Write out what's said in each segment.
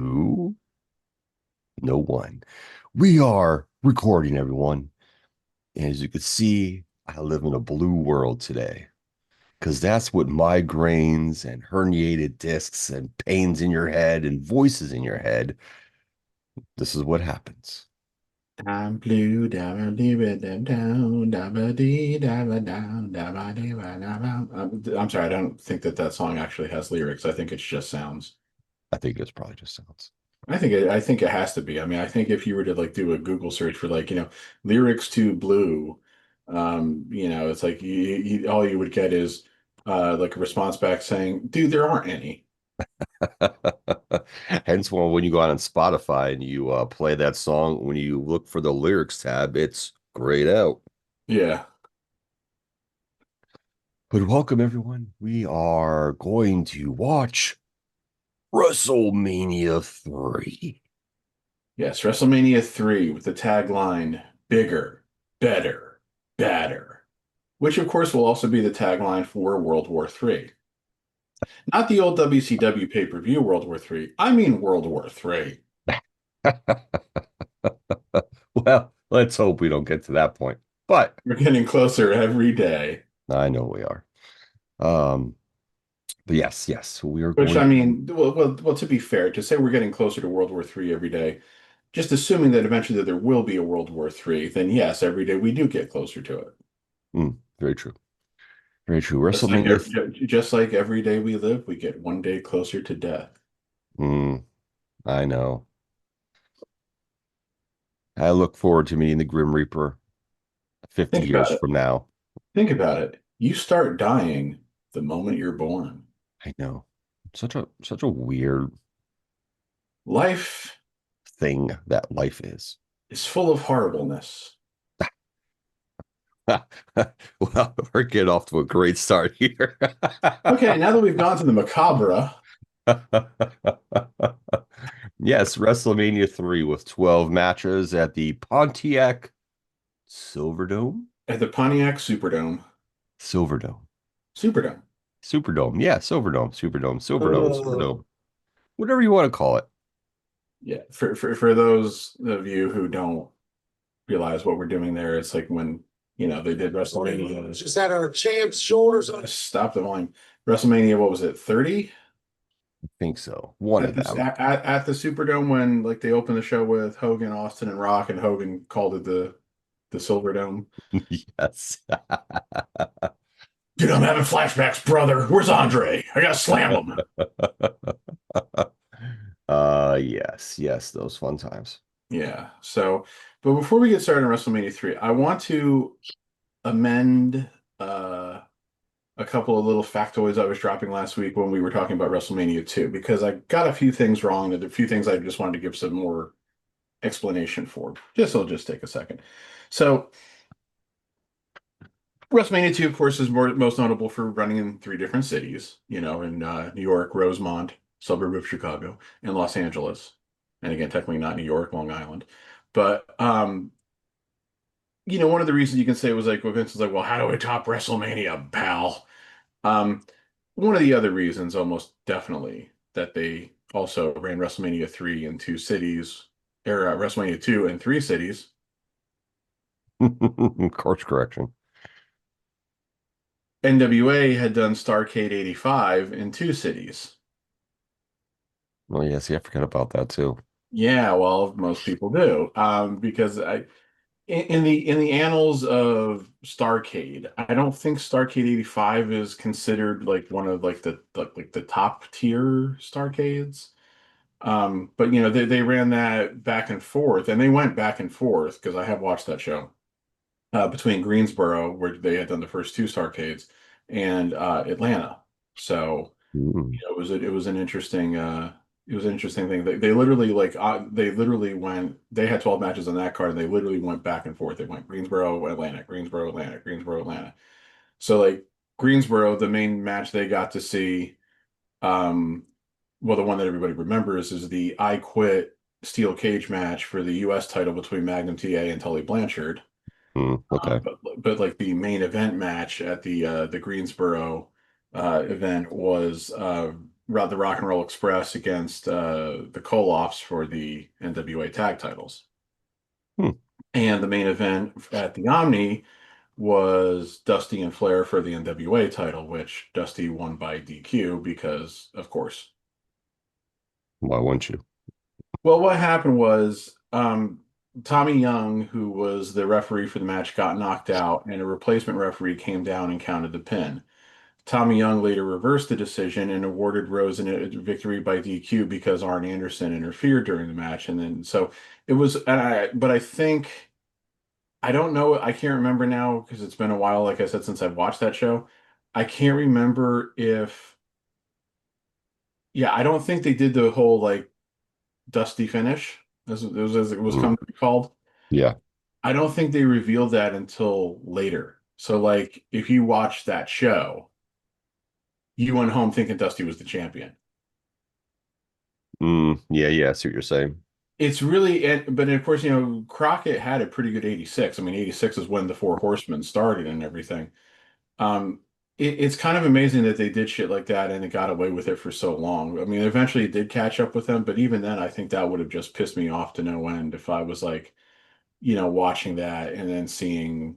Two, no one. We are recording, everyone. And as you can see, I live in a blue world today because that's what migraines and herniated discs and pains in your head and voices in your head. This is what happens. I'm blue, dabba dee down, dabba dee dabba down, dabba dee dabba. I'm sorry, I don't think that song actually has lyrics. I think it's just sounds. I think it's probably just sounds. I think it has to be. I mean, I think if you were to like do a Google search for like, lyrics to Blue, it's like all you would get is like a response back saying, "Dude, there aren't any." Hence, when you go on Spotify and you play that song, when you look for the lyrics tab, it's grayed out. Yeah. But welcome, everyone. We are going to watch WrestleMania 3. Yes, WrestleMania 3 with the tagline bigger, better, badder, which of course will also be the tagline for World War 3. Not the old WCW pay-per-view World War 3. I mean World War 3. Well, let's hope we don't get to that point. But We're getting closer every day. I know we are. Um, but yes, we are Which going I to. mean, well, to be fair, to say we're getting closer to World War 3 every day, just assuming that eventually there will be a World War 3, then yes, every day we do get closer to it. Very true. Very true. Just like WrestleMania. just like every day we live, we get one day closer to death. Mm, I know. I look forward to meeting the Grim Reaper 50 Think years about it. from now. Think about it. You start dying the moment you're born. I know. Such a weird Life thing that life is. is full of horribleness. Well, we're getting off to a great start here. Okay, now that we've gone to the macabre Yes, WrestleMania 3 with 12 matches at the Pontiac Silverdome. at the Pontiac Superdome, Silverdome. Superdome. Superdome. Yeah, Silverdome, Uh, Superdome. Whatever you want to call it. yeah, for those of you who don't realize what we're doing there, it's like when they did WrestleMania. Just had our champ's shoulders on. Stop the volume. WrestleMania, what was it, 30? I think so. One At of this them. at the Superdome when like they opened the show with Hogan, Austin, and Rock, and Hogan called it the Silverdome. Yes. Dude, I'm having flashbacks, brother. Where's Andre? I gotta slam him. Yes, those fun times. Yeah. So, but before we get started on WrestleMania 3, I want to amend a couple of little factoids I was dropping last week when we were talking about WrestleMania 2, because I got a few things wrong and a few things I just wanted to give some more explanation for. It'll just take a second. So, WrestleMania 2, of course, is most notable for running in three different cities, in New York, Rosemont, suburb of Chicago, and Los Angeles. And again, technically not New York, Long Island. But one of the reasons you can say was like, well, Vince was like, well, how do I top WrestleMania, pal? Um, One of the other reasons, almost definitely, that they also ran WrestleMania 3 in two cities, or WrestleMania 2 in three cities. Course correction. NWA had done Starrcade 85 in two cities. Oh, yeah, see, I forgot about that too. Yeah, well, most people do, because in the annals of Starrcade, I don't think Starrcade 85 is considered like one of like the top tier Starrcades. But they ran that back and forth, and they went back and forth because I have watched that show between Greensboro, where they had done the first two Starrcades, and Atlanta. So Mm. it was an interesting thing. They literally went, they had 12 matches on that card, and they literally went back and forth. They went Greensboro, Atlanta, Greensboro, Atlanta, Greensboro, Atlanta. So like Greensboro, the main match they got to see, um, well, the one that everybody remembers is the I Quit steel cage match for the US title between Magnum TA and Tully Blanchard. Okay. But like the main event match at the Greensboro event was the Rock and Roll Express against the Koloffs for the NWA tag titles. Hmm. And the main event at the Omni was Dusty and Flair for the NWA title, which Dusty won by DQ because, of course. Why wouldn't you? Well, what happened was Tommy Young, who was the referee for the match, got knocked out, and a replacement referee came down and counted the pin. Tommy Young later reversed the decision and awarded Rose a victory by DQ because Arn Anderson interfered during the match. And then so it was, but I think, I don't know, I can't remember now because it's been a while, like I said, since I've watched that show. I can't remember if, yeah, I don't think they did the whole like dusty finish, as it was Mm. come to be called. Yeah. I don't think they revealed that until later. So, like, if you watch that show, you went home thinking Dusty was the champion. Yeah, yeah, I see what you're saying. It's really, but of course, Crockett had a pretty good 86. I mean, 86 is when the Four Horsemen started and everything. Um, it's kind of amazing that they did shit like that and they got away with it for so long. I mean, eventually it did catch up with them, but even then, I think that would have just pissed me off to no end if I was like, watching that and then seeing,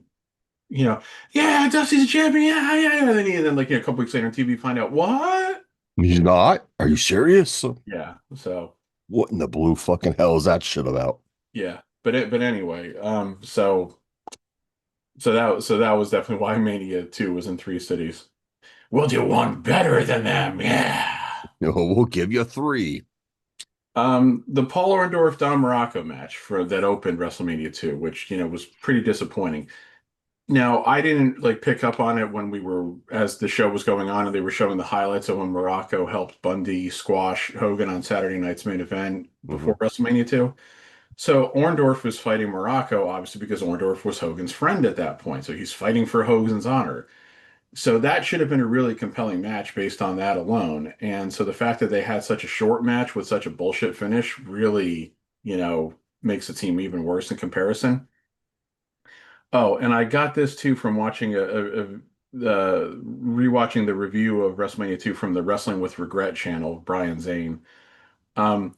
you know, yeah, Dusty's a champion, yeah, yeah, yeah. And then like a couple weeks later on TV, find out what? He's not? Are you serious? Yeah. So What in the blue fucking hell is that shit about? yeah, but anyway, so that was definitely why Mania 2 was in three cities. We'll do one better than them, yeah. We'll give you three. The Paul Orndorff Don Morocco match for that opened WrestleMania 2, which was pretty disappointing. Now, I didn't like pick up on it when we were as the show was going on and they were showing the highlights of when Morocco helped Bundy squash Hogan on Saturday night's main event before Hmm. WrestleMania 2. So Orndorff was fighting Morocco, obviously because Orndorff was Hogan's friend at that point. So he's fighting for Hogan's honor. So that should have been a really compelling match based on that alone. And so the fact that they had such a short match with such a bullshit finish really, makes the team even worse in comparison. Oh, and I got this too from watching rewatching the review of WrestleMania 2 from the Wrestling with Regret channel, Brian Zane. Um,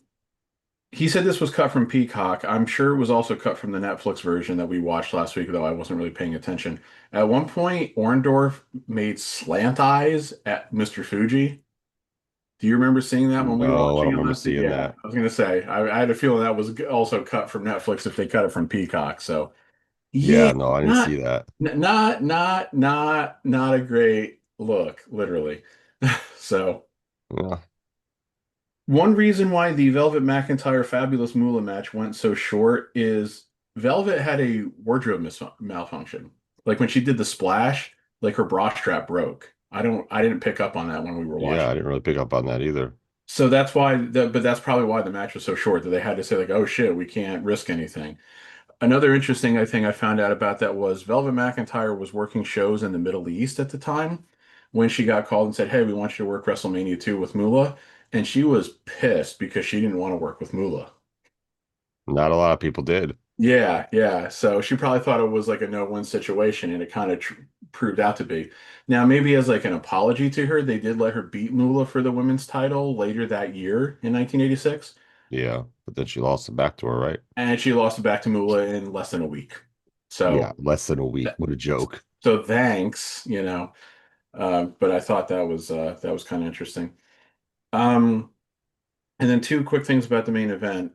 he said this was cut from Peacock. I'm sure it was also cut from the Netflix version that we watched last week, though I wasn't really paying attention. At one point, Orndorff made slant eyes at Mr. Fuji. Do you remember seeing that when we were No, I don't watching it remember last week? seeing Yeah, that. I was gonna say I had a feeling that was also cut from Netflix if they cut it from Peacock. So yeah, Yeah, no, I didn't not see that. not a great look, literally. So Yeah, one reason why the Velvet McIntyre Fabulous Moolah match went so short is Velvet had a wardrobe malfunction. Like when she did the splash, like her bra strap broke. I didn't pick up on that when we were yeah, watching. I didn't really pick up on that either. So that's why but that's probably why the match was so short that they had to say like, oh shit, we can't risk anything. Another interesting thing I found out about that was Velvet McIntyre was working shows in the Middle East at the time when she got called and said, "Hey, we want you to work WrestleMania 2 with Moolah." And she was pissed because she didn't want to work with Moolah. Not a lot of people did. Yeah, yeah. So she probably thought it was like a no-win situation, and it kind of tr proved out to be. Now, maybe as like an apology to her, they did let her beat Moolah for the women's title later that year in 1986, Yeah, but then she lost it back to her, right? and she lost it back to Moolah in less than a week. Yeah, So, less than a week. What a joke. so thanks, but I thought that was kind of interesting. Um, and then two quick things about the main event.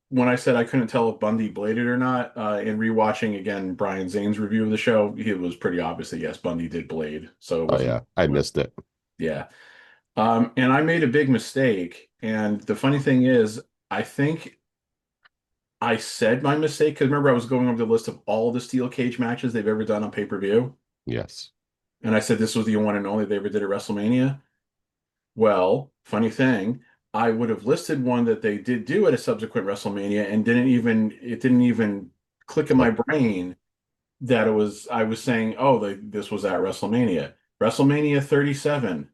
When I said I couldn't tell if Bundy bladed or not, in rewatching again Brian Zane's review of the show, it was pretty obvious that yes, Bundy did blade. So it Oh wasn't, yeah, I missed it. yeah. And I made a big mistake. And the funny thing is, I think I said my mistake because remember I was going over the list of all the steel cage matches they've ever done on pay-per-view, Yes. and I said this was the one and only they ever did at WrestleMania. Well, funny thing, I would have listed one that they did do at a subsequent WrestleMania and it didn't even click in my Click. brain that I was saying, oh, this was at WrestleMania. WrestleMania 37,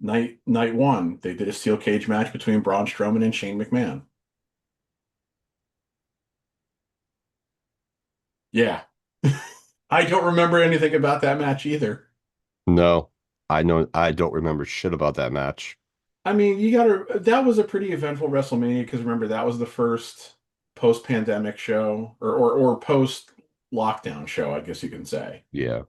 night one, they did a steel cage match between Braun Strowman and Shane McMahon. Yeah. I don't remember anything about that match either. No, I know I don't remember shit about that match. I mean, that was a pretty eventful WrestleMania because remember that was the first post-pandemic show or post-lockdown show, I guess you can say. Yeah,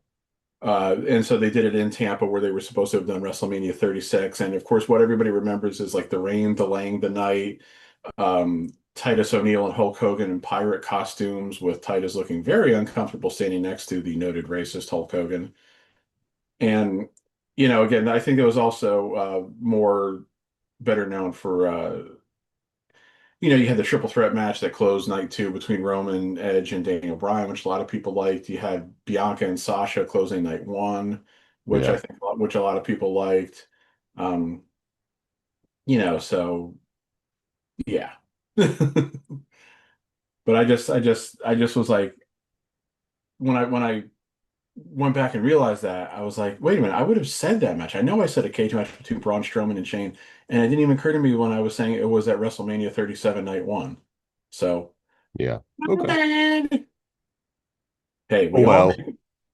And so they did it in Tampa where they were supposed to have done WrestleMania 36. And of course, what everybody remembers is like the rain delaying the night, Titus O'Neil and Hulk Hogan in pirate costumes, with Titus looking very uncomfortable standing next to the noted racist Hulk Hogan. And, again, I think it was also more better known for, you had the triple threat match that closed night two between Roman, Edge, and Daniel Bryan, which a lot of people liked. You had Bianca and Sasha closing night one, which yeah. I think which a lot of people liked. Um, so yeah. But I just was like, when I went back and realized that, I was like, wait a minute, I would have said that match. I know I said a cage match between Braun Strowman and Shane, and it didn't even occur to me when I was saying it was at WrestleMania 37 night one. So, Yeah. my Okay. bad. Hey, Oh well,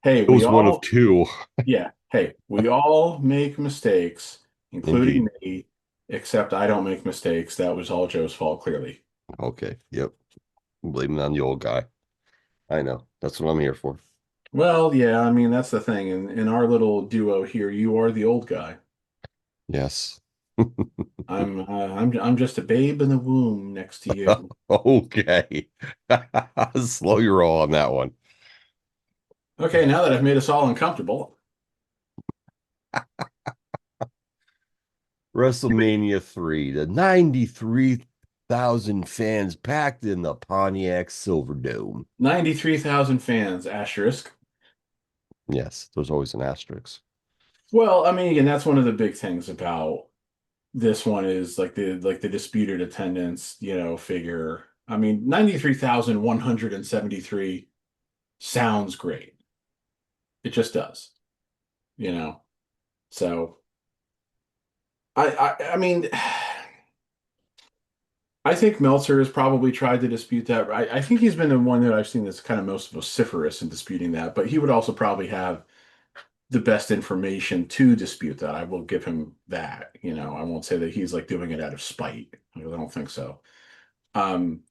hey, it was one of two. yeah, hey, we all make mistakes, including Indeed. me, except I don't make mistakes. That was all Joe's fault, clearly. Okay. Yep. Blaming it on the old guy. I know. That's what I'm here for. Well, yeah, I mean, that's the thing. In our little duo here, you are the old guy. Yes. I'm just a babe in the womb next to you. Okay. Slow your roll on that one. Okay, now that I've made us all uncomfortable, WrestleMania 3, the 93,000 fans packed in the Pontiac Silverdome. 93,000 fans, asterisk. Yes, there's always an asterisk. Well, I mean, again, that's one of the big things about this one is like the disputed attendance, figure. I mean, 93,173 sounds great. It just does, you know. So I mean, I think Meltzer has probably tried to dispute that. I think he's been the one that I've seen that's kind of most vociferous in disputing that, but he would also probably have the best information to dispute that. I will give him that. I won't say that he's like doing it out of spite. I don't think so. Um,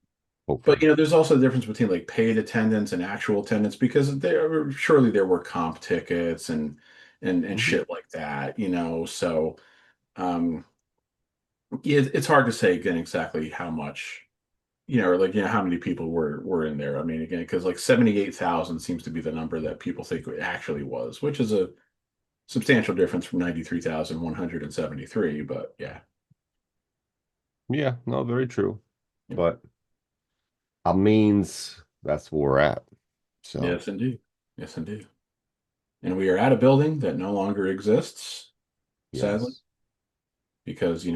but Hopefully. there's also a difference between like paid attendance and actual attendance because there were comp tickets and Mhm. shit like that. So um, it's hard to say again exactly how much. Or like how many people were in there. I mean, again, because like 78,000 seems to be the number that people think it actually was, which is a substantial difference from 93,173. But yeah, Yeah, no, very true. yeah. But I means that's where we're at. So, Yes, indeed. Yes, indeed. And we are at a building that no longer exists, sadly, yes. because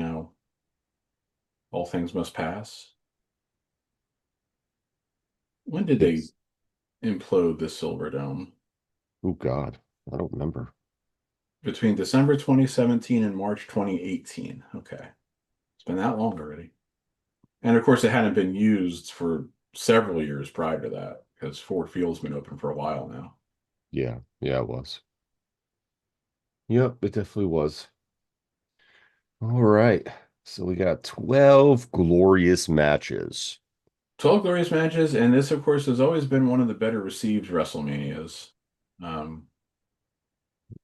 all things must pass. When did they Yes. implode the Silver Dome? Oh God. I don't remember. Between December 2017 and March 2018. Okay. It's been that long already. And of course, it hadn't been used for several years prior to that because Ford Field's been open for a while now. Yeah. Yeah, it was. Yep, it definitely was. All right. So we got 12 glorious matches. 12 glorious matches, and this, of course, has always been one of the better received WrestleManias. Um,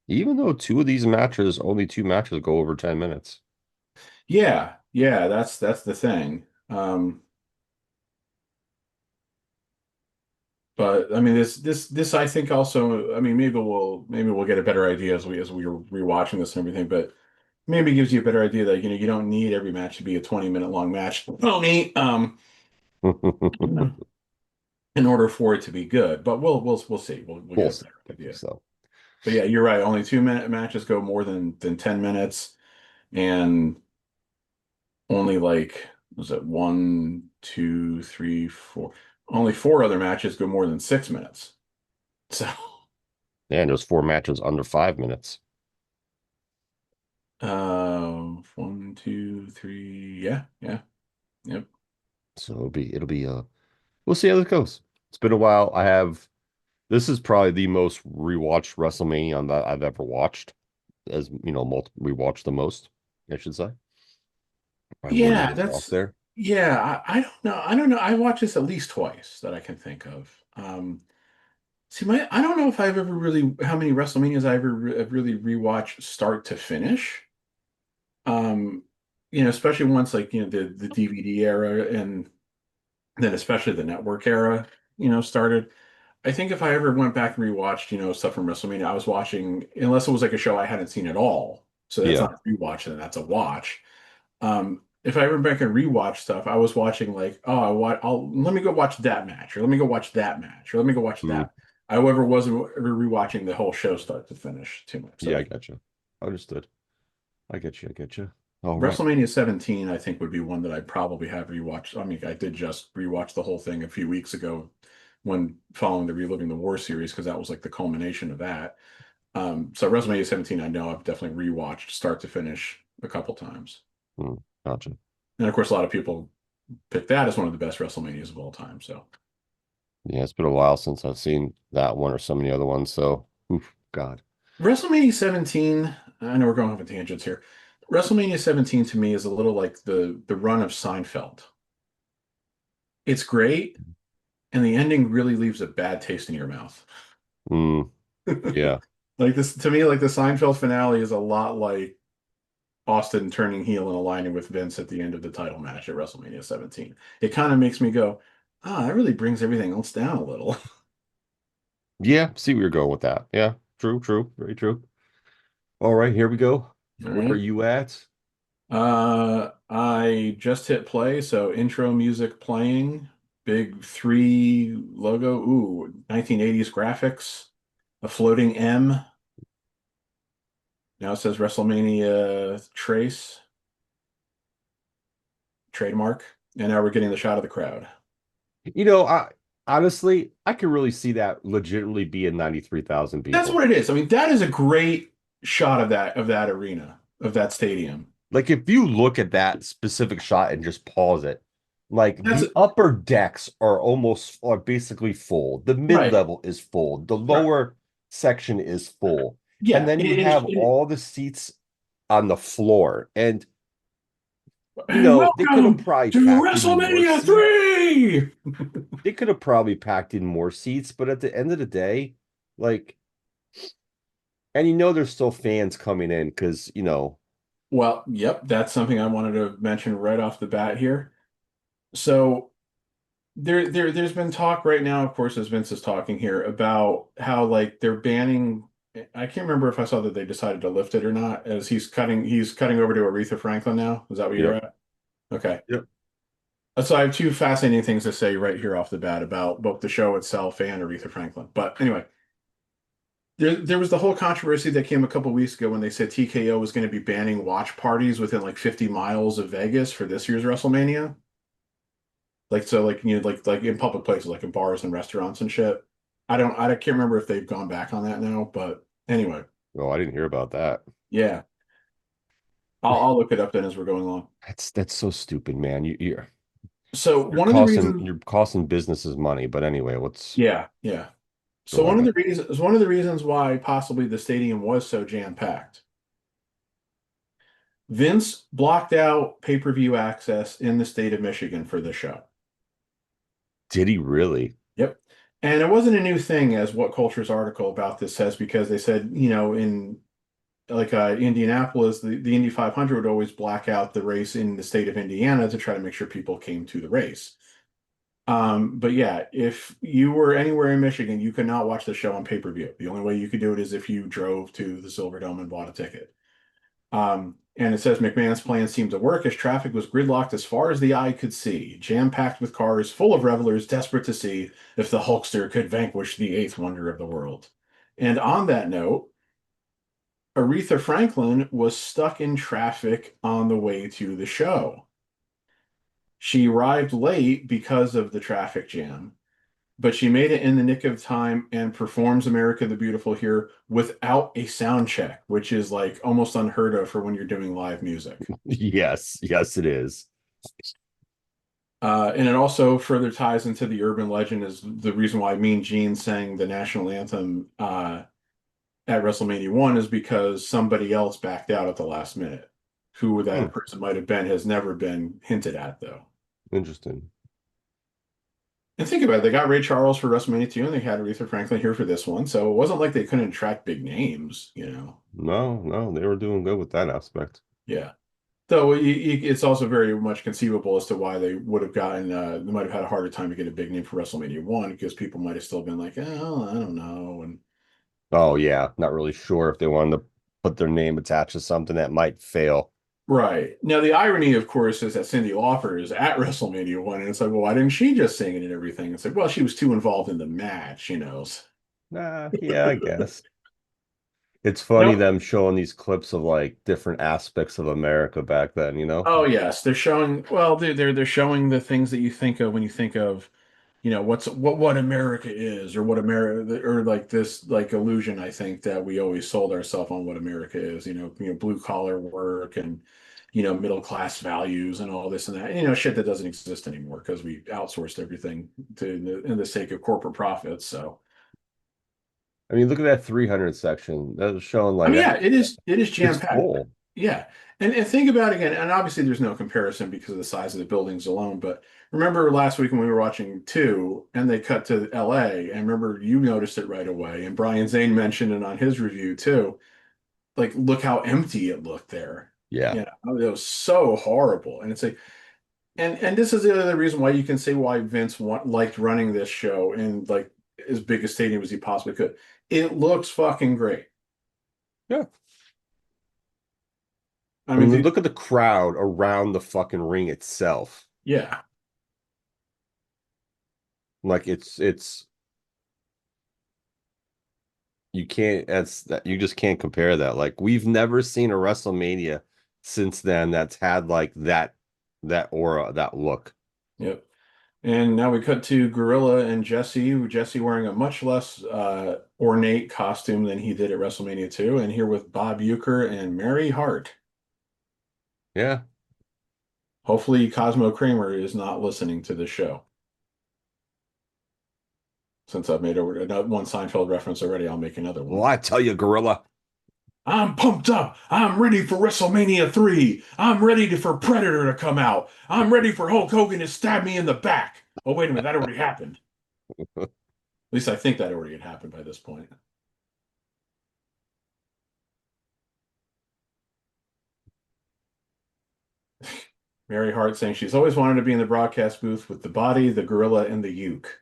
Even though two of these matches, only two matches go over 10 minutes. yeah, that's the thing. But I mean, this I think also, I mean, maybe we'll get a better idea as we are rewatching this and everything, but maybe gives you a better idea that you don't need every match to be a 20-minute long match. Pony, in order for it to be good. But we'll see. We'll We'll get a see. better idea. So, But yeah, you're right. Only 2-minute matches go more than 10 minutes, and only like was it one, two, three, four? Only four other matches go more than 6 minutes. So, and there's four matches under 5 minutes. one, two, three, yeah, yeah, yep. So we'll see how this goes. It's been a while. This is probably the most rewatched WrestleMania that I've ever watched. as you know, we watch the most, I should say. Where do you Yeah, get off there? I don't know. I don't know. I watched this at least twice that I can think of. See, I don't know if I've ever really how many WrestleManias I ever have really rewatched start to finish. Um, especially once like the DVD era and then especially the network era, started. I think if I ever went back and rewatched, stuff from WrestleMania, I was watching unless it was like a show I hadn't seen at all. So that's Yeah. not a rewatch, then that's a watch. If I ever back and rewatch stuff, I was watching like, oh, let me go watch that match, or let me go watch that match, or let me go watch Mm, that. I ever wasn't ever rewatching the whole show start to finish too much. yeah, So I got you. Understood. I get you. I get you. All right. WrestleMania 17, I think, would be one that I probably have rewatched. I mean, I did just rewatch the whole thing a few weeks ago when following the Reliving the War series, because that was like the culmination of that. So WrestleMania 17, I know I've definitely rewatched start to finish a couple times. Gotcha. And of course, a lot of people pick that as one of the best WrestleManias of all time. So Yeah, it's been a while since I've seen that one or so many other ones. So, oof, God. WrestleMania 17, I know we're going off on tangents here. WrestleMania 17 to me is a little like the run of Seinfeld. It's great, and the ending really leaves a bad taste in your mouth. Mm, yeah. Like this to me, like the Seinfeld finale is a lot like Austin turning heel and aligning with Vince at the end of the title match at WrestleMania 17. It kind of makes me go, that really brings everything else down a little. Yeah. See where you're going with that. Yeah. True. True. Very true. All right. Here we go. All Where are right. you at? I just hit play, so intro music playing, big three logo. Ooh, 1980s graphics, a floating M. Now it says WrestleMania Trace, trademark. And now we're getting the shot of the crowd. I honestly, I could really see that legitimately being 93,000 That's people. what it is. I mean, that is a great shot of that arena, of that stadium. Like if you look at that specific shot and just pause it, like That's the upper decks are basically full. The right. mid-level is full. The Right. lower section is full. And Yeah. then you have all the seats on the floor. And And they could have welcome probably to packed in more WrestleMania seats. 3. They could have probably packed in more seats, but at the end of the day, like, and there's still fans coming in because, Well, yep, that's something I wanted to mention right off the bat here. So there's been talk right now, of course, as Vince is talking here, about how like they're banning. I can't remember if I saw that they decided to lift it or not, as he's cutting over to Aretha Franklin now. Is that where you're yep. at? Okay. Yep. So I have two fascinating things to say right here off the bat about both the show itself and Aretha Franklin. But anyway, there was the whole controversy that came a couple weeks ago when they said TKO was going to be banning watch parties within like 50 miles of Vegas for this year's WrestleMania. Like so, like like in public places, like in bars and restaurants and shit. I can't remember if they've gone back on that now, but anyway, Oh, I didn't hear about that. yeah, I'll look it up then as we're going along. That's so stupid, man. So You're one of the costing reasons, you're costing businesses money. But anyway, let's yeah, yeah. So go on. one of the reasons why possibly the stadium was so jam-packed. Vince blocked out pay-per-view access in the state of Michigan for the show. Did he really? Yep. And it wasn't a new thing, as What Culture's article about this says, because they said, in like Indianapolis, the Indy 500 would always black out the race in the state of Indiana to try to make sure people came to the race. But yeah, if you were anywhere in Michigan, you could not watch the show on pay-per-view. The only way you could do it is if you drove to the Silverdome and bought a ticket. And it says McMahon's plan seemed to work as traffic was gridlocked as far as the eye could see, jam-packed with cars full of revelers desperate to see if the Hulkster could vanquish the eighth wonder of the world. And on that note, Aretha Franklin was stuck in traffic on the way to the show. She arrived late because of the traffic jam, but she made it in the nick of time and performs America the Beautiful here without a sound check, which is like almost unheard of for when you're doing live music. Yes, yes, it is. And it also further ties into the urban legend is the reason why Mean Gene sang the national anthem at WrestleMania 1 is because somebody else backed out at the last minute. Who Hmm, that person might have been has never been hinted at, though. interesting. And think about it, they got Ray Charles for WrestleMania 2, and they had Aretha Franklin here for this one. So it wasn't like they couldn't attract big names, you know. No, no, they were doing good with that aspect. Yeah. Though it's also very much conceivable as to why they would have gotten, they might have had a harder time to get a big name for WrestleMania 1 because people might have still been like, oh, I don't know. And Oh yeah, not really sure if they wanted to put their name attached to something that might fail. right. Now, the irony, of course, is that Cyndi Lauper is at WrestleMania 1, and it's like, well, why didn't she just sing it and everything? It's like, well, she was too involved in the match, you know. Nah, yeah, I guess. It's funny Now, them showing these clips of like different aspects of America back then, you know? oh yes, they're showing. Well, they're showing the things that you think of when you think of, you know, what America is, or what America, or like this like illusion. I think that we always sold ourselves on what America is. Blue collar work and middle class values and all this and that. Shit that doesn't exist anymore because we outsourced everything to in the sake of corporate profits. So. I mean, look at that 300 section. That was showing I like mean, that. yeah, it is It's jam-packed. full. Yeah. And think about it again, and obviously there's no comparison because of the size of the buildings alone, but remember last week when we were watching two and they cut to LA, and remember you noticed it right away, and Brian Zane mentioned it on his review too. Like, look how empty it looked there. Yeah. It was so horrible. And it's like, and this is the other reason why you can say why Vince liked running this show in like as big a stadium as he possibly could. It looks fucking great. Yeah. I I mean, mean, look at the crowd around the fucking ring itself. yeah. Like it's you can't that's that you just can't compare that. Like we've never seen a WrestleMania since then that's had like that aura, that look. Yep. And now we cut to Gorilla and Jesse. Jesse wearing a much less ornate costume than he did at WrestleMania 2. And here with Bob Uecker and Mary Hart. Yeah. Hopefully, Cosmo Kramer is not listening to this show. Since I've made one Seinfeld reference already, I'll make another Well, one. I tell you, Gorilla. I'm pumped up. I'm ready for WrestleMania 3. I'm ready for Predator to come out. I'm ready for Hulk Hogan to stab me in the back. Oh, wait a minute. That already happened. At least I think that already had happened by this point. Mary Hart saying she's always wanted to be in the broadcast booth with the body, the gorilla, and the uke.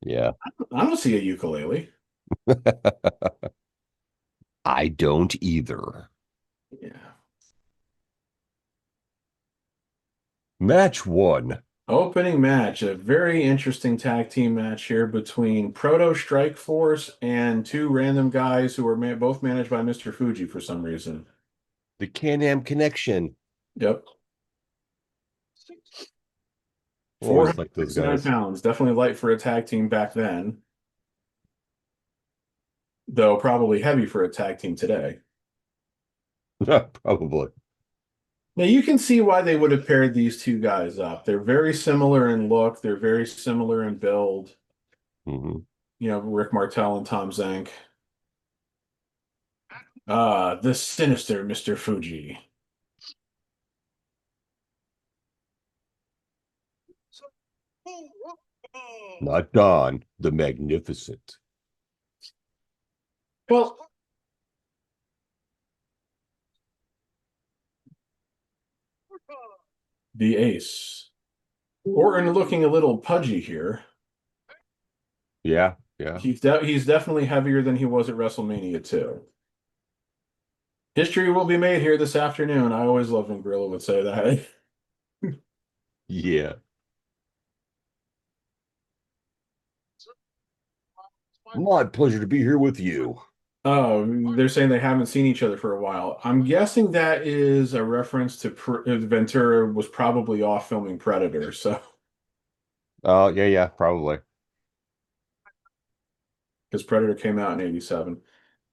Yeah. I don't see a ukulele. I don't either. Yeah. Match one. Opening match, a very interesting tag team match here between Proto Strike Force and two random guys who are both managed by Mr. Fuji for some reason. The Can-Am Connection. Yep. Always like those 469 guys. pounds. Definitely light for a tag team back then, though probably heavy for a tag team today. Probably. Now you can see why they would have paired these two guys up. They're very similar in look, they're very similar in build. Hmm. Rick Martel and Tom Zank. The sinister Mr. Fuji. Not Don, the Magnificent. Well, the ace. Orton looking a little pudgy here. Yeah, yeah. He's definitely heavier than he was at WrestleMania 2. History will be made here this afternoon. I always love when Gorilla would say that. Yeah. My pleasure to be here with you. Oh, they're saying they haven't seen each other for a while. I'm guessing that is a reference to Ventura was probably off filming Predator, so Oh, yeah, yeah, probably. because Predator came out in '87.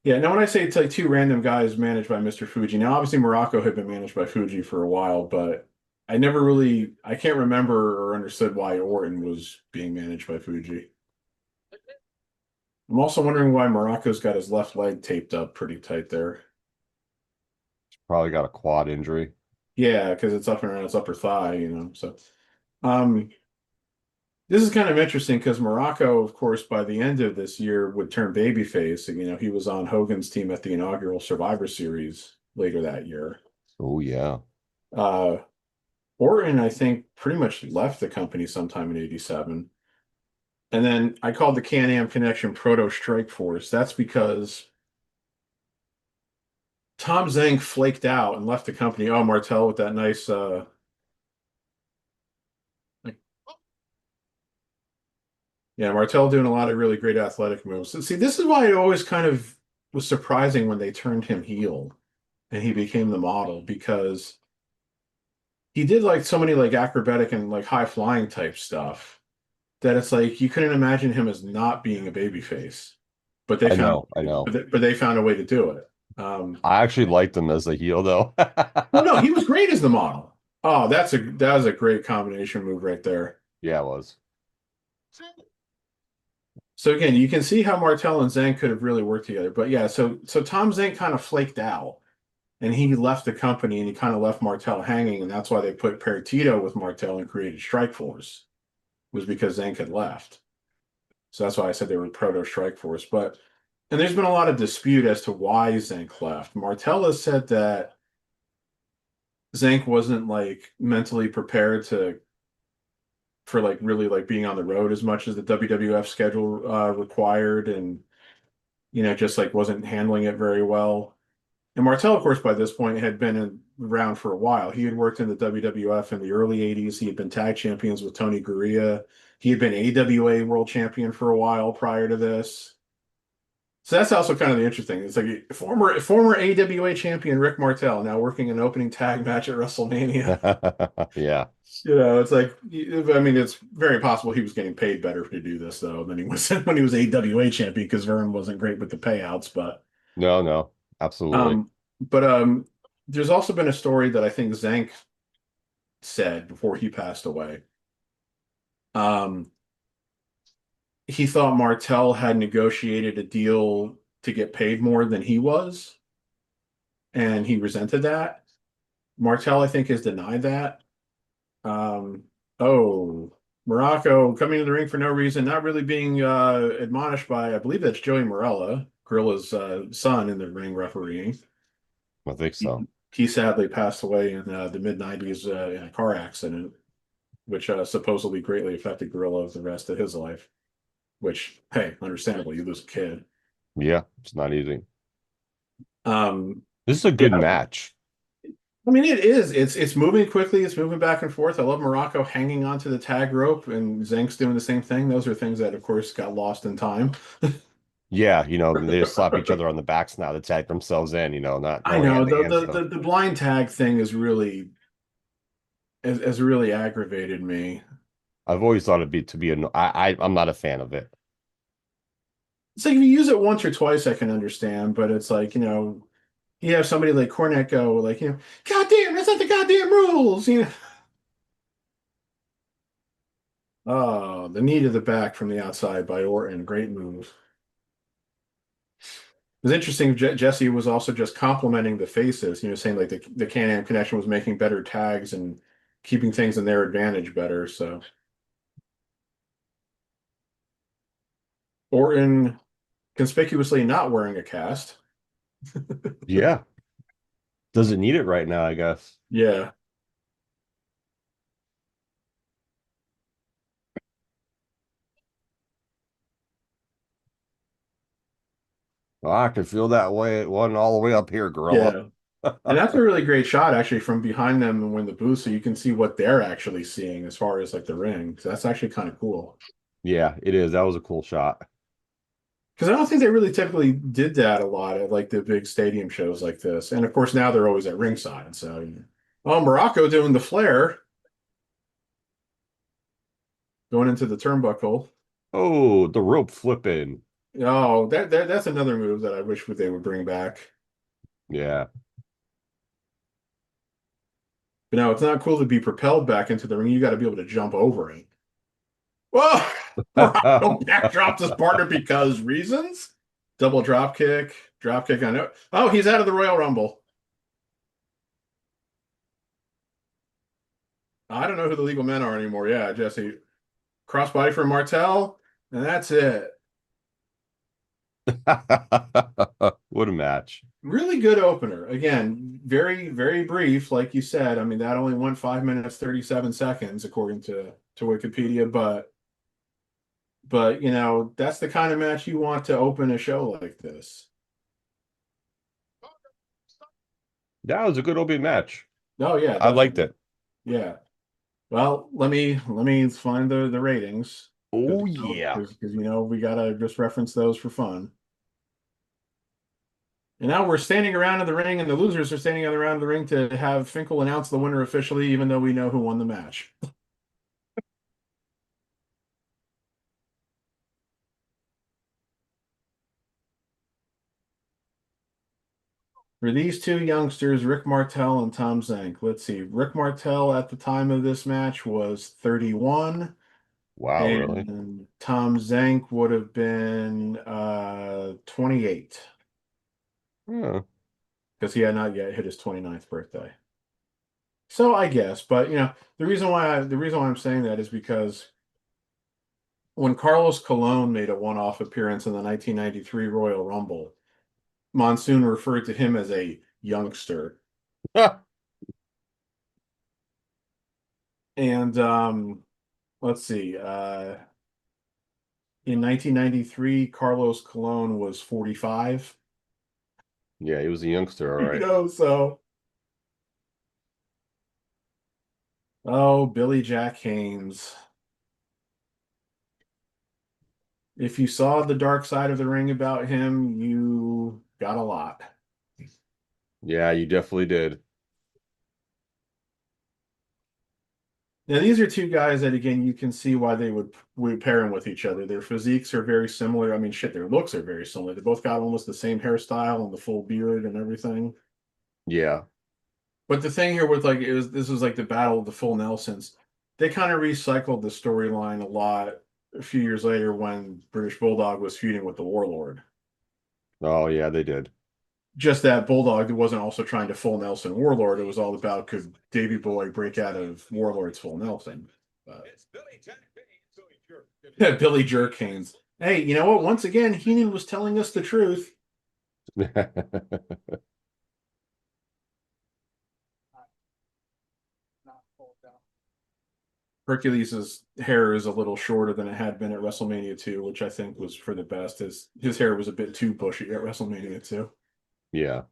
Yeah, now when I say it's like two random guys managed by Mr. Fuji, now obviously Morocco had been managed by Fuji for a while, but I can't remember or understood why Orton was being managed by Fuji. I'm also wondering why Morocco's got his left leg taped up pretty tight there. Probably got a quad injury. Yeah, because it's up and around his upper thigh, you know. So, um, this is kind of interesting because Morocco, of course, by the end of this year would turn babyface. You know, he was on Hogan's team at the inaugural Survivor Series later that year. Oh yeah. Uh, Orton, I think, pretty much left the company sometime in '87. And then I called the Can-Am Connection Proto Strike Force. That's because Tom Zeng flaked out and left the company. Oh, Martel with that nice like yeah, Martel doing a lot of really great athletic moves. See, this is why it always kind of was surprising when they turned him heel and he became the model because he did like so many like acrobatic and like high flying type stuff that it's like you couldn't imagine him as not being a babyface. But they I found know, I know. but they found a way to do it. I actually liked him as a heel though. Well, no, he was great as the model. Oh, that was a great combination move right there. Yeah, it was. So again, you can see how Martel and Zank could have really worked together. But yeah, so Tom Zank kind of flaked out and he left the company and he kind of left Martel hanging, and that's why they put Peritito with Martel and created Strike Force, was because Zank had left. So that's why I said they were Proto Strike Force. But and there's been a lot of dispute as to why Zank left. Martel has said that Zank wasn't like mentally prepared to for like really like being on the road as much as the WWF schedule required, and just like wasn't handling it very well. And Martel, of course, by this point had been around for a while. He had worked in the WWF in the early '80s. He had been tag champions with Tony Gurria. He had been AWA world champion for a while prior to this. So that's also kind of the interesting. It's like former AWA champion Rick Martel now working an opening tag match at WrestleMania. Yeah. It's like, I mean, it's very possible he was getting paid better to do this though than he was when he was AWA champion because Vern wasn't great with the payouts. No, no, absolutely. Um, but there's also been a story that I think Zank said before he passed away. Um, he thought Martel had negotiated a deal to get paid more than he was, and he resented that. Martel, I think, has denied that. Um, oh, Morocco coming to the ring for no reason, not really being admonished by, I believe that's Joey Morella, Gorilla's son in the ring refereeing. I think He, so. he sadly passed away in the mid '90s in a car accident, which supposedly greatly affected Gorilla the rest of his life. Which, hey, understandable, you lose a kid. Yeah, it's not easy. Um, This is a good yeah, match. I mean it is. It's moving quickly. It's moving back and forth. I love Morocco hanging onto the tag rope and Zank's doing the same thing. Those are things that, of course, got lost in time. Yeah, they just slap each other on the backs now to tag themselves in, not I no know hand-to-hand stuff. the blind tag thing is really has really aggravated me. I've always thought it'd be to be I'm not a fan of it. It's like if you use it once or twice, I can understand, but it's like, you have somebody like Cornette go like, God damn, that's not the goddamn rules. Oh, the knee to the back from the outside by Orton. Great move. It was interesting. Jesse was also just complimenting the faces, saying like the Can-Am Connection was making better tags and keeping things in their advantage better. So Orton conspicuously not wearing a cast. Yeah. Doesn't need it right now, I guess. Yeah. Well, I can feel that way. It wasn't all the way up here, Gorilla. Yeah. And that's a really great shot actually from behind them and when the booth, so you can see what they're actually seeing as far as like the ring. So that's actually kind of cool. Yeah, it is. That was a cool shot. Because I don't think they really typically did that a lot at like the big stadium shows like this. And of course now they're always at ringside. So oh, Morocco doing the flare going into the turnbuckle. Oh, the rope flipping. Oh, that's another move that I wish they would bring back. Yeah. But no, it's not cool to be propelled back into the ring. You got to be able to jump over it. Whoa! Morocco backdrops his partner because reasons. Double drop kick on it. Oh, he's out of the Royal Rumble. I don't know who the legal men are anymore. Yeah, Jesse. Crossbody for Martel, and that's it. What a match. Really good opener. Again, very, very brief, like you said. I mean, that only went 5 minutes, 37 seconds, according to Wikipedia, but you know, that's the kind of match you want to open a show like this. That was a good opening match. Oh yeah, I liked definitely. it. Yeah. Well, let me find the ratings Oh yeah. because you know we gotta just reference those for fun. And now we're standing around in the ring, and the losers are standing around the ring to have Finkel announce the winner officially, even though we know who won the match. For these two youngsters, Rick Martel and Tom Zank. Let's see. Rick Martel at the time of this match was 31, Wow, really? and Tom Zank would have been 28 Huh. because he had not yet hit his 29th birthday. So I guess, but you know, the reason why I'm saying that is because when Carlos Colon made a one-off appearance in the 1993 Royal Rumble, Monsoon referred to him as a youngster. And let's see, in 1993, Carlos Colon was 45. Yeah, he was a youngster, all You right. know, so oh, Billy Jack Haynes. If you saw the dark side of the ring about him, you got a lot. Yeah, you definitely did. Now, these are two guys that, again, you can see why they would pair them with each other. Their physiques are very similar. I mean, shit, their looks are very similar. They both got almost the same hairstyle and the full beard and everything. Yeah. But the thing here with like this was like the battle of the full Nelsons. They kind of recycled the storyline a lot a few years later when British Bulldog was feuding with the Warlord. Oh, yeah, they did. Just that Bulldog wasn't also trying to full Nelson Warlord. It was all about could Davy Boy break out of Warlord's full Nelson. It's Billy Jerk Haynes. Hey, you know what? Once again, Heenan was telling us the truth. Hercules's hair is a little shorter than it had been at WrestleMania 2, which I think was for the best. His hair was a bit too bushy at WrestleMania 2. Yeah.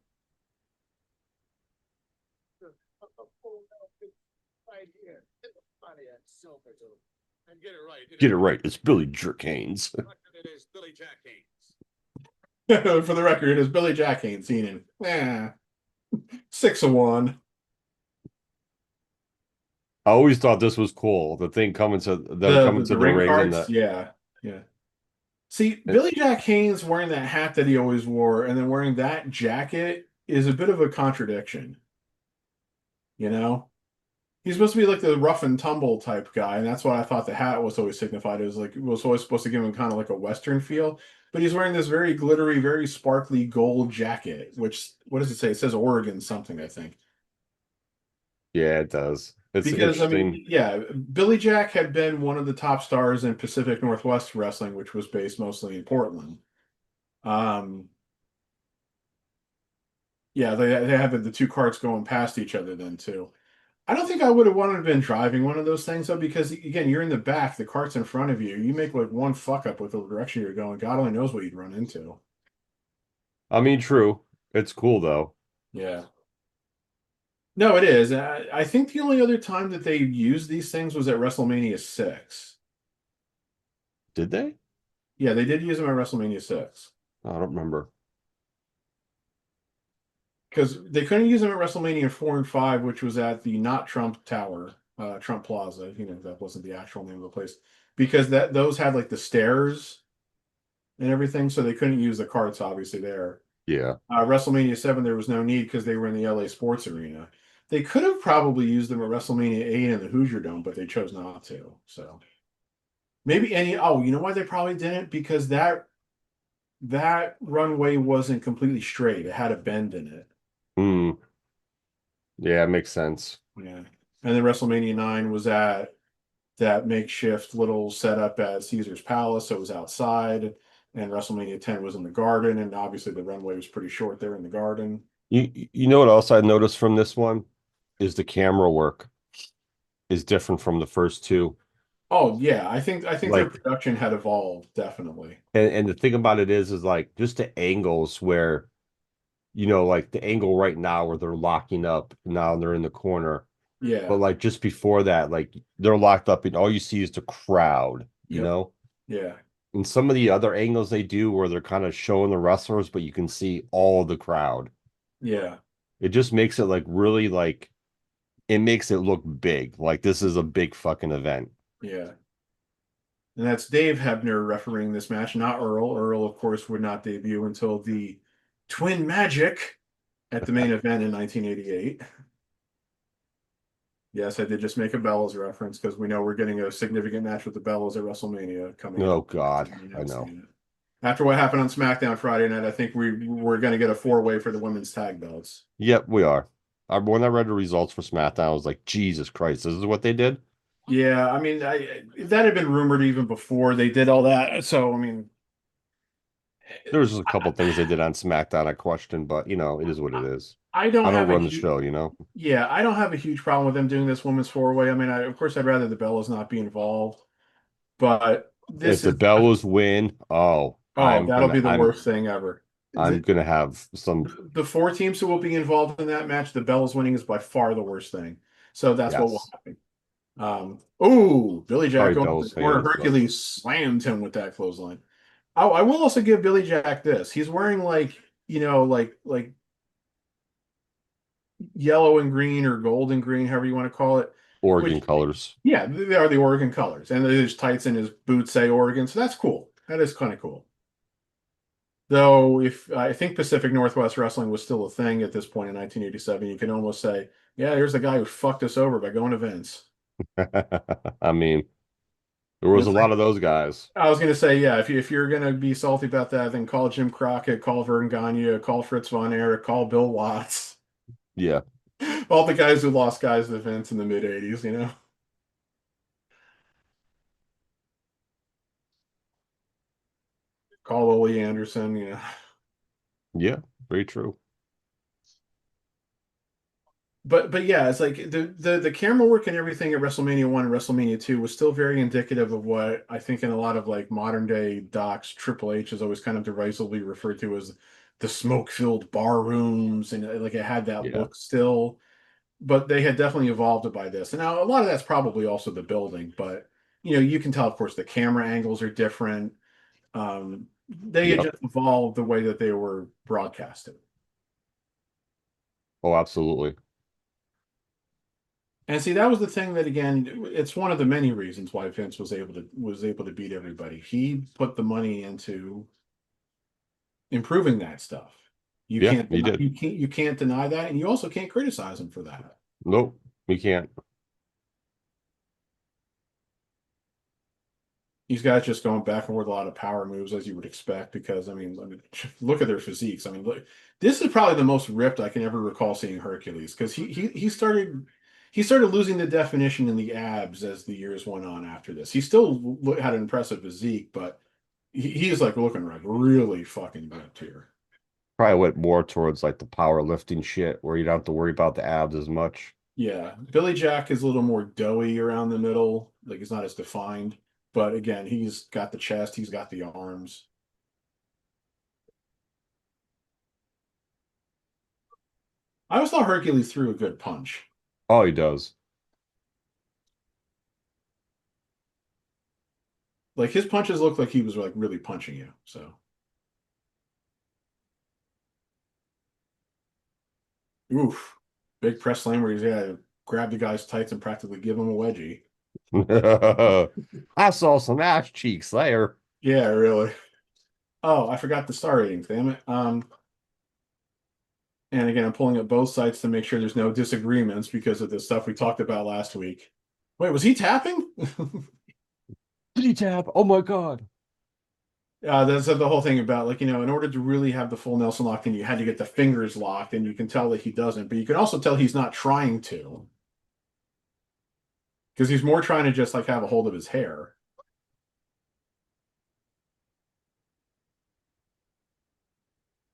Get it right. It's Billy Jerk Haynes. For the record, it is Billy Jack Haynes Heenan. 6-1. I always thought this was cool. The thing coming to them The, coming the to the the ring ring and cards, the yeah, yeah. See, Billy Jack Haynes wearing that hat that he always wore, and then wearing that jacket is a bit of a contradiction. You know, he's supposed to be like the rough and tumble type guy, and that's what I thought the hat was always signified. It was like it was always supposed to give him kind of like a Western feel, but he's wearing this very glittery, very sparkly gold jacket. Which what does it say? It says Oregon something, I think. yeah, it does. It's Because I interesting. mean, yeah, Billy Jack had been one of the top stars in Pacific Northwest wrestling, which was based mostly in Portland. Um, yeah, they have the two carts going past each other then too. I don't think I would have wanted to have been driving one of those things though, because again, you're in the back, the cart's in front of you. You make like one fuck up with the direction you're going. God only knows what you'd run into. I mean, true. It's cool though. Yeah. No, it is. I think the only other time that they used these things was at WrestleMania 6. Did they? Yeah, they did use them at WrestleMania 6. I don't remember. Because they couldn't use them at WrestleMania 4 and 5, which was at the not Trump Tower, Trump Plaza. You know, that wasn't the actual name of the place. Because those had like the stairs and everything, so they couldn't use the carts obviously there. Yeah. WrestleMania 7, there was no need because they were in the LA Sports Arena. They could have probably used them at WrestleMania 8 in the Hoosier Dome, but they chose not to. So Maybe any. Oh, you know why they probably didn't? Because that runway wasn't completely straight. It had a bend in it. Hmm. Yeah, it makes sense. Yeah. And then WrestleMania 9 was at that makeshift little setup at Caesar's Palace. So it was outside. And WrestleMania 10 was in the garden. And obviously the runway was pretty short there in the garden. You know what else I noticed from this one is the camera work is different from the first two. Oh yeah, I think their Like, production had evolved, definitely. and the thing about it is like just the angles where, like the angle right now where they're locking up now and they're in the corner. But Yeah. like just before that, like they're locked up and all you see is the crowd, you Yep. know? Yeah. And some of the other angles they do where they're kind of showing the wrestlers, but you can see all the crowd. Yeah. It just makes it like really like it makes it look big. Like this is a big fucking event. Yeah. And that's Dave Hebner refereeing this match, not Earl. Earl, of course, would not debut until the Twin Magic at the main event in 1988. Yes, I did just make a Bellas reference because we know we're getting a significant match with the Bellas at WrestleMania coming Oh up. God, We I announced know. it. After what happened on SmackDown Friday night, I think we're going to get a four-way for the women's tag belts. Yep, we are. When I read the results for SmackDown, I was like, Jesus Christ, this is what they did? Yeah, I mean, that had been rumored even before they did all that. So, I mean, There's just a couple I, things they did on SmackDown I questioned, but it is what it is. I I don't don't have a run the huge, show. yeah, I don't have a huge problem with them doing this women's four-way. I mean, of course, I'd rather the Bellas not be involved, but If this the is, Bellas win, oh, oh, that'll be the worst thing ever. I'm gonna have some The four teams who will be involved in that match, the Bellas winning is by far the worst thing. So that's what will yes. happen. Oh, Billy Jack Sorry, going to the Bellas corner. fans, but Hercules slammed him with that clothesline. Oh, I will also give Billy Jack this. He's wearing like, like yellow and green or gold and green, however you want to call it, Oregon which, colors. yeah, they are the Oregon colors. And his tights and his boots say Oregon. So that's cool. That is kind of cool. Though, if I think Pacific Northwest Wrestling was still a thing at this point in 1987, you can almost say, yeah, here's the guy who fucked us over by going to Vince. I mean, there was a It's lot like, of those guys. I was going to say, yeah, if you're going to be salty about that, then call Jim Crockett, call Vern Gagne, call Fritz Von Erich, call Bill Watts. Yeah. All the guys who lost guys to Vince in the mid 80s, you know? Call Ole Anderson, you know. Yeah, very true. But yeah, it's like the camera work and everything at WrestleMania 1 and WrestleMania 2 was still very indicative of what I think in a lot of like modern day docs, Triple H is always kind of derisively referred to as the smoke-filled bar rooms, and like it had that Yeah. look still, but they had definitely evolved it by this. And now a lot of that's probably also the building, but you can tell, of course, the camera angles are different. They had Yep. just evolved the way that they were broadcasted. Oh, absolutely. And see, that was the thing that again, it's one of the many reasons why Vince was able to beat everybody. He put the money into improving that stuff. You Yeah, can't he deny, did. you can't deny that, and you also can't criticize him for that. Nope, we can't. These guys just going back and forth a lot of power moves as you would expect, because I mean, look at their physiques. I mean, look, this is probably the most ripped I can ever recall seeing Hercules, because he started losing the definition in the abs as the years went on after this. He still had an impressive physique, but he is like looking like really fucking ripped here. Probably went more towards like the powerlifting shit where you don't have to worry about the abs as much. Yeah, Billy Jack is a little more doughy around the middle, like he's not as defined. But again, he's got the chest, he's got the arms. I always thought Hercules threw a good punch. Oh, he does. Like his punches looked like he was like really punching you. So, oof, big press slam where he's yeah, grab the guy's tights and practically give him a wedgie. I saw some ass cheeks there. Yeah, really. Oh, I forgot the star ratings. Damn it. And again, I'm pulling up both sites to make sure there's no disagreements because of the stuff we talked about last week. Wait, was he tapping? Flippity tap. Oh my God. That's the whole thing about like, in order to really have the full Nelson locked in, you had to get the fingers locked, and you can tell that he doesn't, but you can also tell he's not trying to because he's more trying to just like have a hold of his hair.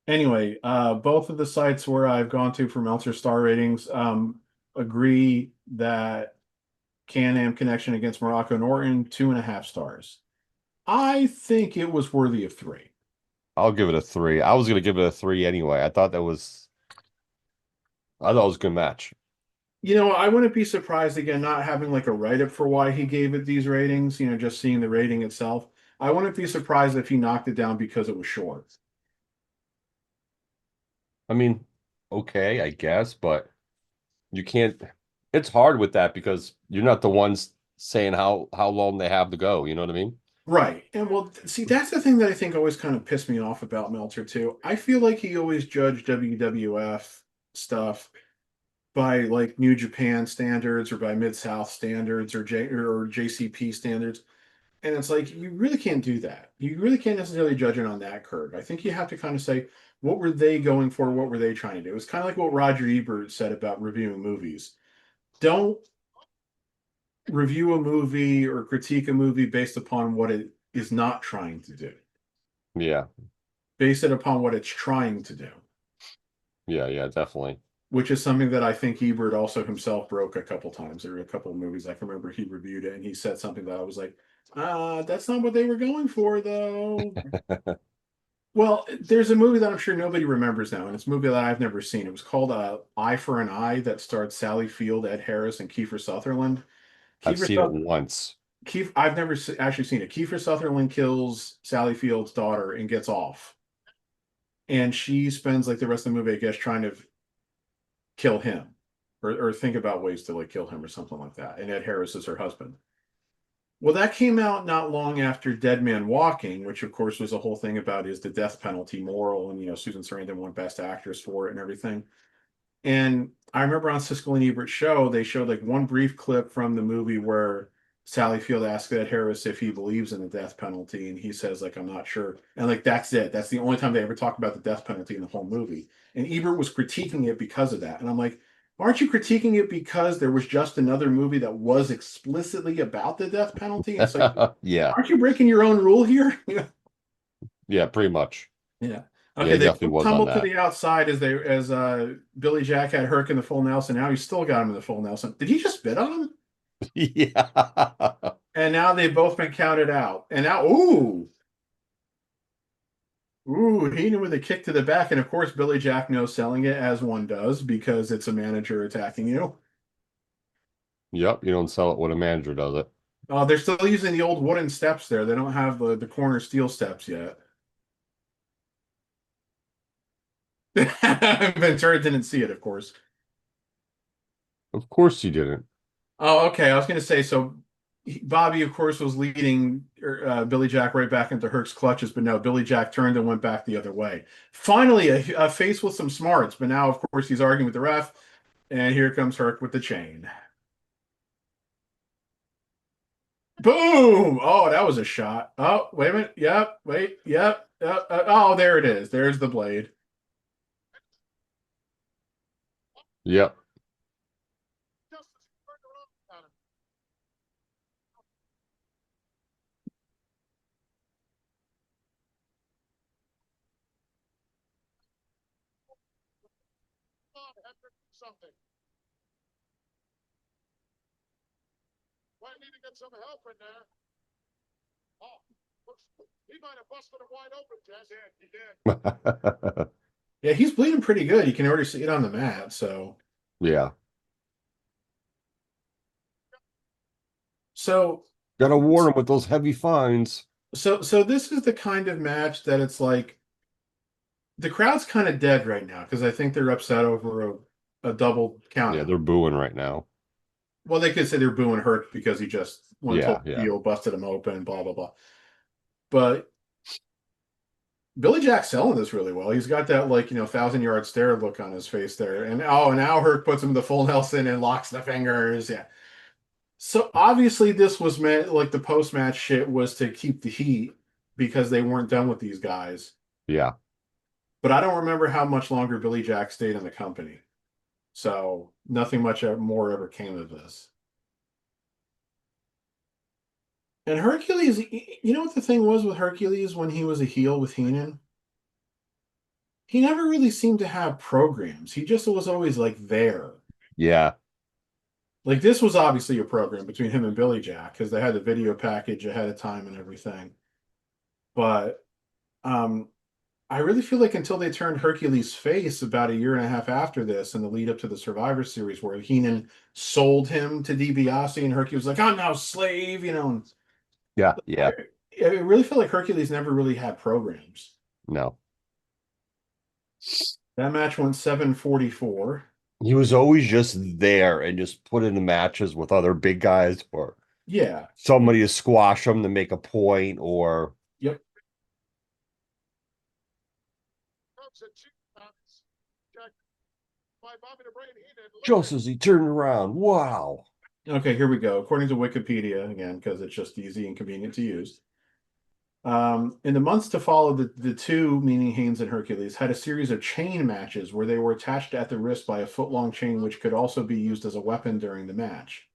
Anyway, both of the sites where I've gone to for Meltzer star ratings agree that Can-Am connection against Morocco Norton, 2.5 stars. I think it was worthy of three. I'll give it a three. I was gonna give it a three anyway. I thought it was a good match. I wouldn't be surprised again, not having like a write-up for why he gave it these ratings, just seeing the rating itself. I wouldn't be surprised if he knocked it down because it was short. I mean, okay, I guess, but you can't. It's hard with that because you're not the ones saying how long they have to go. You know what I mean? Right. And well, see, that's the thing that I think always kind of pissed me off about Meltzer too. I feel like he always judged WWF stuff by like New Japan standards or by Mid-South standards or JCP standards. And it's like you really can't do that. You really can't necessarily judge it on that curve. I think you have to kind of say, what were they going for? What were they trying to do? It's kind of like what Roger Ebert said about reviewing movies. Don't review a movie or critique a movie based upon what it is not trying to do. Yeah, Base it upon what it's trying to do, yeah, definitely. which is something that I think Ebert also himself broke a couple times. There were a couple of movies I can remember he reviewed it and he said something that I was like, that's not what they were going for, though. Well, there's a movie that I'm sure nobody remembers now, and it's a movie that I've never seen. It was called Eye for an Eye that starred Sally Field, Ed Harris, and Kiefer Sutherland. I've Kiefer seen it Sutherland. once. I've never actually seen it. Kiefer Sutherland kills Sally Field's daughter and gets off. And she spends like the rest of the movie, I guess, trying to kill him or think about ways to like kill him or something like that. And Ed Harris is her husband. Well, that came out not long after Dead Man Walking, which of course was a whole thing about is the death penalty moral, and Susan Sarandon won Best Actress for it and everything. And I remember on Siskel and Ebert's show, they showed like one brief clip from the movie where Sally Field asked Ed Harris if he believes in the death penalty, and he says like I'm not sure, and like that's it. That's the only time they ever talk about the death penalty in the whole movie. And Ebert was critiquing it because of that, and I'm like, aren't you critiquing it because there was just another movie that was explicitly about the death penalty? And it's like, Yeah, aren't you breaking your own rule here? yeah, pretty much. Yeah. Yeah, Okay, he they definitely both was on tumbled to that. the outside as Billy Jack had Herc in the full Nelson. Now he's still got him in the full Nelson. Did he just spit on him? Yeah. And now they've both been counted out. And now, he knew with a kick to the back. And of course, Billy Jack knows selling it as one does because it's a manager attacking you. Yep, you don't sell it when a manager does it. They're still using the old wooden steps there. They don't have the corner steel steps yet. Ventura didn't see it, of course. Of course you didn't. Oh, okay. I was going to say, so Bobby, of course, was leading Billy Jack right back into Herc's clutches, but no, Billy Jack turned and went back the other way. Finally, a face with some smarts, but now, of course, he's arguing with the ref, and here comes Herc with the chain. Boom! Oh, that was a shot. Oh, wait a minute. Yep. Wait. Yep. Oh, there it is. There's the blade. Yep. Yeah, he's bleeding pretty good. You can already see it on the mat. Yeah. So, Gotta warn him with those heavy fines. so this is the kind of match that it's like the crowd's kind of dead right now because I think they're upset over a double count Yeah, out. they're booing right now. Well, they could say they're booing Hurt because he just went full Yeah. heel, busted him open, blah blah blah. But Billy Jack's selling this really well. He's got that like 1,000-yard stare look on his face there, and now Hurt puts him the full Nelson and locks the fingers. Yeah, So obviously this was meant like the post-match shit was to keep the heat because they weren't done with these guys. Yeah. But I don't remember how much longer Billy Jack stayed in the company. So nothing much more ever came of this. And Hercules, you know what the thing was with Hercules when he was a heel with Heenan? He never really seemed to have programs. He just was always like there. Yeah. Like this was obviously a program between him and Billy Jack because they had the video package ahead of time and everything. But um I really feel like until they turned Hercules face about a year and a half after this in the lead up to the Survivor Series where Heenan sold him to DiBiase and Hercules was like, I'm now slave, you know. Yeah. I, Yeah. I really feel like Hercules never really had programs. No. That match went 744. He was always just there and just put into matches with other big guys or Yeah. somebody to squash them to make a point or Yep. just as he turned around. Wow. Okay, here we go. According to Wikipedia, again, because it's just easy and convenient to use. In the months to follow, the two, meaning Haynes and Hercules, had a series of chain matches where they were attached at the wrist by a foot-long chain, which could also be used as a weapon during the match.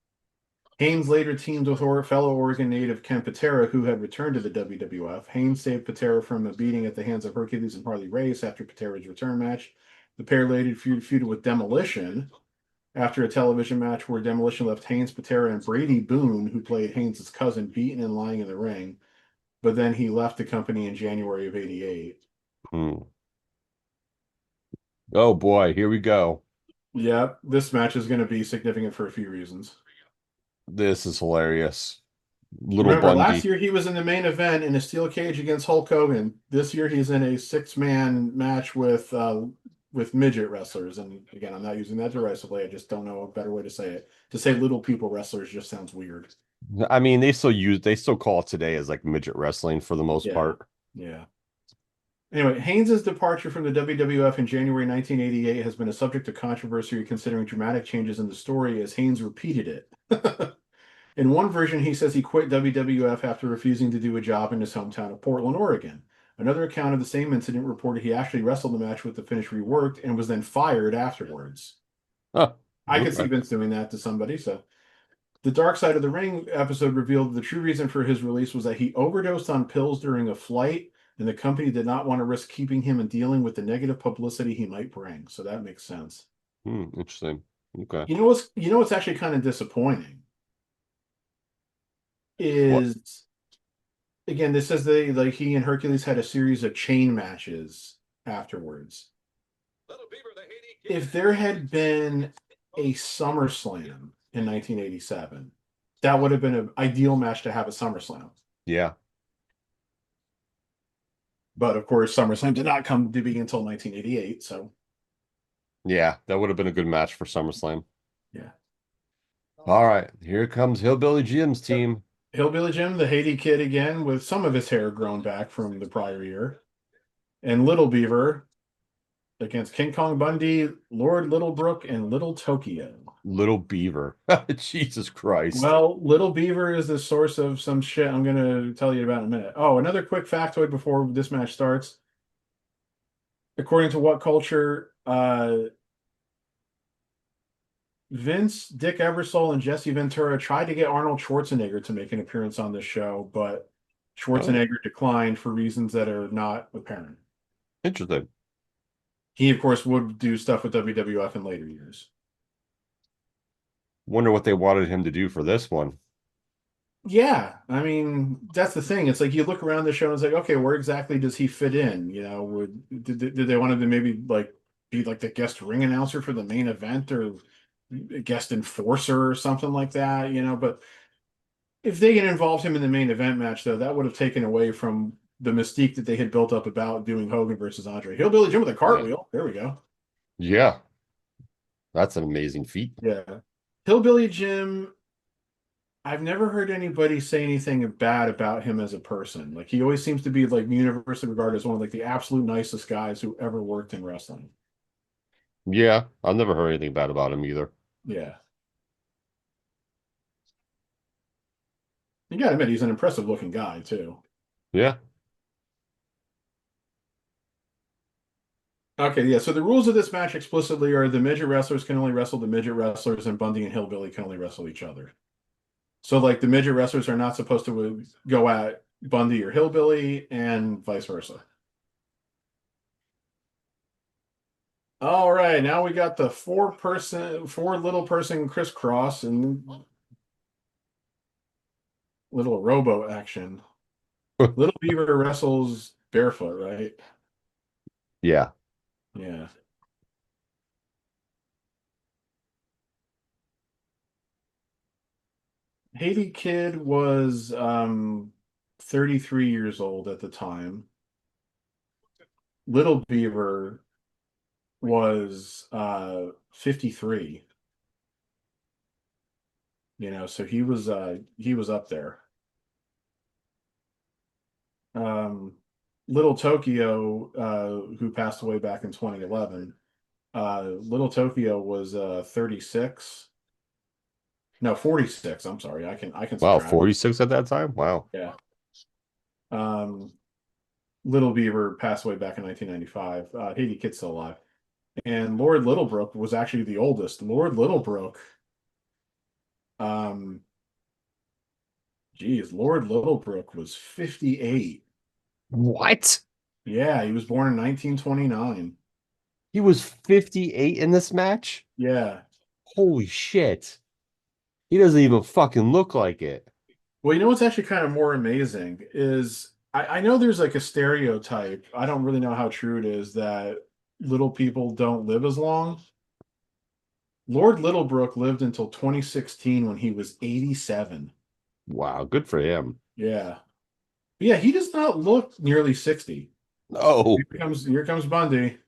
Haynes later teamed with fellow Oregon native Ken Patera, who had returned to the WWF. Haynes saved Patera from a beating at the hands of Hercules and Harley Race after Patera's return match. The pair later feuded with Demolition after a television match where Demolition left Haynes, Patera, and Brady Boone, who played Haynes' cousin, beaten and lying in the ring. But then he left the company in January of '88. Hmm. Oh boy, here we go. Yeah, this match is going to be significant for a few reasons. This is hilarious. Little Remember, last Bundy. year he was in the main event in a steel cage against Hulk Hogan. This year he's in a six-man match with midget wrestlers. And again, I'm not using that derisively. I just don't know a better way to say it. To say little people wrestlers just sounds weird. I mean, they still call it today as like midget wrestling for the most Yeah, part. yeah. Anyway, Haynes' departure from the WWF in January 1988 has been a subject of controversy considering dramatic changes in the story as Haynes repeated it. In one version, he says he quit WWF after refusing to do a job in his hometown of Portland, Oregon. Another account of the same incident reported he actually wrestled the match with the finish reworked and was then fired afterwards. Huh. I could see Okay. Vince doing that to somebody. So, the Dark Side of the Ring episode revealed the true reason for his release was that he overdosed on pills during a flight, and the company did not want to risk keeping him and dealing with the negative publicity he might bring. So that makes sense. Interesting. Okay. You know what's actually kind of disappointing What? is again, this says they like he and Hercules had a series of chain matches afterwards. If there had been a SummerSlam in 1987, that would have been an ideal match to have at SummerSlam. Yeah. But of course, SummerSlam did not come to be until 1988. So Yeah. That would have been a good match for SummerSlam. yeah. All right. Here comes Hillbilly Jim's Yep. team. Hillbilly Jim, the Haiti kid again, with some of his hair grown back from the prior year, and Little Beaver against King Kong Bundy, Lord Littlebrook, and Little Tokyo. Little Beaver. Jesus Christ. Well, Little Beaver is the source of some shit I'm going to tell you about in a minute. Oh, another quick factoid before this match starts. According to What Culture, Vince, Dick Ebersol, and Jesse Ventura tried to get Arnold Schwarzenegger to make an appearance on this show, but Oh, Schwarzenegger declined for reasons that are not apparent. interesting. He, of course, would do stuff with WWF in later years. Wonder what they wanted him to do for this one. Yeah, I mean that's the thing. It's like you look around the show and it's like, okay, where exactly does he fit in? You know, did they want him to maybe like be like the guest ring announcer for the main event or a guest enforcer or something like that? You know, but if they had involved him in the main event match, though, that would have taken away from the mystique that they had built up about doing Hogan versus Andre. Hillbilly Jim with a Yeah. cartwheel. There we go. Yeah. That's an amazing feat. Yeah, Hillbilly Jim. I've never heard anybody say anything bad about him as a person. Like he always seems to be like universally regarded as one of like the absolute nicest guys who ever worked in wrestling. Yeah. I've never heard anything bad about him either. Yeah. You gotta admit, he's an impressive looking guy too. Yeah. Okay, yeah. So the rules of this match explicitly are the midget wrestlers can only wrestle the midget wrestlers, and Bundy and Hillbilly can only wrestle each other. So like the midget wrestlers are not supposed to go at Bundy or Hillbilly, and vice versa. All right, now we got the four little person crisscross and little robo action. Little Beaver wrestles barefoot, right? Yeah. Yeah. Haiti Kid was 33 years old at the time. Little Beaver was 53, so he was up there. Um Little Tokyo, who passed away back in 2011, Little Tokyo was 36. No, 46. I'm sorry. I can Wow, subtract. 46 at that time? Wow. Yeah. Um Little Beaver passed away back in 1995. Haiti Kid's still alive. And Lord Littlebrook was actually the oldest. Lord Littlebrook, um, geez, Lord Littlebrook was 58. What? Yeah, he was born in 1929. He was 58 in this match? Yeah. Holy shit. He doesn't even fucking look like it. Well, what's actually kind of more amazing is I know there's like a stereotype. I don't really know how true it is that little people don't live as long. Lord Littlebrook lived until 2016 when he was 87. Wow, good for him. Yeah. But yeah, he does not look nearly 60. No. Here comes Bundy.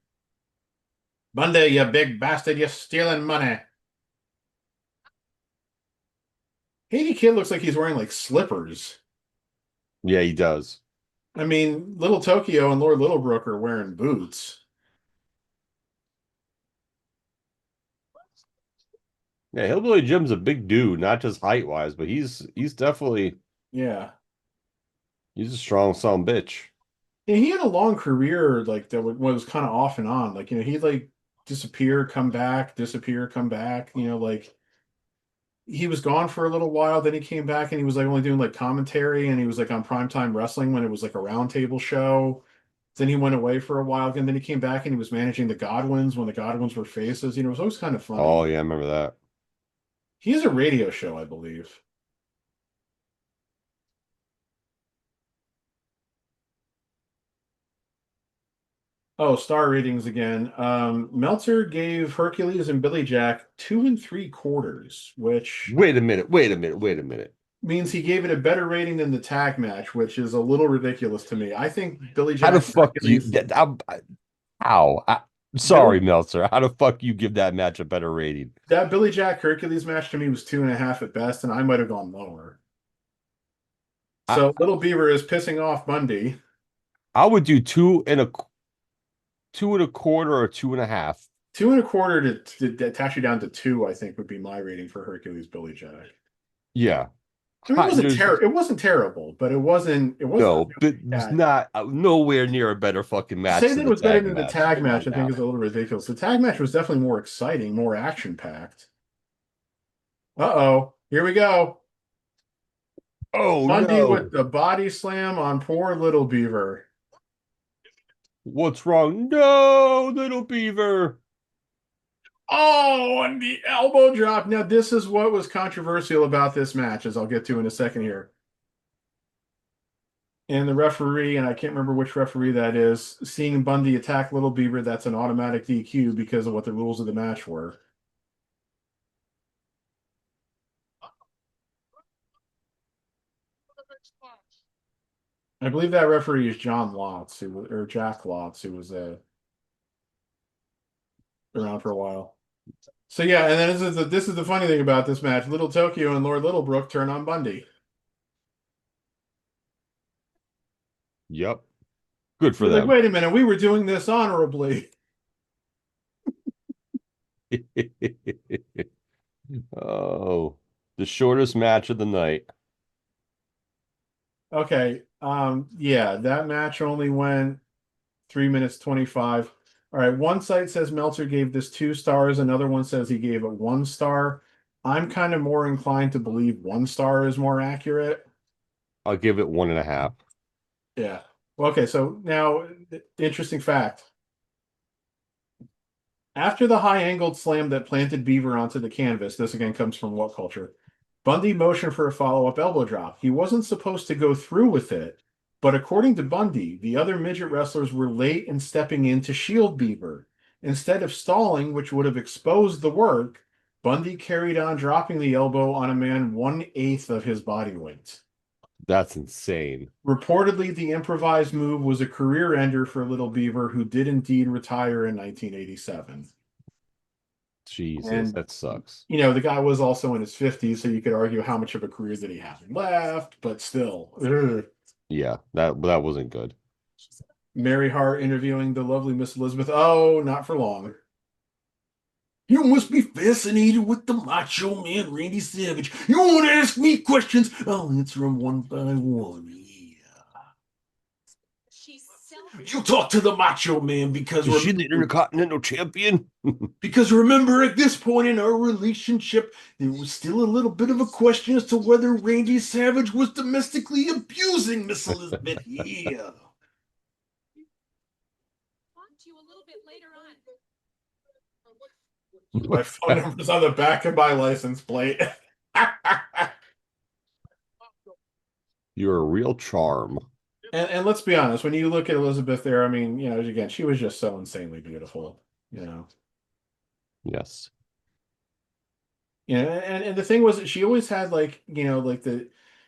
Bundy, you big bastard, you're stealing money. Haiti Kid looks like he's wearing like slippers. Yeah, he does. I mean, Little Tokyo and Lord Littlebrook are wearing boots. Yeah, Hillbilly Jim's a big dude, not just height wise, but he's definitely Yeah. he's a strong son bitch. And he had a long career like that was kind of off and on. Like, he'd like disappear, come back, disappear, come back. Like he was gone for a little while, then he came back and he was like only doing like commentary and he was like on primetime wrestling when it was like a roundtable show. Then he went away for a while again. Then he came back and he was managing the Godwins when the Godwins were faces. It was always kind of funny. Oh yeah, I remember that. He has a radio show, I believe. Oh, star ratings again. Meltzer gave Hercules and Billy Jack 2 3/4, which Wait a minute, wait a minute, wait a minute. means he gave it a better rating than the tag match, which is a little ridiculous to me. I think Billy How the Jack and fuck do you Hercules, that how? Billy, Sorry, Meltzer. How the fuck you give that match a better rating? that Billy Jack Hercules match to me was 2.5 at best, and I might have gone lower. I So Little Beaver is pissing off Bundy. I would do 2.25 or 2.5. 2 1/4 to attach you down to two, I think would be my rating for Hercules Billy Jack. Yeah. I mean, There's it wasn't terrible, but it wasn't no, but it's bad. not nowhere near a better fucking To match say that than it the was better tag than the match. tag Come match, on I think now. is a little ridiculous. The tag match was definitely more exciting, more action packed. Uh-oh, here we go. Oh Bundy with no. the body slam on poor Little Beaver. What's wrong? No, little beaver. Oh, and the elbow drop. Now, this is what was controversial about this match, as I'll get to in a second here. And the referee, and I can't remember which referee that is, seeing Bundy attack Little Beaver, that's an automatic DQ because of what the rules of the match were. I believe that referee is John Lotz, or Jack Lotz, who was around for a while. So yeah, and then this is the funny thing about this match. Little Tokyo and Lord Littlebrook turn on Bundy. Yep. Good for You're like, them. wait a minute, we were doing this honorably. Oh, the shortest match of the night. Okay. Yeah, that match only went 3 minutes 25. All right. One site says Meltzer gave this 2 stars. Another one says he gave it 1 star. I'm kind of more inclined to believe 1 star is more accurate. I'll give it 1.5. Yeah. Well, okay. So now, interesting fact. After the high angled slam that planted Beaver onto the canvas, this again comes from What Culture, Bundy motioned for a follow up elbow drop. He wasn't supposed to go through with it, but according to Bundy, the other midget wrestlers were late in stepping in to shield Beaver. Instead of stalling, which would have exposed the work, Bundy carried on dropping the elbow on a man 1/8 of his body weight. That's insane. Reportedly, the improvised move was a career ender for Little Beaver, who did indeed retire in 1987. Jesus, And that sucks. the guy was also in his 50s, so you could argue how much of a career did he have left, but still. Ugh. Yeah, that wasn't good. Mary Hart interviewing the lovely Miss Elizabeth. Oh, not for long. You must be fascinated with the Macho Man Randy Savage. You want to ask me questions? I'll answer them one by one. You talk to the Macho Man because Is she the Intercontinental Champion? remember at this point in our relationship, there was still a little bit of a question as to whether Randy Savage was domestically abusing Miss Elizabeth. Yeah. You a little bit later on. My phone number's on the back of my license plate. You're a real charm. And let's be honest, when you look at Elizabeth there, I mean, again, she was just so insanely beautiful, you know. Yes. And the thing was that she always had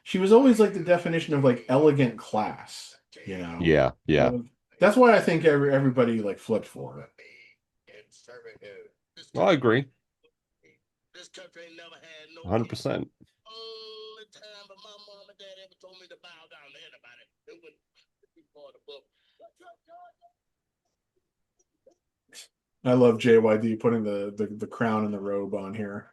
she was always like the definition of like elegant class, you know. Yeah, yeah. That's why I think everybody like flipped for her. I agree. 100%. I love JYD putting the crown and the robe on here.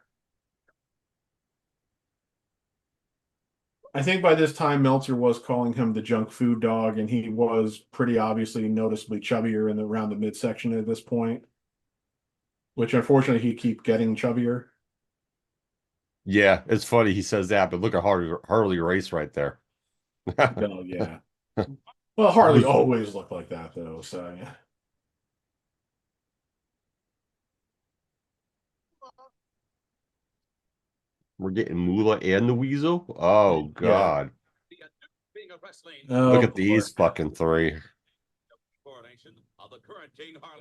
I think by this time Meltzer was calling him the junk food dog, and he was pretty obviously noticeably chubbier around the midsection at this point, which unfortunately he keep getting chubbier. Yeah, it's funny he says that, but look at Harley Race right there. Oh yeah. Well, Harley always looked like that though, so yeah. We're getting Moolah and the Weasel. Oh Yeah. God. Oh, Look at boy. these fucking three.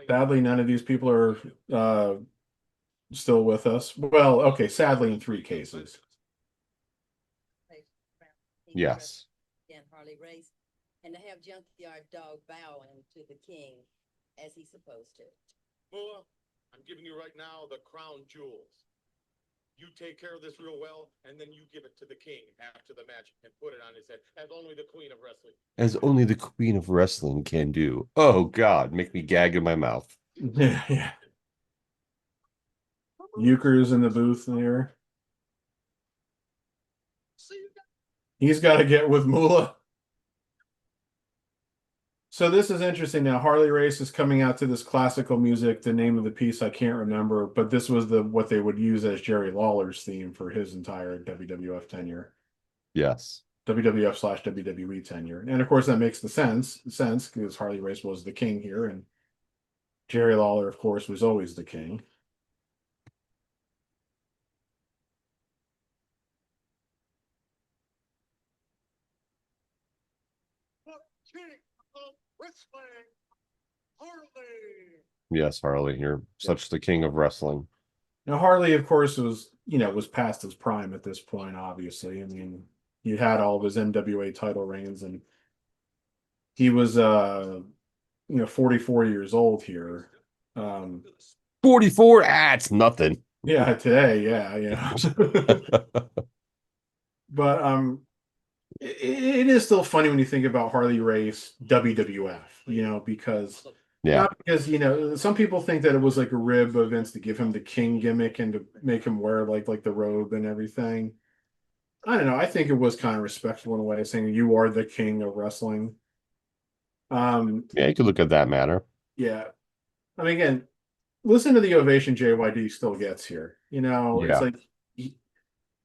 Sadly, none of these people are still with us. Well, okay, sadly in 3 cases. Yes. Harley Race, and to have Junkyard Dog bowing to the king as he's supposed to. Well, I'm giving you right now the crown jewels. You take care of this real well, and then you give it to the king after the match and put it on his head, as only the queen of wrestling. As only the Queen of Wrestling can do. Oh God, make me gag in my mouth. Yeah, yeah. Euchre's in the booth there. He's got to get with Moolah. So this is interesting now. Harley Race is coming out to this classical music. The name of the piece I can't remember, but this was what they would use as Jerry Lawler's theme for his entire WWF tenure. Yes. WWF/WWE tenure. And of course that makes the sense because Harley Race was the king here, and Jerry Lawler, of course, was always the king. Yes, Harley, you're such the king of wrestling. Now Harley, of course, was past his prime at this point, obviously. I mean, he had all of his NWA title reigns, and he was 44 years old here. 44? Ah, it's nothing. Yeah, today, yeah. But it is still funny when you think about Harley Race WWF, because Yeah. not because some people think that it was like a rib of Vince to give him the king gimmick and to make him wear like the robe and everything. I don't know. I think it was kind of respectful in a way, saying you are the king of wrestling. Yeah, you could look at that matter. Yeah. I mean, again, listen to the ovation JYD still gets here. It's Yeah. like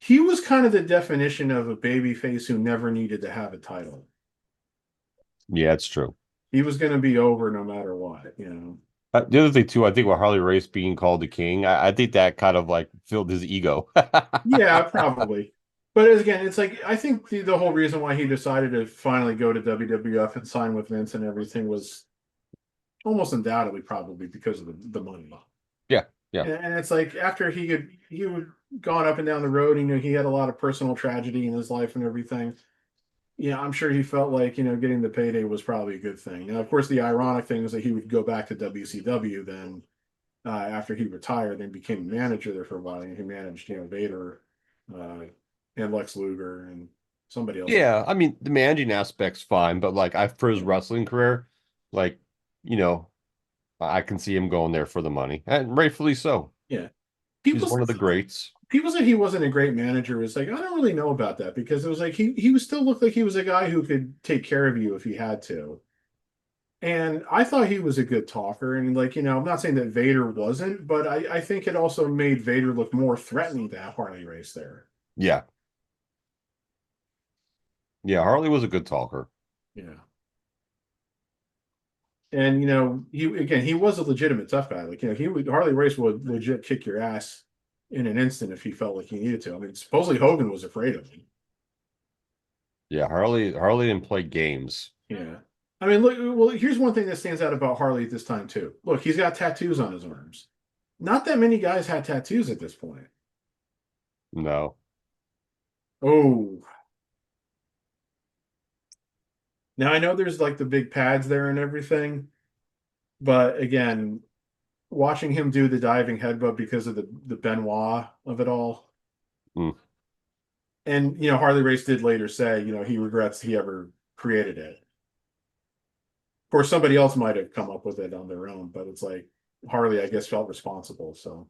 he was kind of the definition of a baby face who never needed to have a title. Yeah, it's true. He was going to be over no matter what. The other thing too, I think with Harley Race being called the king, I think that kind of like filled his ego. Yeah, probably. But again, it's like I think the whole reason why he decided to finally go to WWF and sign with Vince and everything was almost undoubtedly probably because of the money. Yeah, yeah, And it's like after he would gone up and down the road, he had a lot of personal tragedy in his life and everything. Yeah, I'm sure he felt like, getting the payday was probably a good thing. Now, of course, the ironic thing is that he would go back to WCW then after he retired and became a manager there for a while. And he managed, Vader uh, and Lex Luger and somebody else. yeah. I mean, the managing aspect's fine, but like I for his wrestling career, like you know, I can see him going there for the money, and rightfully so. Yeah. He's People one of the greats. people said he wasn't a great manager. It's like I don't really know about that because it was like he was still looked like he was a guy who could take care of you if he had to. And I thought he was a good talker. And like, I'm not saying that Vader wasn't, but I think it also made Vader look more threatening to have Harley Race there. Yeah, yeah. Harley was a good talker. Yeah. And he was a legitimate tough guy. Like, Harley Race would legit kick your ass in an instant if he felt like he needed to. I mean, supposedly Hogan was afraid of him. Yeah, Harley didn't play games. Yeah. I mean, look, well, here's one thing that stands out about Harley at this time too. Look, he's got tattoos on his arms. Not that many guys had tattoos at this point. No. Oh, now I know there's like the big pads there and everything, but again, watching him do the diving headbutt because of the Benoit of it all. Mm. And Harley Race did later say, he regrets he ever created it. Of course, somebody else might have come up with it on their own, but it's like Harley, I guess, felt responsible. So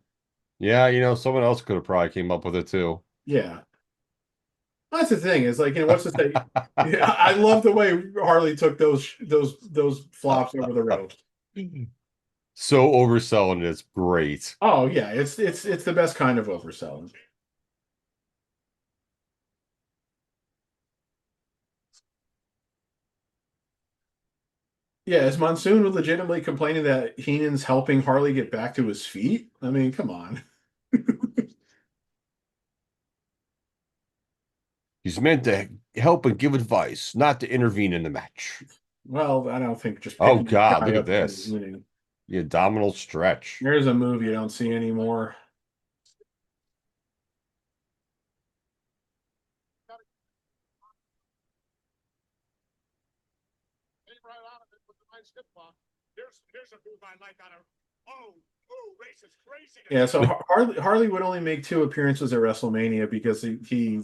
Yeah, someone else could have probably came up with it too. yeah, that's the thing. Is like, what's to say? Yeah, I love the way Harley took those flops over the rope. So overselling it's great. Oh yeah, it's the best kind of overselling. Yeah, is Monsoon legitimately complaining that Heenan's helping Harley get back to his feet? I mean, come on. He's meant to help and give advice, not to intervene in the match. Well, I don't think just Oh picking a God, guy look at up and this. intervening. The abdominal stretch. There's a move you don't see anymore. Came right out of it with the nice hip hop. Here's a move I like on a. Oh, race is crazy. Yeah, so Harley would only make two appearances at WrestleMania because he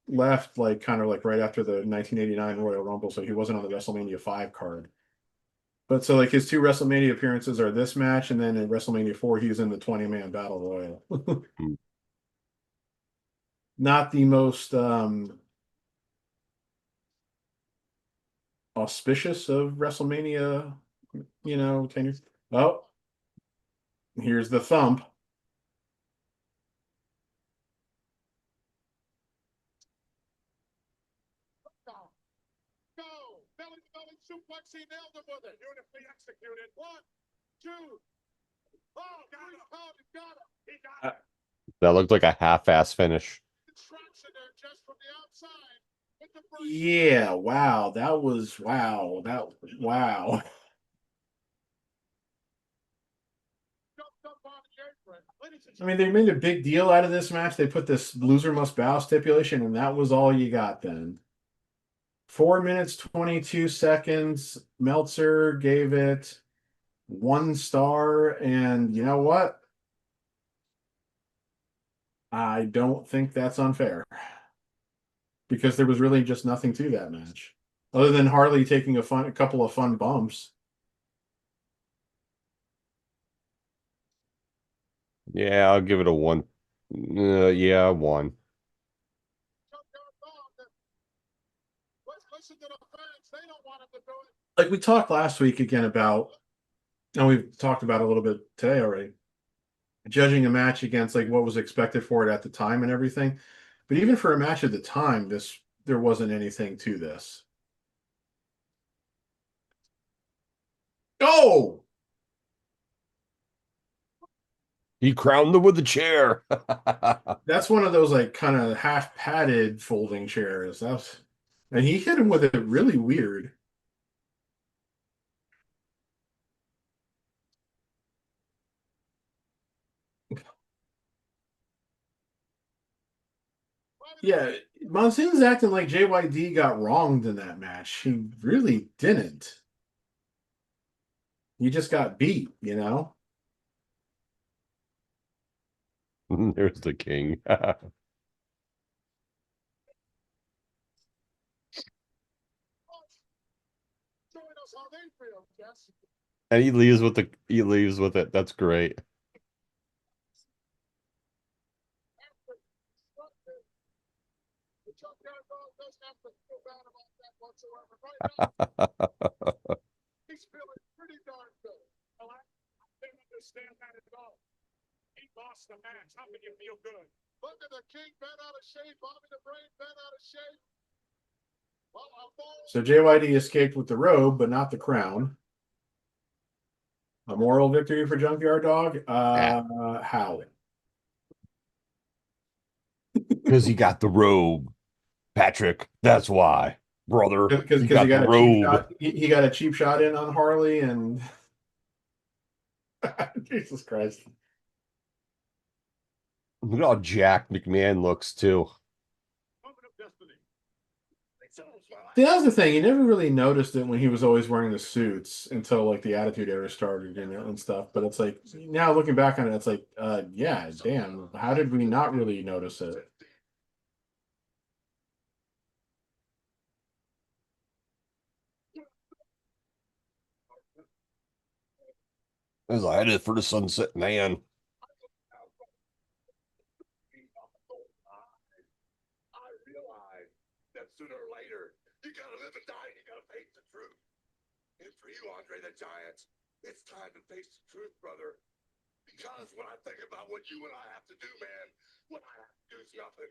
left like kind of like right after the 1989 Royal Rumble, so he wasn't on the WrestleMania 5 card. But so like his two WrestleMania appearances are this match, and then in WrestleMania 4, he was in the 20-man battle royal. Hmm. Not the most auspicious of WrestleMania, tenures. Oh, here's the thump. Go! Belly to belly suplex. He nailed him with it. Beautifully executed. 1, 2. Oh, got him. He got it. That looked like a half-ass finish. Traction there just from the outside. With the first Yeah, wow. That was wow. Wow. jumped up on the apron. Ladies and I mean, they made a big deal out of this match. They put this loser must bow stipulation, and that was all you got then. 4 minutes, 22 seconds. Meltzer gave it 1 star. And you know what? I don't think that's unfair because there was really just nothing to that match other than Harley taking a couple of fun bumps. Yeah, I'll give it a one. Yeah, one. don't want him to do it. Like we talked last week again about, and we've talked about a little bit today already, judging a match against like what was expected for it at the time and everything. But even for a match at the time, there wasn't anything to this. Oh, He crowned them with a chair. that's one of those like kind of half padded folding chairs. And he hit him with it really weird. Yeah, Monsoon's acting like JYD got wronged in that match. He really didn't. He just got beat, you know? There's the king. Showing us how they feel, Jess. And he leaves with it. That's great. The junkyard dog doesn't have to feel bad about that whatsoever. Right now, he's feeling pretty darn good. Well, I didn't understand that at all. He lost the match. How can you feel good? Look at the king bent out of shape. Bobby the Brain bent out of shape. Well, So JYD escaped with the robe, but not the crown. A moral victory for Junkyard Dog? How? Because he got the robe, Patrick. That's why, brother. Because He he got the got a cheap robe. shot. He got a cheap shot in on Harley, and Jesus Christ. Look how Jack McMahon looks too. moment of destiny. See, that was the thing. You never really noticed it when he was always wearing the suits until like the Attitude Era started and stuff. But it's like now looking back on it, it's like, yeah, damn. How did we not really notice it? As I headed for the Sunset Man. I realize that sooner or later, you gotta live and die and you gotta face the truth. And for you, Andre the Giant, it's time to face the truth, brother. Because when I think about what you and I have to do, man, what I have to do is nothing.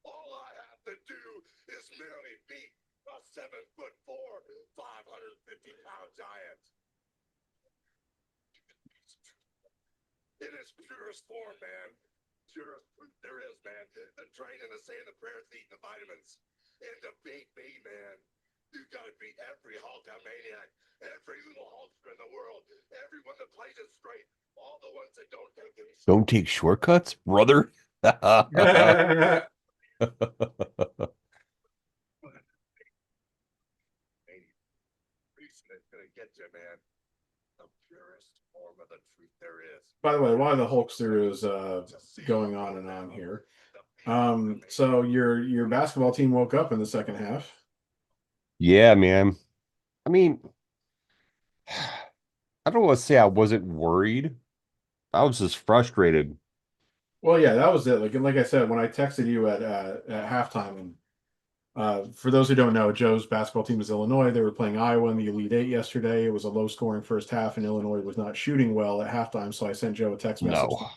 All I have to do is merely beat a 7'4", 550-pound giant. In its purest form, man. Purest truth there is, man. The training, the saying, the prayers, the eating the vitamins. And to beat me, man, you gotta beat every Hulkamaniac, every little Hulkster in the world, everyone that plays it straight, all the ones that don't take any. Don't take shortcuts, brother. Reason it's gonna get you, man. The purest form of the truth there is. By the way, why the Hulkster is going on and on here. So your basketball team woke up in the second half. Yeah, man. I mean, I don't want to say I wasn't worried. I was just frustrated. Well, yeah, that was it. Like I said, when I texted you at halftime, and for those who don't know, Joe's basketball team is Illinois. They were playing Iowa in the Elite Eight yesterday. It was a low-scoring first half, and Illinois was not shooting well at halftime. So I sent Joe a text message. No.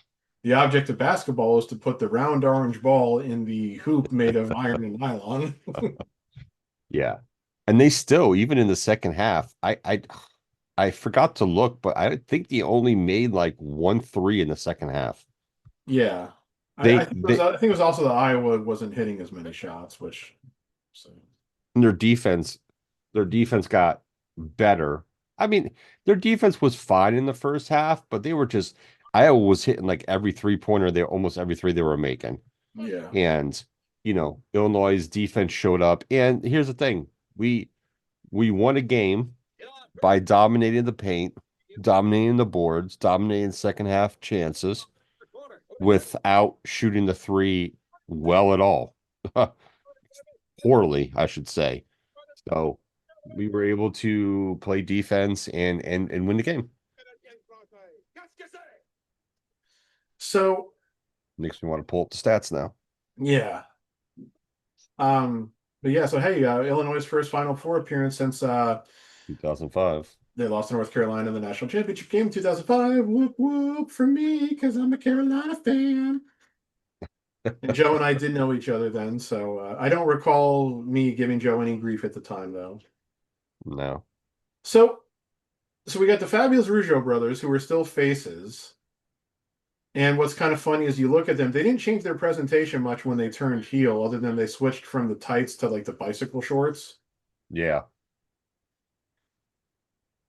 The object of basketball is to put the round orange ball in the hoop made of iron and nylon. Yeah. And they still, even in the second half, I forgot to look, but I think they only made like 1 3 in the second half. Yeah, They they I think it was also that Iowa wasn't hitting as many shots, which so. their defense got better. I mean, their defense was fine in the first half, but they were just Iowa was hitting like every 3-pointer, they almost every three they were making. Yeah. And Illinois' defense showed up. And here's the thing. We won a game by dominating the paint, dominating the boards, dominating second half chances without shooting the three well at all. Poorly, I should say. So we were able to play defense and win the game. So Makes me want to pull up the stats now. yeah. Um But yeah, so hey, Illinois' first Final Four appearance since 2005. they lost to North Carolina in the national championship game in 2005. Whoop whoop for me, because I'm a Carolina fan. And Joe and I did know each other then, so I don't recall me giving Joe any grief at the time, though. No. So, so we got the fabulous Rougeau brothers, who were still faces. And what's kind of funny is you look at them; they didn't change their presentation much when they turned heel, other than they switched from the tights to like the bicycle shorts. Yeah.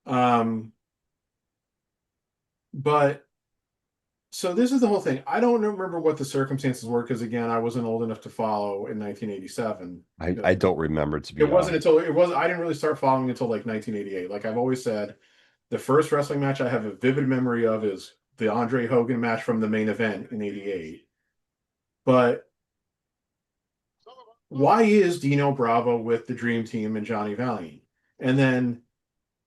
Um, but so this is the whole thing. I don't remember what the circumstances were because again, I wasn't old enough to follow in 1987. I don't remember, to It be wasn't honest. until it was I didn't really start following until like 1988. Like I've always said, the first wrestling match I have a vivid memory of is the Andre Hogan match from the main event in '88. But why is Dino Bravo with the Dream Team and Johnny Valiant? And then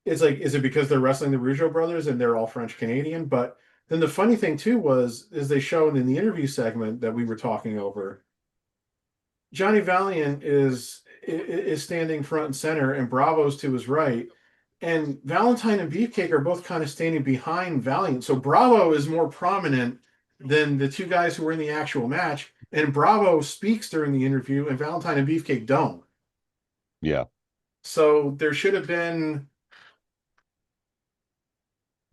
it's like, is it because they're wrestling the Rougeau brothers and they're all French Canadian? But then the funny thing too was, is they showed in the interview segment that we were talking over, Johnny Valiant is standing front and center, and Bravo's to his right, and Valentine and Beefcake are both kind of standing behind Valiant. So Bravo is more prominent than the two guys who were in the actual match, and Bravo speaks during the interview, and Valentine and Beefcake don't. Yeah. So there should have been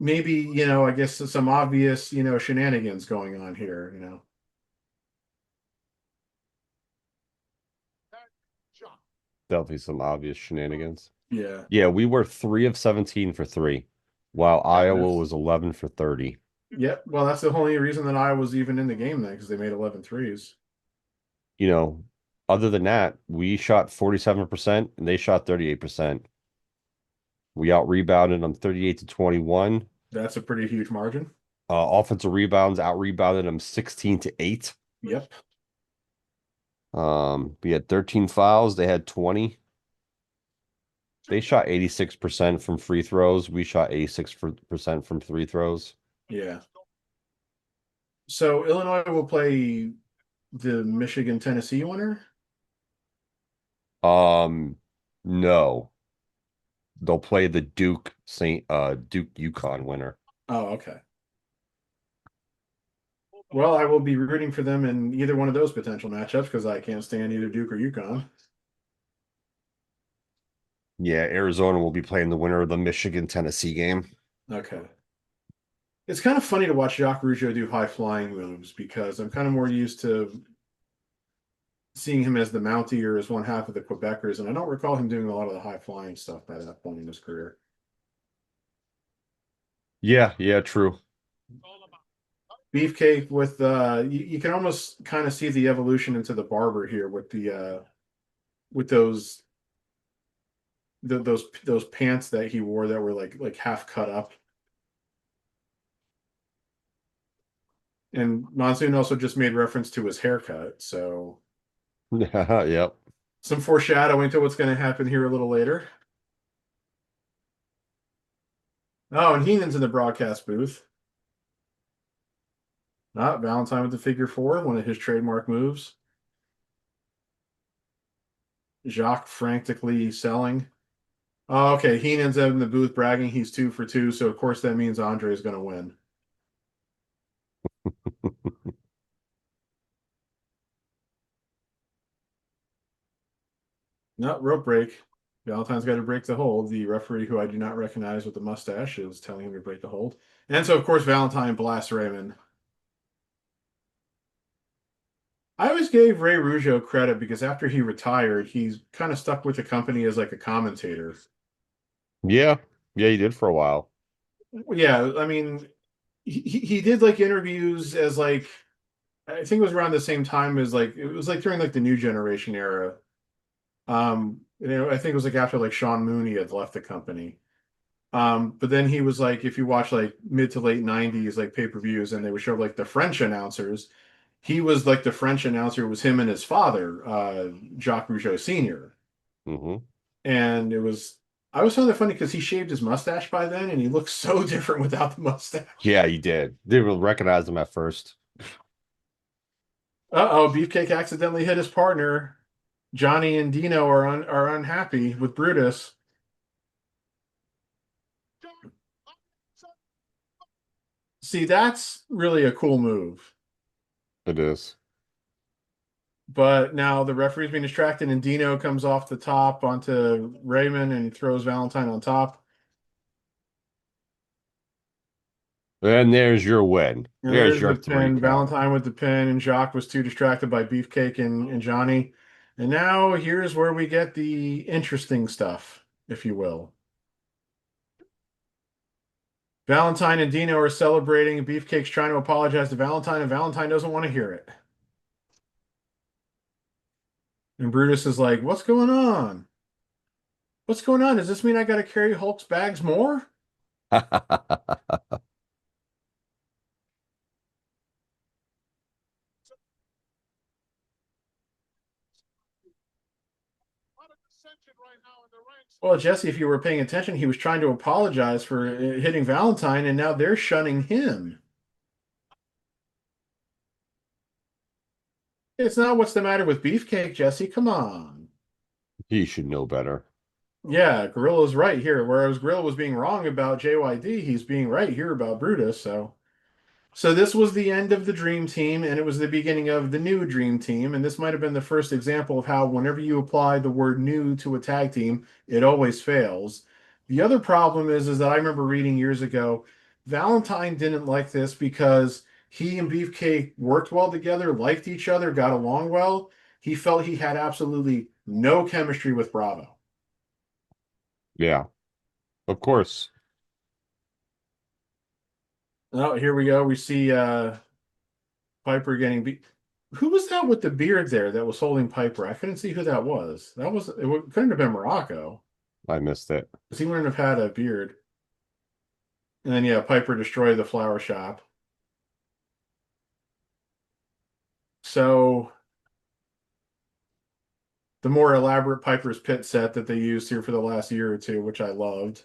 maybe, I guess some obvious, shenanigans going on here. Definitely some obvious shenanigans. Yeah. Yeah, we were 3 of 17 for 3, while Yeah, Iowa was 11 for 30. Yep. Well, that's the only reason that I was even in the game then, because they made 11 threes. You know, other than that, we shot 47% and they shot 38%. We out rebounded them 38 to 21. That's a pretty huge margin. Offensive rebounds out rebounded them 16 to 8. Yep. We had 13 fouls, they had 20. They shot 86% from free throws. We shot 86% from free throws. Yeah. So Illinois will play the Michigan Tennessee winner. No. They'll play the Duke Yukon winner. Oh, okay. Well, I will be rooting for them in either one of those potential matchups because I can't stand either Duke or UConn. Yeah, Arizona will be playing the winner of the Michigan Tennessee game. Okay. It's kind of funny to watch Jacques Rougeau do high flying moves because I'm kind of more used to seeing him as the Mountie or as one half of the Quebecers, and I don't recall him doing a lot of the high flying stuff by that point in his career. Yeah, true. Beefcake with you can almost kind of see the evolution into the barber here with the with those pants that he wore that were like half cut up. And Monsoon also just made reference to his haircut, so Yep. some foreshadowing to what's going to happen here a little later. Oh, and Heenan's in the broadcast booth. Not Valentine with the figure four, one of his trademark moves. Jacques frantically selling. Oh, okay. Heenan's in the booth bragging he's 2 for 2, so of course that means Andre is going to win. No, rope break. Valentine's got to break the hold. The referee, who I do not recognize with the mustache, is telling him to break the hold. And so, of course, Valentine blasts Raymond. I always gave Ray Rougeau credit because after he retired, he's kind of stuck with the company as like a commentator. Yeah. Yeah, you did for a while. Yeah, I mean, he did like interviews as like I think it was around the same time as like it was like during like the New Generation era. I think it was like after like Sean Mooney had left the company. But then he was like, if you watch like mid to late '90s like pay-per-views, and they would show like the French announcers, he was like the French announcer. It was him and his father, Jacques Rougeau Sr. Hmm. And I always found it funny because he shaved his mustache by then, and he looked so different without the mustache. Yeah, you did. Didn't recognize him at first. Uh-oh, Beefcake accidentally hit his partner. Johnny and Dino are unhappy with Brutus. See, that's really a cool move. It is. But now the referee's being distracted, and Dino comes off the top onto Raymond and throws Valentine on top. And there's your win. And There's there's your the three pin. count. Valentine with the pin, and Jacques was too distracted by Beefcake and Johnny. And now here's where we get the interesting stuff, if you will. Valentine and Dino are celebrating. Beefcake's trying to apologize to Valentine, and Valentine doesn't want to hear it. And Brutus is like, "What's going on? What's going on? Does this mean I got to carry Hulk's bags more?" Well, Jesse, if you were paying attention, he was trying to apologize for hitting Valentine, and now they're shunning him. It's not what's the matter with Beefcake, Jesse. Come on. He should know better. Yeah, Gorilla's right here. Whereas Gorilla was being wrong about JYD, he's being right here about Brutus. So this was the end of the Dream Team, and it was the beginning of the new Dream Team. And this might have been the first example of how whenever you apply the word new to a tag team, it always fails. The other problem is that I remember reading years ago, Valentine didn't like this because he and Beefcake worked well together, liked each other, got along well. He felt he had absolutely no chemistry with Bravo. Yeah, of course. Oh, here we go. We see Piper getting beat. Who was that with the beard there that was holding Piper? I couldn't see who that was. Couldn't have been Morocco I missed it. because he wouldn't have had a beard. And then yeah, Piper destroyed the flower shop. So the more elaborate Piper's Pit set that they used here for the last year or two, which I loved.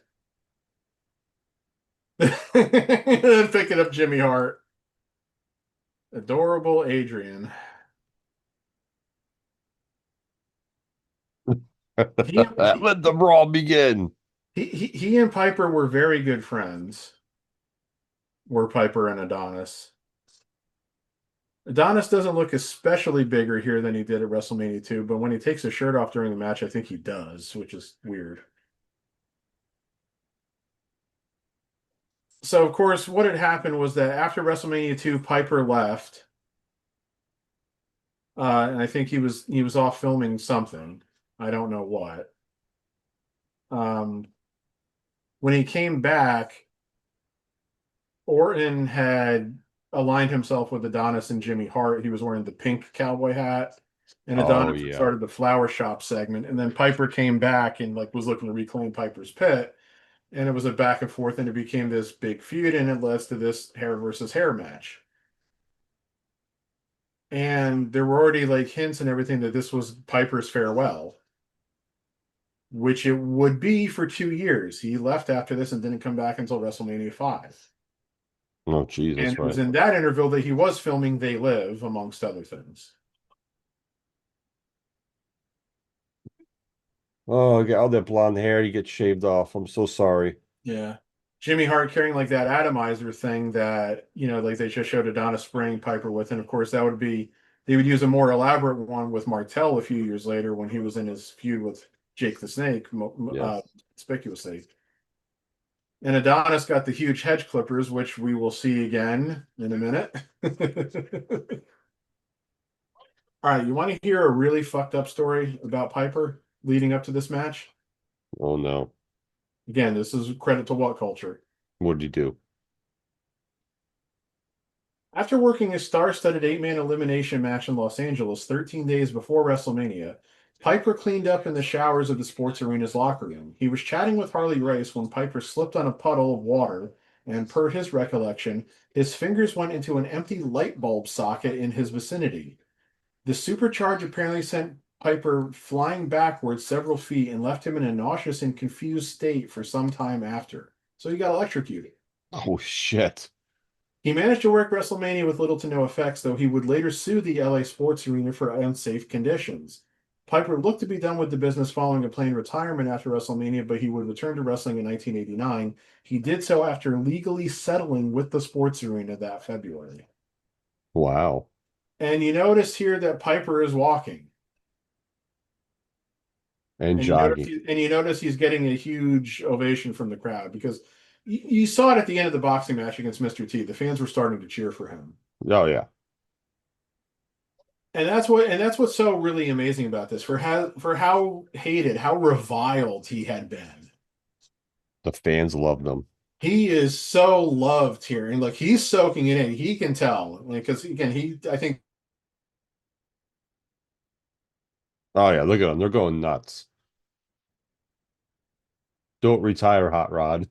And then picking up Jimmy Hart. Adorable Adrian. He, Let the brawl begin. he and Piper were very good friends. Were Piper and Adonis. Adonis doesn't look especially bigger here than he did at WrestleMania 2, but when he takes his shirt off during the match, I think he does, which is weird. So, of course, what had happened was that after WrestleMania 2, Piper left. And I think he was off filming something. I don't know what. Um, when he came back, Orton had aligned himself with Adonis and Jimmy Hart. He was wearing the pink cowboy hat. And Oh Adonis had yeah. started the flower shop segment. And then Piper came back and like was looking to reclaim Piper's Pit. And it was a back and forth, and it became this big feud, and it led to this hair versus hair match. And there were already like hints and everything that this was Piper's farewell, which it would be for 2 years. He left after this and didn't come back until WrestleMania 5. Oh And Jesus, it was right. in that interval that he was filming They Live, amongst other things. Oh, get all that blonde hair. You get shaved off. I'm so sorry. Yeah. Jimmy Hart carrying like that atomizer thing that, like they just showed Adonis spraying Piper with. And of course, they would use a more elaborate one with Martel a few years later when he was in his feud with Jake the Snake, Yes. conspicuously. And Adonis got the huge hedge clippers, which we will see again in a minute. All right, you want to hear a really fucked up story about Piper leading up to this match? Oh no. Again, this is credit to What Culture. What did you do? After working a star-studded eight-man elimination match in Los Angeles 13 days before WrestleMania, Piper cleaned up in the showers of the sports arena's locker room. He was chatting with Harley Race when Piper slipped on a puddle of water, and per his recollection, his fingers went into an empty light bulb socket in his vicinity. The supercharge apparently sent Piper flying backwards several feet and left him in a nauseous and confused state for some time after. So he got electrocuted. Oh shit. He managed to work WrestleMania with little to no effects, though he would later sue the LA Sports Arena for unsafe conditions. Piper looked to be done with the business following a planned retirement after WrestleMania, but he would return to wrestling in 1989. He did so after legally settling with the sports arena that February. Wow. And you notice here that Piper is walking. And And jogging. you notice he's getting a huge ovation from the crowd because you saw it at the end of the boxing match against Mr. T. The fans were starting to cheer for him. Oh yeah. And that's what's so really amazing about this for how hated, how reviled he had been. The fans loved them. He is so loved here, and like he's soaking it in. He can tell because again, I think Oh yeah, look at them. They're going nuts. Don't retire, Hot Rod.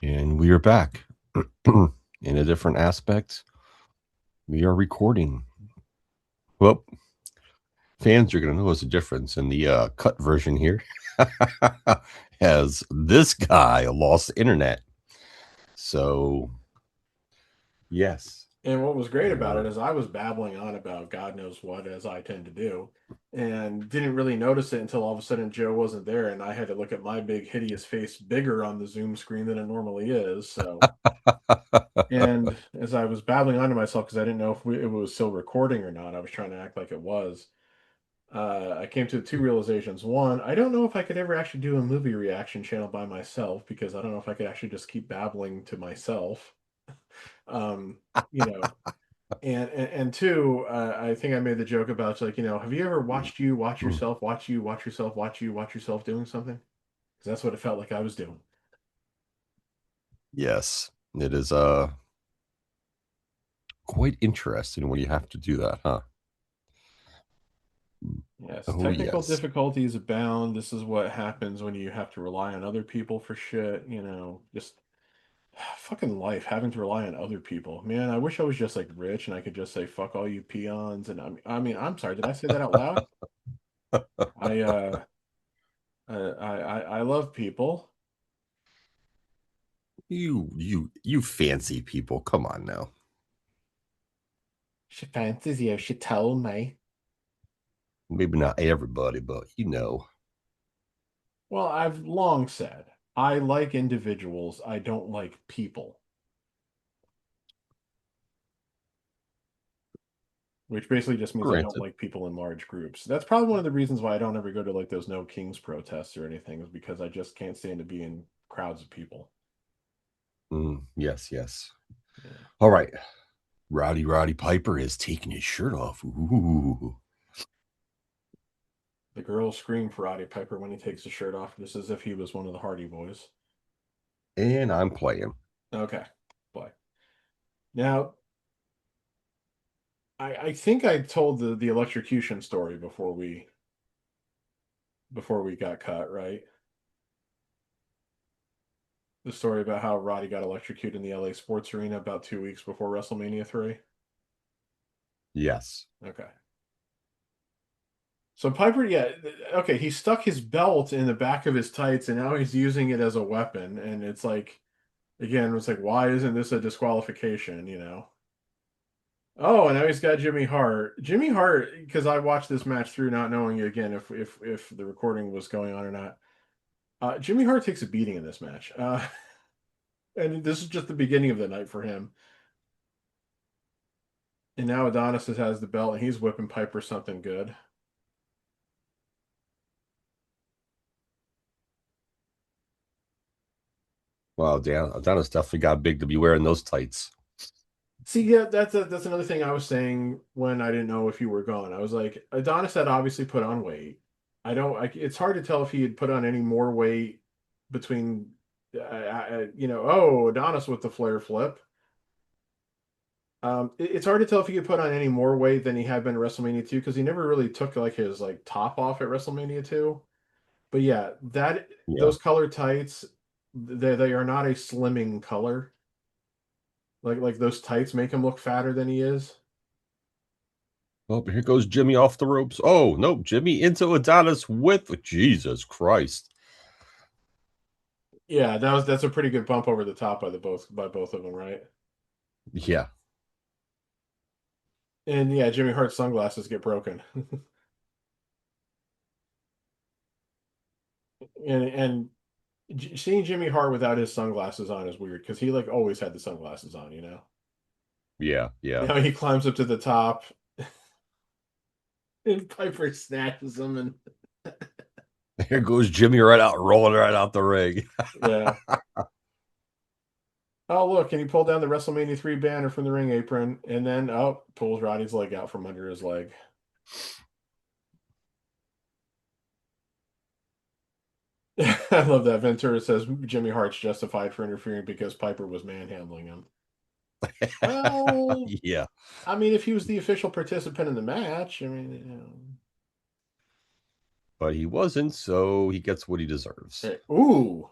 And we are back in a different aspect. We are recording. Well, fans are going to notice a difference in the cut version here. Has this guy lost internet? So, yes. and what was great We about it are. is I was babbling on about God knows what as I tend to do, and didn't really notice it until all of a sudden Joe wasn't there, and I had to look at my big hideous face bigger on the Zoom screen than it normally is. So, and as I was babbling on to myself because I didn't know if it was still recording or not, I was trying to act like it was. I came to two realizations. One, I don't know if I could ever actually do a movie reaction channel by myself because I don't know if I could actually just keep babbling to myself. Um, you know, and two, I think I made the joke about like, have you ever watched you watch yourself, watch you watch yourself, watch you watch yourself doing something? Because that's what it felt like I was doing. Yes, it is quite interesting when you have to do that, huh? Yes, Oh, technical yes. difficulties abound. This is what happens when you have to rely on other people for shit, just fucking life, having to rely on other people. Man, I wish I was just like rich and I could just say fuck all you peons. And I mean, I'm sorry, did I say that out loud? I I love people. You fancy people. Come on now. She fancies you, she told me. Maybe not everybody, but you know. Well, I've long said I like individuals, I don't like people. Which basically just means I don't Granted. like people in large groups. That's probably one of the reasons why I don't ever go to like those No Kings protests or anything, is because I just can't stand to be in crowds of people. Yes, yes. Yeah. All right. Roddy Piper is taking his shirt off. Ooh. The girls scream for Roddy Piper when he takes his shirt off, just as if he was one of the Hardy Boys. And I'm playing. Okay, boy. Now, I think I told the electrocution story before we got cut, right? The story about how Roddy got electrocuted in the LA Sports Arena about 2 weeks before WrestleMania 3. Yes. Okay. So Piper, yeah, okay, he stuck his belt in the back of his tights and now he's using it as a weapon. And it's like, again, it's like, why isn't this a disqualification? Oh, and now he's got Jimmy Hart. Jimmy Hart, because I watched this match through not knowing again if the recording was going on or not. Jimmy Hart takes a beating in this match. And this is just the beginning of the night for him. And now Adonis has the belt and he's whipping Piper something good. Wow, Dan, Adonis definitely got big to be wearing those tights. See, yeah, that's another thing I was saying when I didn't know if you were gone. I was like, Adonis had obviously put on weight. It's hard to tell if he had put on any more weight between, Adonis with the flare flip. It's hard to tell if he could put on any more weight than he had been at WrestleMania 2 because he never really took like his like top off at WrestleMania 2. But yeah, that Yeah. those color tights They are not a slimming color. Like those tights make him look fatter than he is. Oh, here goes Jimmy off the ropes. Oh, nope. Jimmy into Adonis with Jesus Christ. Yeah, that's a pretty good bump over the top by both of them, right? Yeah. And yeah, Jimmy Hart's sunglasses get broken. And seeing Jimmy Hart without his sunglasses on is weird because he like always had the sunglasses on, you know. Yeah. Yeah. Now he climbs up to the top and Piper snatches him and Here goes Jimmy right out, rolling right out the ring. yeah. Oh look, and he pulled down the WrestleMania 3 banner from the ring apron and then pulls Roddy's leg out from under his leg. I love that. Ventura says Jimmy Hart's justified for interfering because Piper was manhandling him. Well, Yeah. I mean, if he was the official participant in the match, I mean, But he wasn't, so he gets what he deserves. Ooh,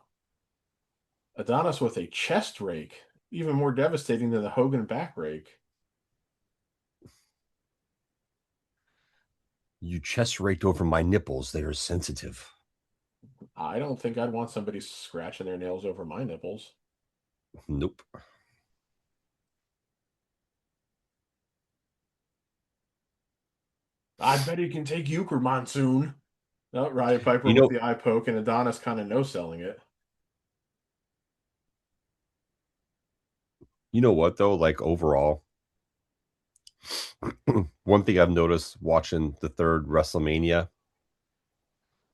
Adonis with a chest rake, even more devastating than the Hogan back rake. You chest raked over my nipples. They are sensitive. I don't think I'd want somebody scratching their nails over my nipples. Nope. I bet he can take Euchre Monsoon. No, Roddy Piper You with know, the eye poke and Adonis kind of no selling it. you know what though? Like overall, one thing I've noticed watching the third WrestleMania,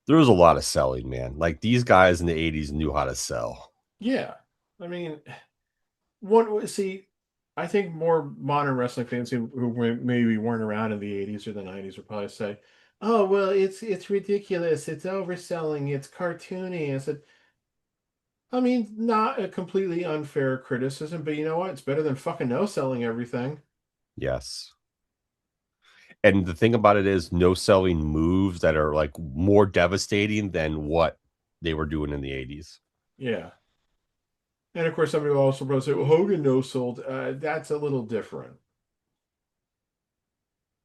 there was a lot of selling, man. Like these guys in the 80s knew how to sell. Yeah. I mean, one see, I think more modern wrestling fans who maybe weren't around in the 80s or the 90s would probably say, "Oh, well, it's ridiculous. It's overselling. It's cartoony." I said, I mean, not a completely unfair criticism, but you know what? It's better than fucking no selling everything. Yes. And the thing about it is no selling moves that are like more devastating than what they were doing in the 80s. Yeah. And of course, somebody will also probably say, well, Hogan no sold. That's a little different.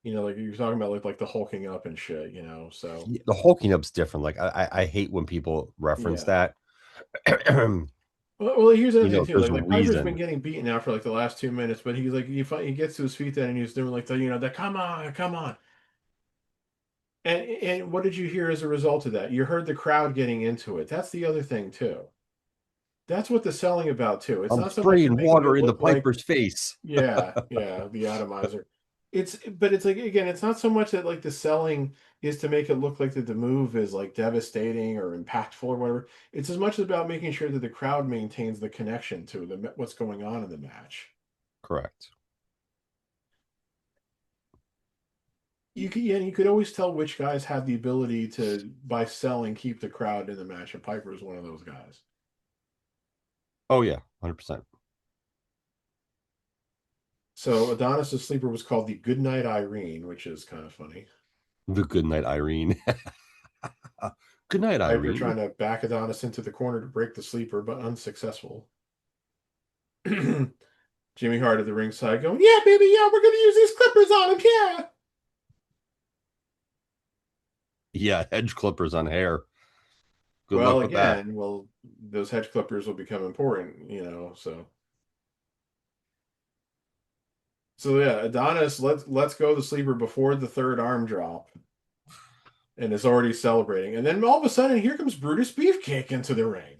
You know, like you're talking about like the hulking up and shit, you know. So Yeah, the hulking up's different. Like I hate when people reference yeah. that. Well, here's another You thing know, too. there's Like a Piper's been reason. getting beaten out for like the last 2 minutes, but he's like he gets to his feet then and he's doing like the come on, come on. And what did you hear as a result of that? You heard the crowd getting into it. That's the other thing too. That's what the selling about too. It's I'm not so much spraying making water it in the look like Piper's face. yeah, the atomizer. But it's like again, it's not so much that like the selling is to make it look like that the move is like devastating or impactful or whatever. It's as much about making sure that the crowd maintains the connection to what's going on in the match. Correct. You could always tell which guys have the ability to by selling keep the crowd in the match, and Piper is one of those guys. Oh yeah, 100%. So Adonis's sleeper was called the Goodnight Irene, which is kind of funny. The good night, Irene. Good night, Piper Irene. trying to back Adonis into the corner to break the sleeper, but unsuccessful. Jimmy Hart at the ringside going, yeah, baby, yeah, we're gonna use these clippers on him, yeah. Yeah, hedge clippers on hair. Good Well, luck with that. again, those hedge clippers will become important, you know. So yeah, Adonis let's go the sleeper before the third arm drop, and is already celebrating. And then all of a sudden, here comes Brutus Beefcake into the ring.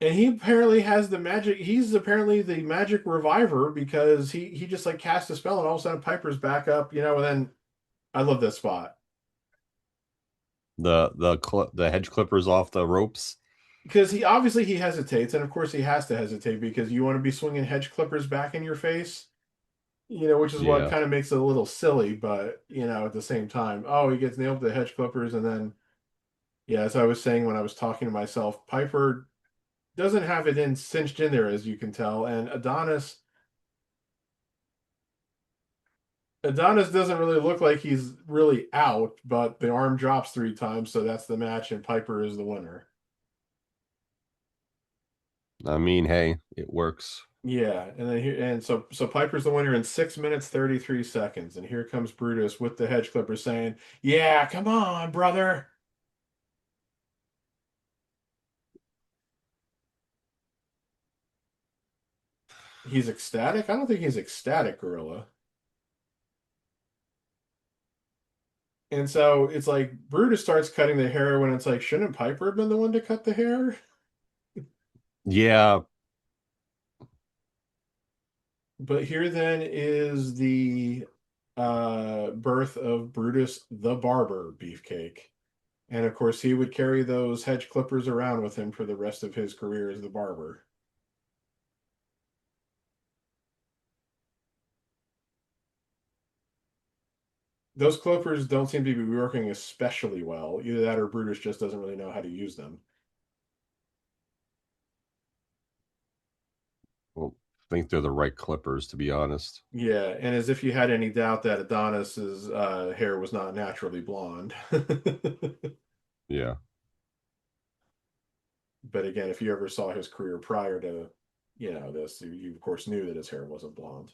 And he apparently has the magic. He's apparently the magic reviver because he just like cast a spell and all of a sudden Piper's back up, you know. And then I love this spot The hedge clippers off the ropes. because he obviously he hesitates, and of course he has to hesitate because you want to be swinging hedge clippers back in your face, you know, which is what Yeah. kind of makes it a little silly. But you know, at the same time, oh, he gets nailed with the hedge clippers, and then yeah, as I was saying when I was talking to myself, Piper doesn't have it in cinched in there as you can tell, and Adonis doesn't really look like he's really out, but the arm drops 3 times, so that's the match, and Piper is the winner. I mean, hey, it works. Yeah, and then here and so Piper's the winner in 6 minutes 33 seconds, and here comes Brutus with the hedge clipper saying, "Yeah, come on, brother." He's ecstatic. I don't think he's ecstatic, Gorilla. And so it's like Brutus starts cutting the hair when it's like, shouldn't Piper have been the one to cut the hair? Yeah, But here then is the birth of Brutus the Barber Beefcake. And of course, he would carry those hedge clippers around with him for the rest of his career as the barber. Those clippers don't seem to be working especially well. Either that or Brutus just doesn't really know how to use them. well, I think they're the right clippers, to be honest. Yeah, and as if you had any doubt that Adonis's hair was not naturally blonde. Yeah. But again, if you ever saw his career prior to, this, you of course knew that his hair wasn't blonde.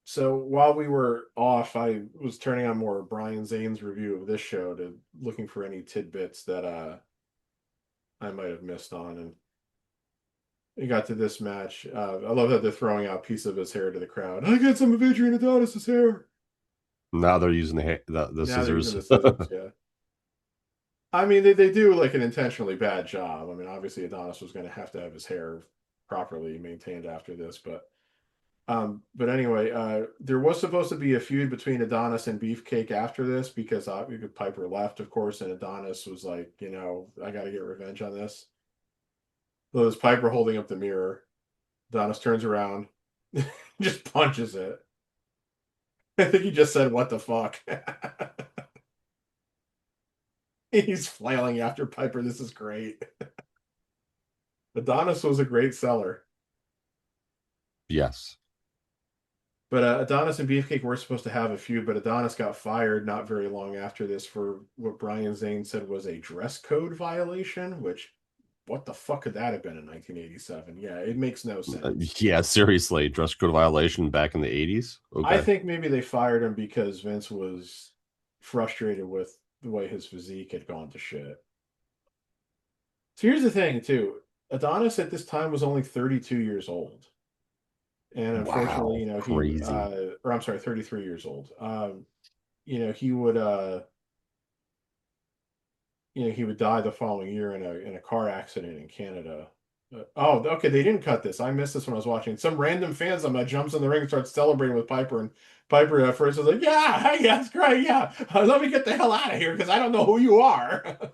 So while we were off, I was turning on more Brian Zane's review of this show to looking for any tidbits that I might have missed on, and we got to this match. I love that they're throwing out a piece of his hair to the crowd. I got some of Adrian Adonis's hair. Now they're using the Now they're using scissors. the scissors. Yeah. I mean, they do like an intentionally bad job. I mean, obviously Adonis was going to have his hair properly maintained after this, but anyway, there was supposed to be a feud between Adonis and Beefcake after this because Piper left, of course, and Adonis was like, I got to get revenge on this. So there's Piper holding up the mirror. Adonis turns around, just punches it. I think he just said, "What the fuck?" He's flailing after Piper. This is great. Adonis was a great seller. Yes. But Adonis and Beefcake were supposed to have a feud, but Adonis got fired not very long after this for what Brian Zane said was a dress code violation, which, what the fuck could that have been in 1987? Yeah, it makes no sense. Yeah, seriously. Dress code violation back in the 80s? I Okay. think maybe they fired him because Vince was frustrated with the way his physique had gone to shit. So here's the thing, too. Adonis at this time was only 32 years old. And unfortunately, Wow. Crazy. or I'm sorry, 33 years old. He would he would die the following year in a car accident in Canada. Oh, okay, they didn't cut this. I missed this when I was watching. Some random fan somehow jumps in the ring and starts celebrating with Piper, and Piper at first is like, "Yeah, hey, yeah, that's great, yeah. Let me get the hell out of here because I don't know who you are."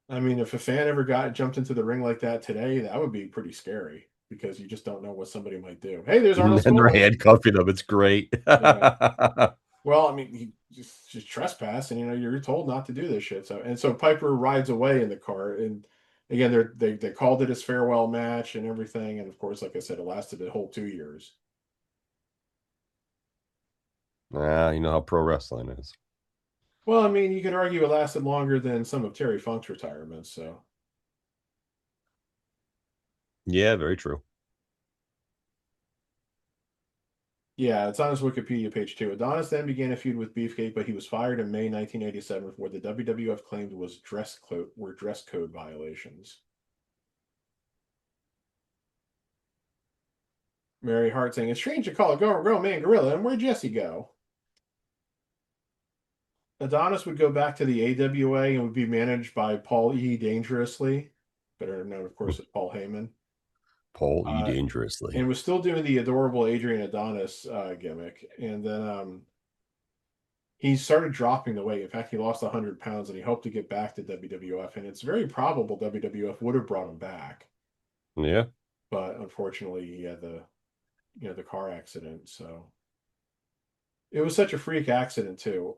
I mean, if a fan ever jumped into the ring like that today, that would be pretty scary because you just don't know what somebody might do. Hey, there's Arnold And they're Skaaland. handcuffing them. It's great. Yeah. Well, I mean, he just trespass, and you're told not to do this shit. So Piper rides away in the car, and again, they called it his farewell match and everything, and of course, like I said, it lasted a whole 2 years. You know how pro wrestling is. Well, I mean, you could argue it lasted longer than some of Terry Funk's retirements. So Yeah, very true. yeah, it's on his Wikipedia page too. Adonis then began a feud with Beefcake, but he was fired in May 1987 for what the WWF claimed was dress code violations. Mary Hart saying, "It's strange to call a grown man gorilla, and where'd Jesse go?" Adonis would go back to the AWA and would be managed by Paul E. Dangerously, better known, of course, as Paul Heyman, Paul E. uh, Dangerously. and was still doing the adorable Adrian Adonis gimmick. And then he started dropping the weight. In fact, he lost 100 pounds, and he hoped to get back to WWF. And it's very probable WWF would have brought him back, Yeah. but unfortunately, he had the car accident. So it was such a freak accident too.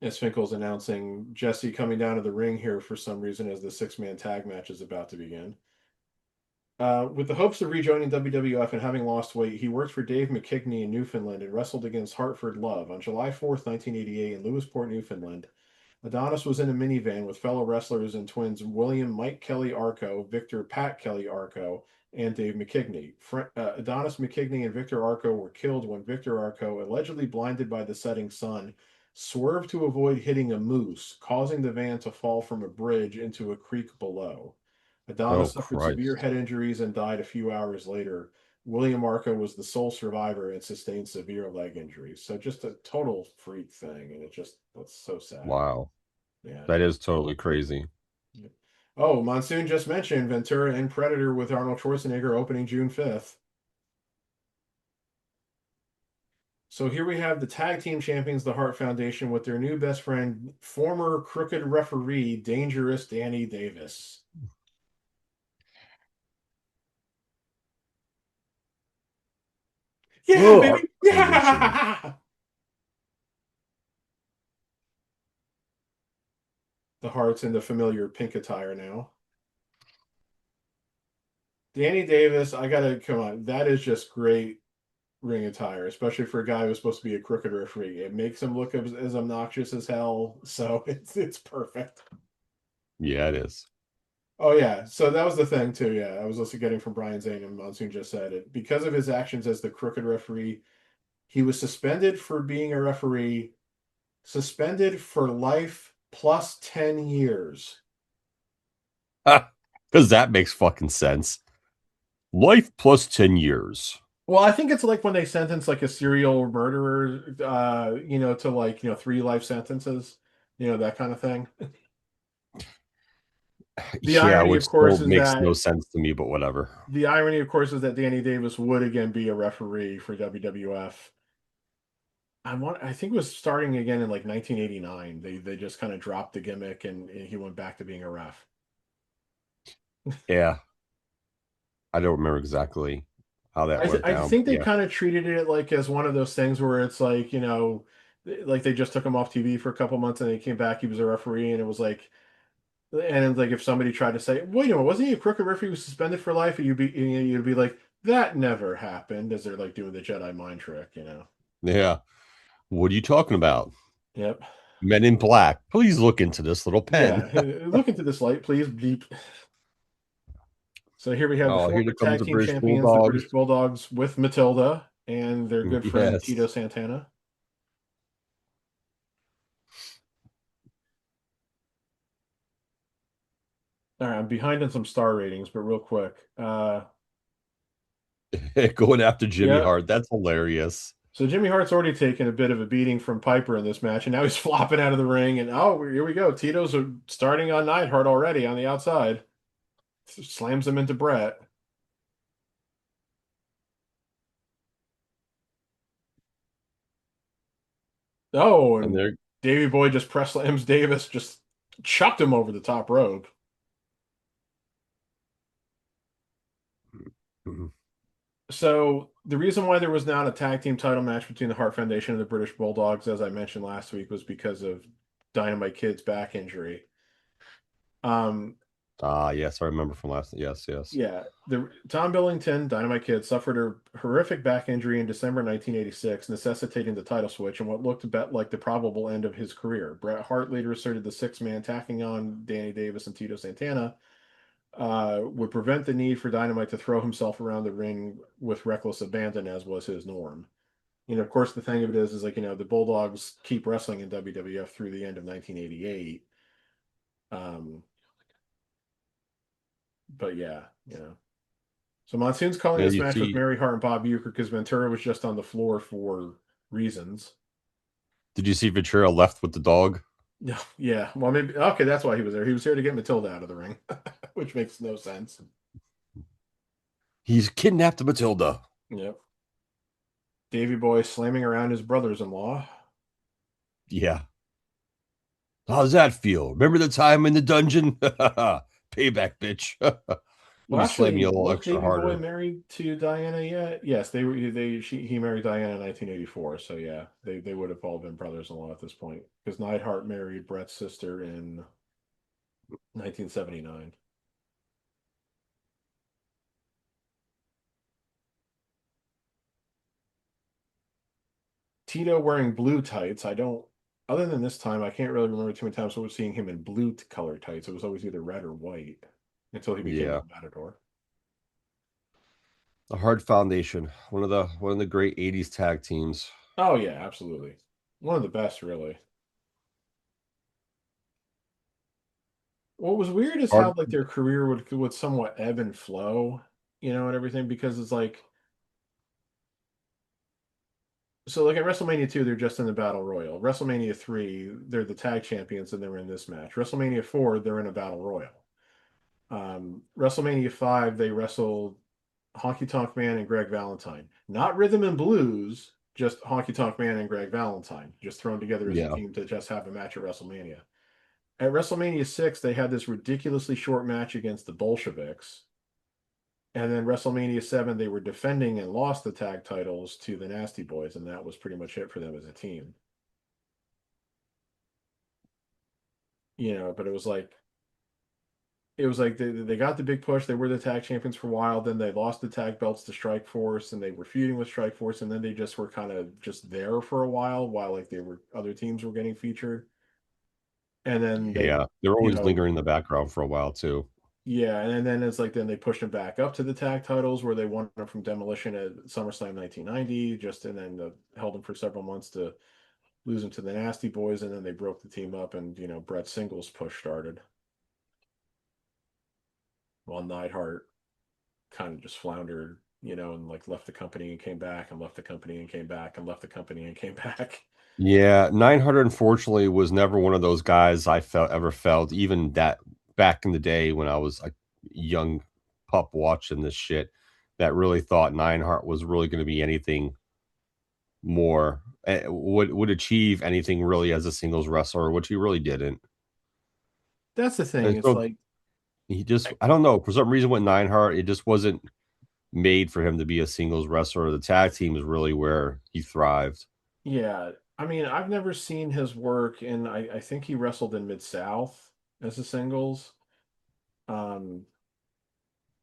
As Finkel's announcing Jesse coming down to the ring here for some reason as the six-man tag match is about to begin. With the hopes of rejoining WWF and having lost weight, he worked for Dave McKigney in Newfoundland and wrestled against Hartford Love on July 4th, 1988 in Lewisport, Newfoundland. Adonis was in a minivan with fellow wrestlers and twins William Mike Kelly Arco, Victor Pat Kelly Arco, and Dave McKigney. Adonis McKigney and Victor Arco were killed when Victor Arco, allegedly blinded by the setting sun, swerved to avoid hitting a moose, causing the van to fall from a bridge into a creek below. Oh Adonis suffered severe Christ. head injuries and died a few hours later. William Arco was the sole survivor and sustained severe leg injuries. So just a total freak thing, and that's so sad. Wow. Yeah. That is totally crazy. Yeah. Oh, Monsoon just mentioned Ventura and Predator with Arnold Schwarzenegger opening June 5th. So here we have the tag team champions, the Hart Foundation, with their new best friend, former crooked referee, Dangerous Danny Davis. Yeah, Oh, baby. Art Foundation. Yeah. The Hart's in the familiar pink attire now. Danny Davis, I gotta come on. That is just great ring attire, especially for a guy who's supposed to be a crooked referee. It makes him look as obnoxious as hell, so it's perfect. Yeah, it is. Oh yeah, so that was the thing too. Yeah, I was also getting from Brian Zane and Monsoon just said it because of his actions as the crooked referee. He was suspended for being a referee, suspended for life plus 10 years. Because that makes fucking sense. Life plus 10 years. Well, I think it's like when they sentence like a serial murderer, to like 3 life sentences, that kind of thing. The Yeah, irony, which of course, still is makes no that sense to me, but whatever. Danny Davis would again be a referee for WWF. I think it was starting again in like 1989. They just kind of dropped the gimmick and he went back to being a ref. Yeah, I don't remember exactly how that went I down. think they Yeah. kind of treated it like as one of those things where it's like, like they just took him off TV for a couple months and he came back, he was a referee, and it was like, and like if somebody tried to say, wait a minute, wasn't he a crooked referee who was suspended for life? And you'd be like, that never happened, as they're like doing the Jedi mind trick. Yeah. What are you talking about? Yep. Men in Black. Please look into this little pen. Yeah. Look into this light, please. Beep. So here we have the Oh, here former comes tag the team British champions, the Bulldogs. British Bulldogs, with Matilda and their good friend Tito Yes. Santana. All right, I'm behind on some star ratings, but real quick. Going after Jimmy Yeah. Hart. That's hilarious. So Jimmy Hart's already taken a bit of a beating from Piper in this match, and now he's flopping out of the ring. And oh, here we go. Tito's starting on Neidhart already on the outside. Slams him into Brett. Oh, And and they're Davy Boy just press slams Davis, just chucked him over the top rope. So the reason why there was not a tag team title match between the Hart Foundation and the British Bulldogs, as I mentioned last week, was because of Dynamite Kid's back injury. Um, yes, I remember from last. Yes, yes. yeah, the Tom Billington, Dynamite Kid, suffered a horrific back injury in December 1986, necessitating the title switch and what looked a bit like the probable end of his career. Bret Hart later asserted the six-man tacking on Danny Davis and Tito Santana would prevent the need for Dynamite to throw himself around the ring with reckless abandon, as was his norm. Of course, the thing of it is like, the Bulldogs keep wrestling in WWF through the end of 1988. Um, but yeah. So Monsoon's calling Now this you match with see, Mary Hart and Bob Uecker because Ventura was just on the floor for reasons. did you see Ventura left with the dog? Yeah, yeah. Well, maybe okay. That's why he was there. He was here to get Matilda out of the ring, which makes no sense. He's kidnapped Matilda. Yep. Davy Boy slamming around his brothers-in-law. Yeah. How does that feel? Remember the time in the dungeon? Payback, bitch. Let Well, me slam you actually, a little was extra Davy Boy harder. married to Diana yet? Yes, they were. He married Diana in 1984. So yeah, they would have all been brothers-in-law at this point because Neidhart married Brett's sister in 1979. Tito wearing blue tights. I don't. Other than this time, I can't really remember too many times I was seeing him in blue color tights. It was always either red or white until he became Yeah. a Matador. The Hard Foundation, one of the great '80s tag teams. Oh yeah, absolutely. One of the best, really. What was weird is how Hard, like their career would somewhat ebb and flow, and everything because it's like so like at WrestleMania 2, they're just in the Battle Royal. WrestleMania 3, they're the tag champions and they're in this match. WrestleMania 4, they're in a Battle Royal. WrestleMania 5, they wrestled Honky Tonk Man and Greg Valentine. Not Rhythm and Blues, just Honky Tonk Man and Greg Valentine, just thrown together as a yeah, team to just have a match at WrestleMania. At WrestleMania 6, they had this ridiculously short match against the Bolsheviks. And then WrestleMania 7, they were defending and lost the tag titles to the Nasty Boys, and that was pretty much it for them as a team. But it was like they got the big push. They were the tag champions for a while. Then they lost the tag belts to Strike Force, and they were feuding with Strike Force. And then they just were kind of just there for a while like they were other teams were getting featured. And then they, yeah. They're you always know, lingering in the background for a while too. yeah. And then it's like then they pushed them back up to the tag titles where they won them from Demolition at SummerSlam 1990. Just and then held them for several months to lose them to the Nasty Boys, and then they broke the team up, and Brett's singles push started. While Neidhart kind of just floundered, and like left the company and came back and left the company and came back and left the company and came back. Yeah, 900 unfortunately was never one of those guys I felt even that back in the day when I was a young pup watching this shit that really thought Nineheart was really going to be anything more would achieve anything really as a singles wrestler, which he really didn't. That's the thing. And It's so like, he just I don't know, for some reason with Nineheart, it just wasn't made for him to be a singles wrestler. The tag team is really where he thrived. yeah. I mean, I've never seen his work, and I think he wrestled in Mid South as a singles. Um,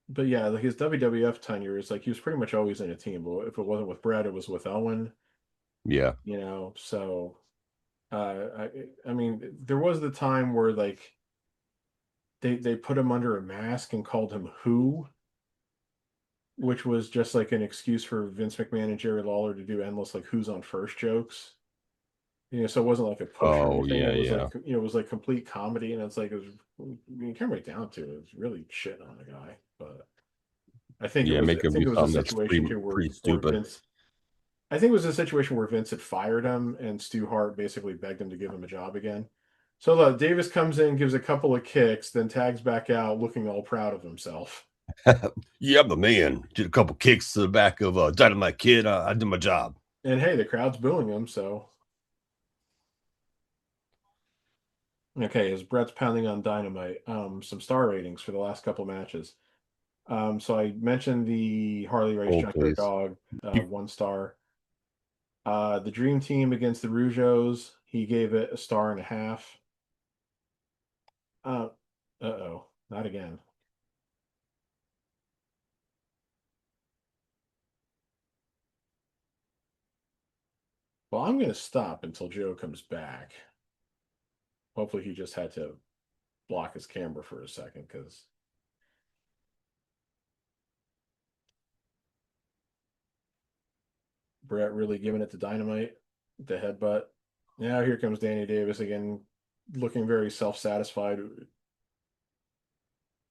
but yeah, like his WWF tenure is like he was pretty much always in a team. But if it wasn't with Brett, it was with Owen. Yeah. So I mean, there was the time where like they put him under a mask and called him Who, which was just like an excuse for Vince McMahon and Jerry Lawler to do endless like who's on first jokes. So it wasn't like a push or Oh, anything. yeah, It was yeah. like it was like complete comedy, and it's like it was you came right down to it. It was really shitting on the guy. But Yeah, make I him think do it was a something that's situation pretty too where pretty stupid. Vince. I think it was a situation where Vince had fired him, and Stu Hart basically begged him to give him a job again. So Davis comes in, gives a couple of kicks, then tags back out, looking all proud of himself. Yeah, I'm the man. Did a couple kicks to the back of Dynamite Kid. I did my job. And hey, the crowd's booing him, so okay, as Brett's pounding on Dynamite, some star ratings for the last couple matches. So I mentioned the Harley Race Hold, Junkyard please. Dog, You 1 star. The Dream Team against the Rougeos, he gave it a star and a half. Uh, uh-oh, not again. Well, I'm gonna stop until Joe comes back. Hopefully, he just had to block his camera for a second because Brett really giving it to Dynamite, the headbutt. Now here comes Danny Davis again, looking very self-satisfied.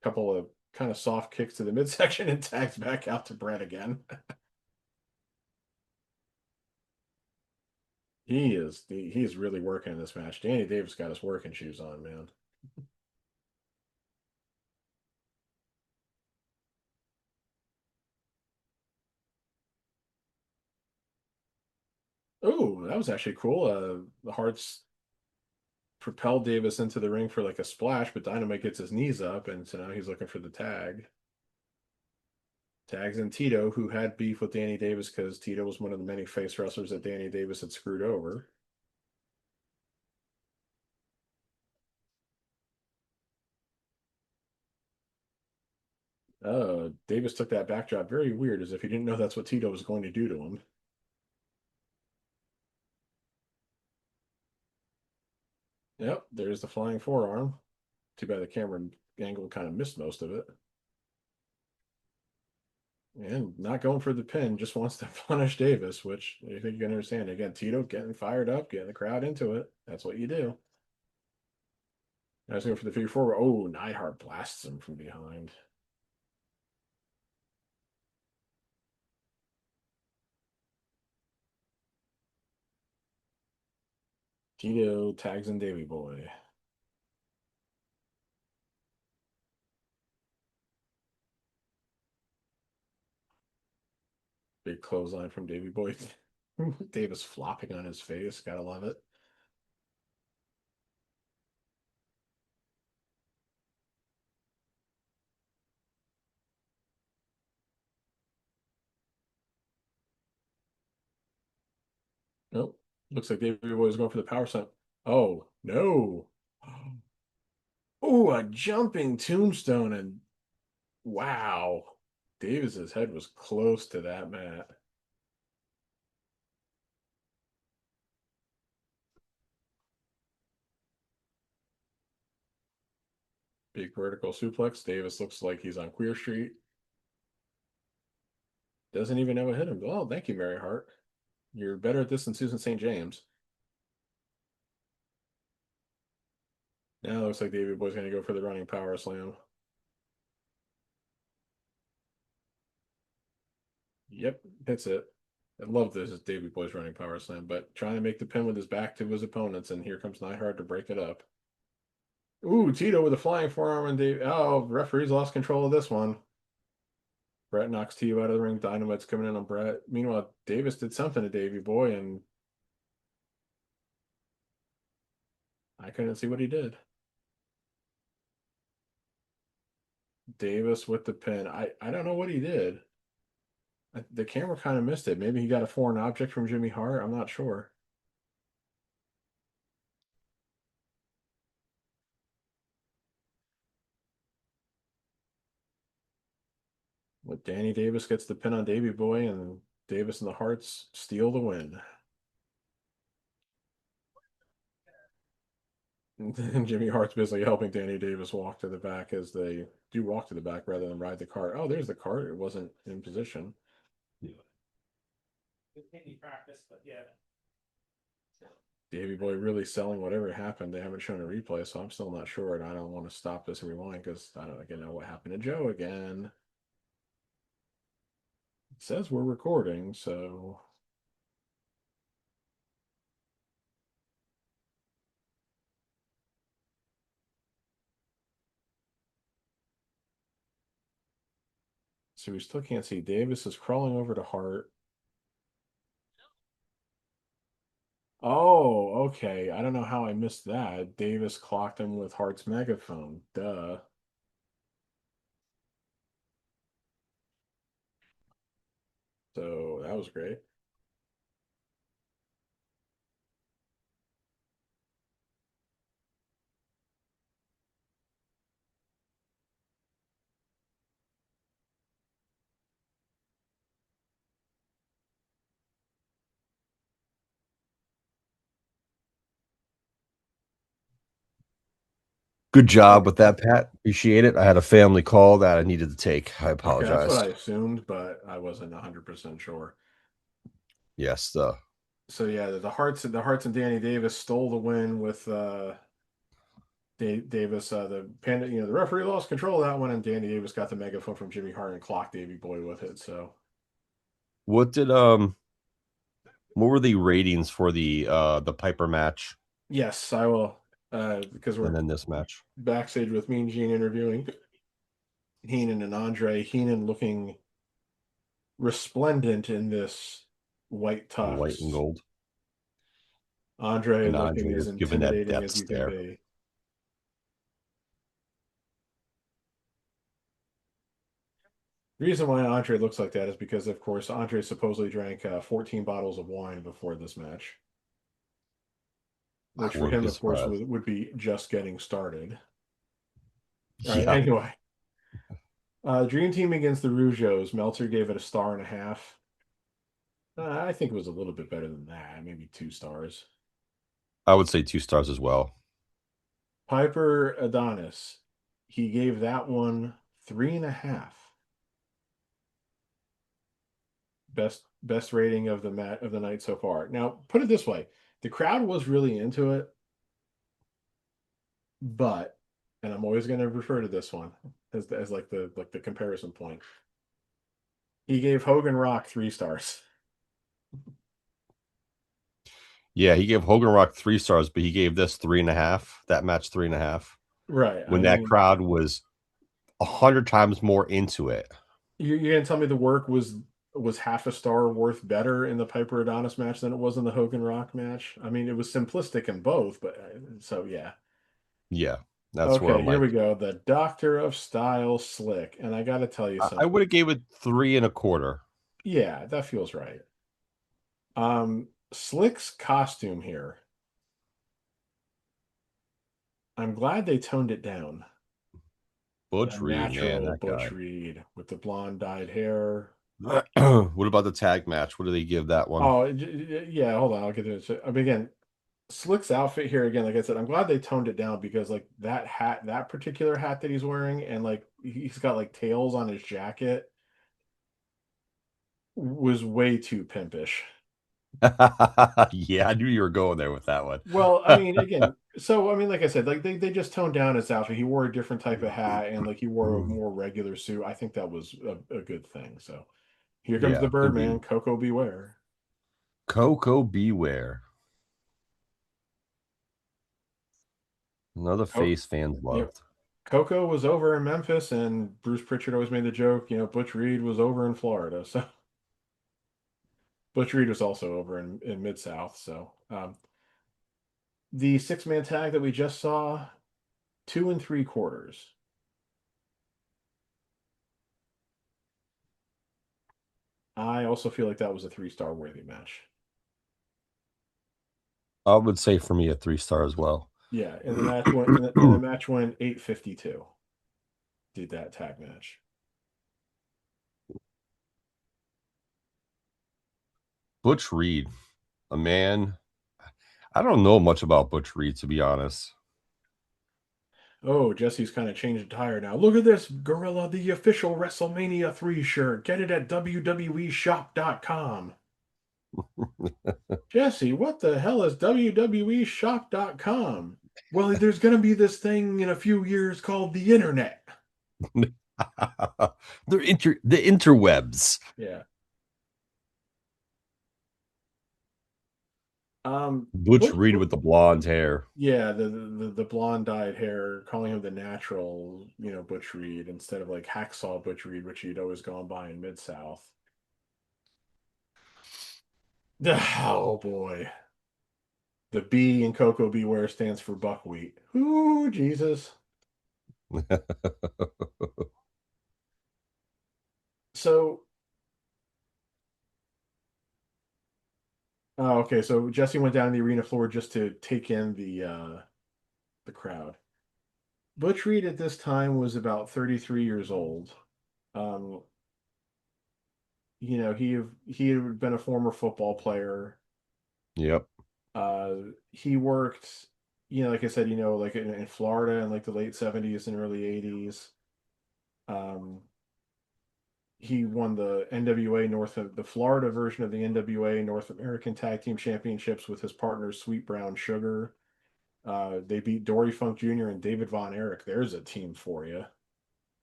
Couple of kind of soft kicks to the midsection and tags back out to Brett again. He is really working in this match. Danny Davis got his working shoes on, man. Oh, that was actually cool. The Hearts propelled Davis into the ring for like a splash, but Dynamite gets his knees up, and so now he's looking for the tag. Tags in Tito, who had beef with Danny Davis because Tito was one of the many face wrestlers that Danny Davis had screwed over. Davis took that backdrop very weird, as if he didn't know that's what Tito was going to do to him. Yep, there's the flying forearm. Too bad the camera angle kind of missed most of it. And not going for the pin, just wants to punish Davis, which I think you can understand. Again, Tito getting fired up, getting the crowd into it. That's what you do. Now he's going for the figure four. Oh, Neidhart blasts him from behind. Tito tags in Davy Boy. Big clothesline from Davy Boy. Davis flopping on his face. Gotta love it. Nope. Looks like Davy Boy is going for the power slam. Oh, no. Oh, a jumping tombstone. And wow. Davis's head was close to that mat. Big vertical suplex. Davis looks like he's on Queer Street. Doesn't even know what hit him. Oh, thank you, Mary Hart. You're better at this than Susan St. James. Now it looks like Davy Boy's going to go for the running power slam. Yep, that's it. I love this as Davy Boy's running power slam, but trying to make the pin with his back to his opponents, and here comes Neidhart to break it up. Ooh, Tito with a flying forearm, and Dave. Oh, referee's lost control of this one. Brett knocks Tito out of the ring. Dynamite's coming in on Brett. Meanwhile, Davis did something to Davy Boy, and I couldn't see what he did. Davis with the pin. I don't know what he did. The camera kind of missed it. Maybe he got a foreign object from Jimmy Hart. I'm not sure. But Danny Davis gets the pin on Davy Boy, and Davis and the Harts steal the win. And Jimmy Hart's basically helping Danny Davis walk to the back as they do walk to the back rather than ride the cart. Oh, there's the cart. It wasn't in position. Practice, but yeah. Davy Boy really selling whatever happened. They haven't shown a replay, so I'm still not sure, and I don't want to stop this and rewind because I don't again know what happened to Joe again. It says we're recording, so we still can't see. Davis is crawling over to Hart. Oh, okay. I don't know how I missed that. Davis clocked him with Hart's megaphone. Duh. So that was great. Good job with that, Pat. Appreciate it. I had a family call that I needed to take. I Okay, that's what apologize. I assumed, but I wasn't 100% sure. Yes, So yeah, the Hearts and Danny Davis stole the win with Davis. The panda, the referee lost control of that one, and Danny Davis got the megaphone from Jimmy Hart and clocked Davy Boy with it. So what did what were the ratings for the Piper match yes, I will because and we're then this match? backstage with Mean Gene interviewing Heenan and Andre. Heenan looking resplendent in this white White and tux. gold. Andre And looking Andre as was given that intimidating death as you can stare. be. The reason why Andre looks like that is because, of course, Andre supposedly drank 14 bottles of wine before this match, I which for wouldn't him, be of course, surprised. would be just getting started. All right, Yeah, anyway. Dream Team against the Rougeos. Meltzer gave it a star and a half. I think it was a little bit better than that, maybe 2 stars. I would say 2 stars as well. Piper Adonis. He gave that one 3.5. Best rating of the night so far. Now, put it this way: the crowd was really into it, but, and I'm always going to refer to this one as like the comparison point. He gave Hogan Rock 3 stars. Yeah, he gave Hogan Rock 3 stars, but he gave this 3.5. That match 3.5. Right. I When that mean, crowd was 100 times more into it. you're gonna tell me the work was half a star worth better in the Piper Adonis match than it was in the Hogan Rock match? I mean, it was simplistic in both, but so yeah. Yeah, that's where Okay, I'm here like, we go. The Doctor of Style Slick, and I got to tell you I something. would have gave it 3.25. Yeah, that feels right. Slick's costume here. I'm glad they toned it down. The Butch Reed, man, natural that Butch guy. Reed with the blonde dyed hair. What about the tag match? What do they give that one? Oh, yeah, hold on, I'll get to it. I mean, again, Slick's outfit here again, like I said, I'm glad they toned it down because like that hat, that particular hat that he's wearing, and like he's got like tails on his jacket was way too pimpish. Yeah, I knew you were going there with that one. Well, I mean, again, so I mean, like I said, like they just toned down his outfit. He wore a different type of hat and like he wore a more regular suit. I think that was a good thing. So here comes the Yeah, Birdman, indeed. Coco Beware. Coco Beware. Another Oh, face fans yep. loved. Coco was over in Memphis, and Bruce Pritchard always made the joke, Butch Reed was over in Florida. So Butch Reed was also over in Mid South. So the 6-man tag that we just saw, 2 3/4. I also feel like that was a 3-star worthy match. I would say for me a 3 star as well. Yeah, and the match went and the match went 8:52. Did that tag match. Butch Reed, a man. I don't know much about Butch Reed, to be honest. Oh, Jesse's kind of changed the tire now. Look at this, Gorilla, the official WrestleMania 3 shirt. Get it at WWEshop.com. Jesse, what the hell is WWEshop.com? Well, there's going to be this thing in a few years called the internet. The interwebs. Yeah. Butch Butch, Reed with the blonde hair. yeah, the blonde dyed hair, calling him the natural, Butch Reed instead of like Hacksaw Butch Reed, which he'd always gone by in Mid South. Oh boy. The B in Cocoa Beware stands for buckwheat. Ooh, Jesus. So, oh, okay, so Jesse went down the arena floor just to take in the crowd. Butch Reed at this time was about 33 years old. Um, he had been a former football player. Yep. He worked, like I said, like in Florida in like the late 70s and early 80s. Um, he won the NWA the Florida version of the NWA North American Tag Team Championships with his partner Sweet Brown Sugar. They beat Dory Funk Jr. and David Von Erich. There's a team for you.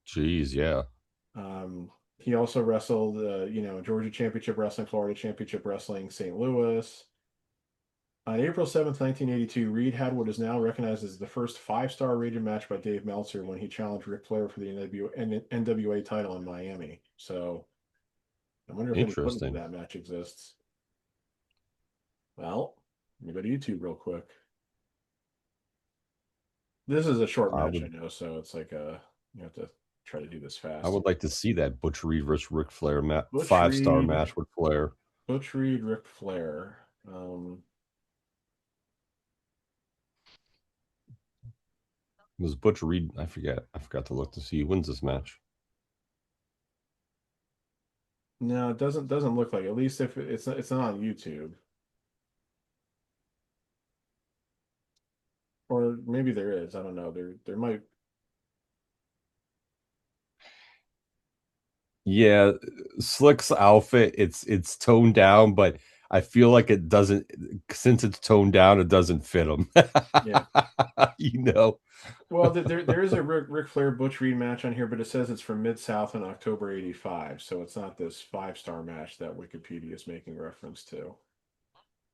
Jeez, yeah. He also wrestled, Georgia Championship Wrestling, Florida Championship Wrestling, St. Louis. On April 7th, 1982, Reed had what is now recognized as the first 5-star rated match by Dave Meltzer when he challenged Ric Flair for the NWA title in Miami. So I wonder if any footage of Interesting. that match exists. Well, let me go to YouTube real quick. This is a short I match, I would know, so it's like you have to try to do this I fast. would like to see that Butch Reed versus Ric Flair Butch 5 star Reed, match with Flair. Butch Reed, Ric Flair. Was Butch Reed? I forget. I forgot to look to see who wins this match. No, it doesn't look like. At least if it's not on YouTube. Or maybe there is. I don't know. There might. Yeah, Slick's outfit, it's toned down, but I feel like it doesn't, since it's toned down, it doesn't fit him. Yeah. You know. Well, there is a Ric Flair Butch Reed match on here, but it says it's from Mid South in October '85, so it's not this 5-star match that Wikipedia is making reference to.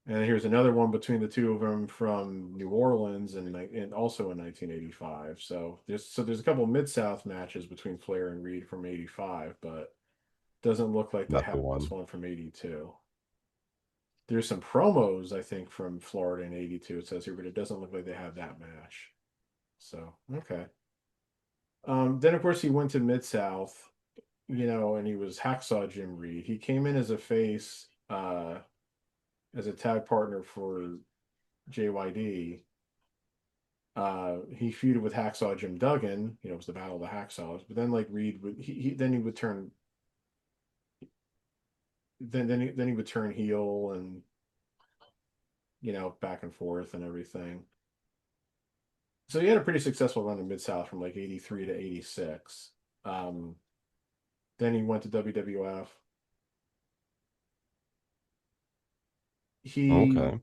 And here's another one between the two of them from New Orleans and also in 1985. So there's a couple Mid South matches between Flair and Reed from '85, but doesn't look like they Not have the this one. one from '82. There's some promos I think from Florida in '82. It says here, but it doesn't look like they have that match. So okay. Then of course he went to Mid South, and he was Hacksaw Jim Reed. He came in as a face, as a tag partner for JYD. He feuded with Hacksaw Jim Duggan. It was the Battle of the Hacksaws. But then like Reed would then he would turn then he would turn heel and back and forth and everything. So he had a pretty successful run in Mid South from like '83 to '86. Um, then he went to WWF. He Okay.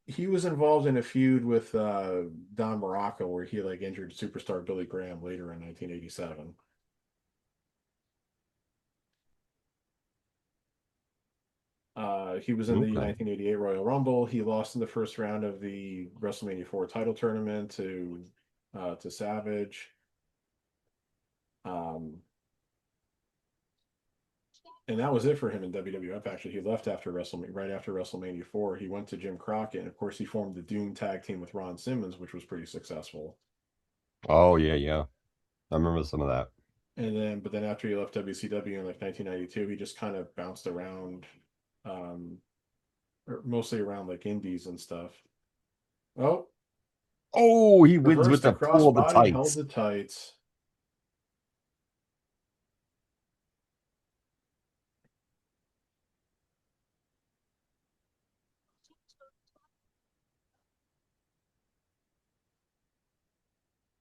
he was involved in a feud with Don Morocco where he like injured superstar Billy Graham later in 1987. He was in the Okay. 1988 Royal Rumble. He lost in the first round of the WrestleMania 4 title tournament to Savage. Um, and that was it for him in WWF. Actually, he left after WrestleMania, right after WrestleMania 4. He went to Jim Crockett, and of course, he formed the Doom tag team with Ron Simmons, which was pretty successful. Oh yeah, yeah. I remember some of that. But then after he left WCW in like 1992, he just kind of bounced around, um, mostly around like indies and stuff. Oh, Oh, he wins with reversed the the pull of the crossbody, held tights. the tights.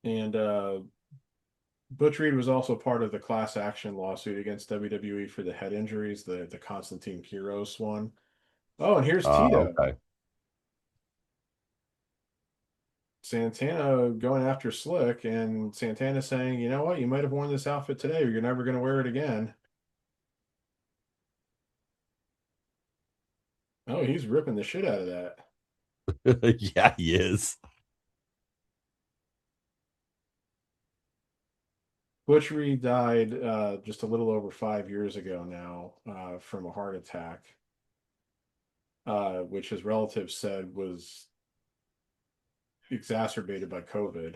And Butch Reed was also part of the class action lawsuit against WWE for the head injuries, the Constantine Kiros one. Oh, and here's Tito. Okay. Santana going after Slick, and Santana saying, you know what, you might have worn this outfit today, or you're never going to wear it again. Oh, he's ripping the shit out of that. Yeah, he is. Butch Reed died just a little over 5 years ago now from a heart attack, which his relatives said was exacerbated by COVID.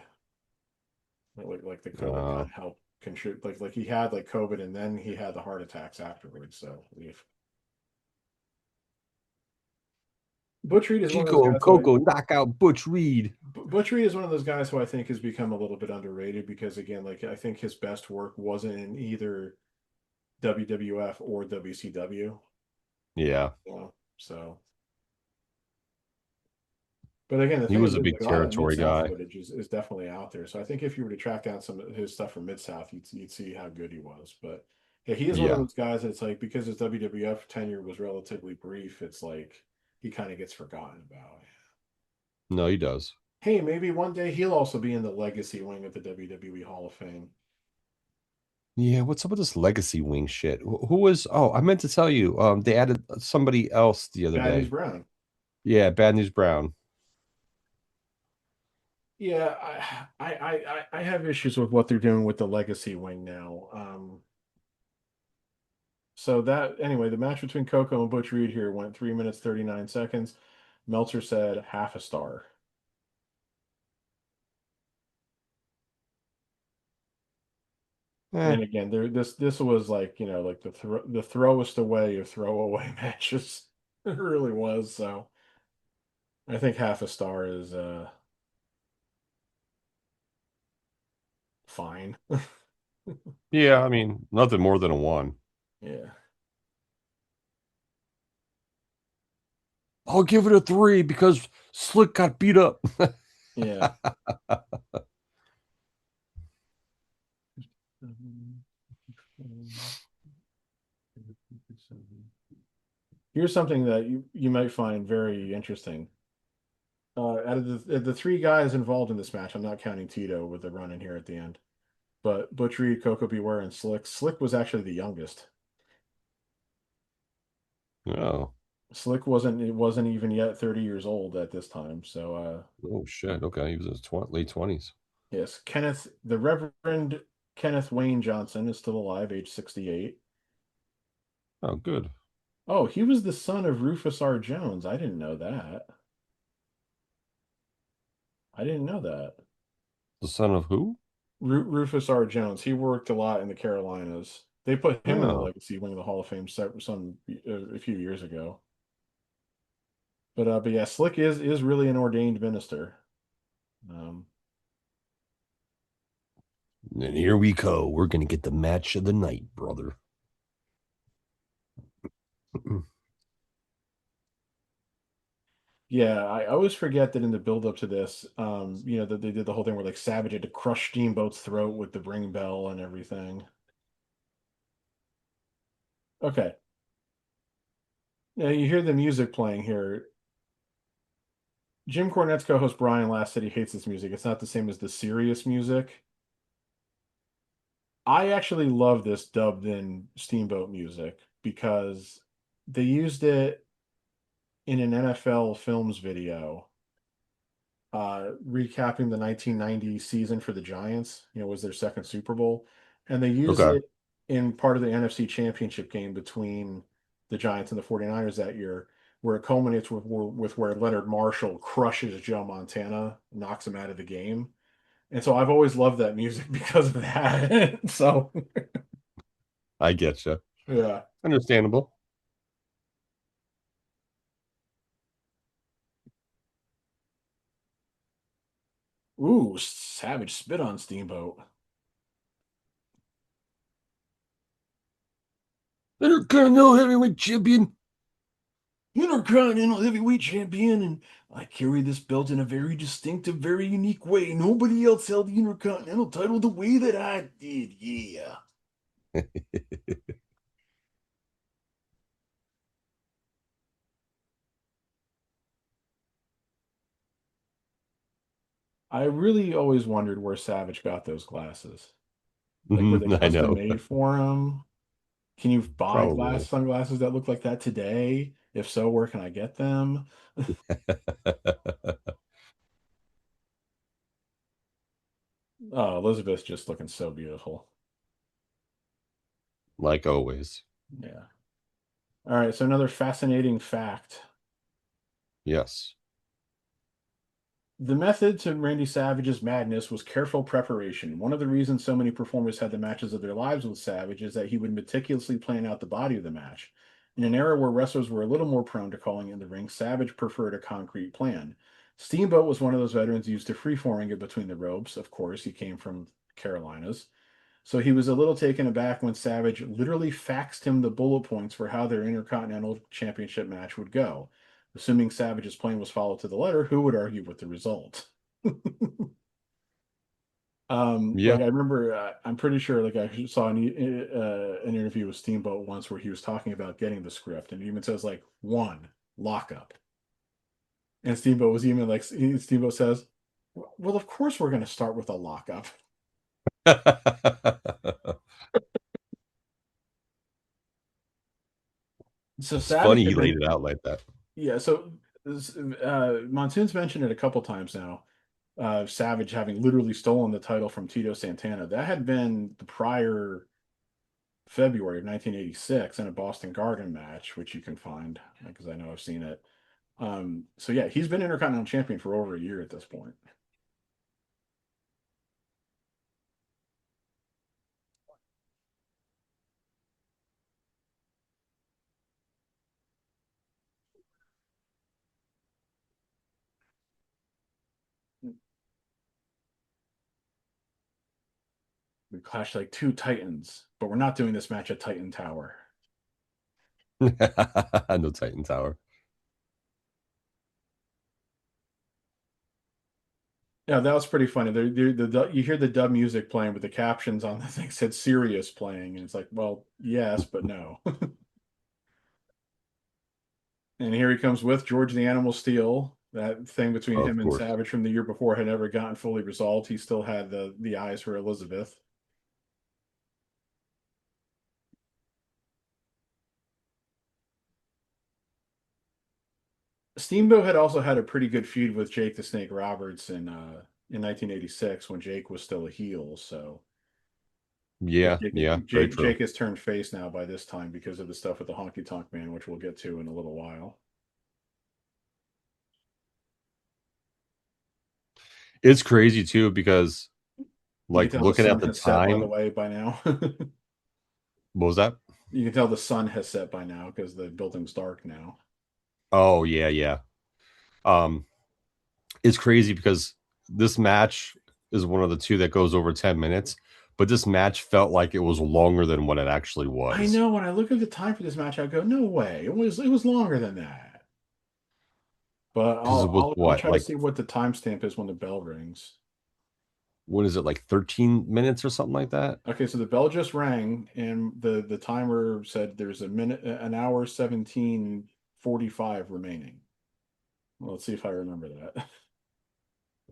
Like the COVID kind Uh, of helped contribute. Like he had like COVID and then he had the heart attacks afterwards. So Butch Reed is one of those Chico and guys Coco knock out Butch Reed. Butch Reed is one of those guys who I think has become a little bit underrated because again, like I think his best work wasn't in either WWF or WCW. Yeah, So, but again, the he thing was is, a like big a lot of Mid territory South guy. footage is definitely out there. So I think if you were to track down some of his stuff from Mid South, you'd see how good he was. But yeah, he is one of Yeah. those guys that's like because his WWF tenure was relatively brief, it's like he kind of gets forgotten about. No, he does. Hey, maybe one day he'll also be in the legacy wing of the WWE Hall of Fame. Yeah, what's up with this legacy wing shit? Who was? Oh, I meant to tell you. They added somebody else the other Bad News day. Brown. Yeah, Bad News Brown. Yeah, I have issues with what they're doing with the legacy wing now. So that anyway, the match between Coco and Butch Reed here went 3 minutes 39 seconds. Meltzer said half a star. Eh, And again, this was like like the throwest away of throwaway matches. It really was. So I think half a star is fine. yeah, I mean, nothing more than a one. Yeah. I'll give it a three because Slick got beat up. Yeah. Here's something that you might find very interesting. Out of the three guys involved in this match, I'm not counting Tito with the run in here at the end, but Butchery, Coco Beware, and Slick. Slick was actually the youngest. Oh, Slick wasn't even yet 30 years old at this time. So oh shit. Okay, he was in his late 20s. yes, the Reverend Kenneth Wayne Johnson is still alive, age 68. Oh, good. Oh, he was the son of Rufus R. Jones. I didn't know that. I didn't know that. The son of who? Rufus R. Jones. He worked a lot in the Carolinas. They put him in the Oh, Legacy Wing of the Hall of Fame some a few years ago. But yeah, Slick is really an ordained minister. Um, and here we go. We're gonna get the match of the night, brother. yeah, I always forget that in the build up to this, that they did the whole thing where like Savage had to crush Steamboat's throat with the ring bell and everything. Okay. Now you hear the music playing here. Jim Cornette's co-host Brian last said he hates this music. It's not the same as the serious music. I actually love this dubbed in Steamboat music because they used it in an NFL Films video, recapping the 1990 season for the Giants. Was their second Super Bowl, and they use Okay. it in part of the NFC Championship game between the Giants and the 49ers that year, where it culminates with where Leonard Marshall crushes Joe Montana, knocks him out of the game. And so I've always loved that music because of that. So I get you. yeah. Understandable. Ooh, Savage spit on Steamboat. Intercontinental heavyweight champion. Intercontinental heavyweight champion, and I carry this belt in a very distinctive, very unique way. Nobody else held the Intercontinental title the way that I did. Yeah. I really always wondered where Savage got those glasses. Like, were they I custom know. made for him? Can you buy Probably. sunglasses that look like that today? If so, where can I get them? Oh, Elizabeth's just looking so beautiful. Like always. Yeah. All right, so another fascinating fact. Yes. The method to Randy Savage's madness was careful preparation. One of the reasons so many performers had the matches of their lives with Savage is that he would meticulously plan out the body of the match. In an era where wrestlers were a little more prone to calling in the ring, Savage preferred a concrete plan. Steamboat was one of those veterans used to freeforming it between the ropes. Of course, he came from Carolinas. So he was a little taken aback when Savage literally faxed him the bullet points for how their Intercontinental Championship match would go. Assuming Savage's plan was followed to the letter, who would argue with the result? Yeah. Like I remember, I'm pretty sure, like I saw an interview with Steamboat once where he was talking about getting the script, and it even says like one lockup, and Steamboat was even like Steamboat says, "Well, of course we're going to start with a lockup." So It's Savage funny he had laid been, it out like that. yeah. So Monsoon's mentioned it a couple times now. Savage having literally stolen the title from Tito Santana. That had been the prior February of 1986 in a Boston Garden match, which you can find because I know I've seen it. So yeah, he's been Intercontinental Champion for over a year at this point. We clashed like two Titans, but we're not doing this match at Titan Tower. No Titan Tower. Yeah, that was pretty funny. You hear the dub music playing, but the captions on the thing said "Sirius" playing, and it's like, well, yes, but no. And here he comes with George the Animal Steel. That thing between Of him and course. Savage from the year before had never gotten fully resolved. He still had the eyes for Elizabeth. Steamboat had also had a pretty good feud with Jake the Snake Roberts in 1986 when Jake was still a heel. So Yeah, yeah, very Jake true. has turned face now by this time because of the stuff with the Honky Tonk Man, which we'll get to in a little while. It's crazy too because You can like tell the looking sun at the has set, by the time, way, by now. what was that? You can tell the sun has set by now because the building's dark now. Oh yeah, yeah. Um, it's crazy because this match is one of the two that goes over 10 minutes, but this match felt like it was longer than what it actually I was. know when I look at the time for this match, I go, no way. It was longer than that. But Because it was I'll what, try to like see what the timestamp is when the bell rings. what is it, like 13 minutes or something like that? Okay, so the bell just rang, and the timer said there's an hour 17:45 remaining. Well, let's see if I remember that.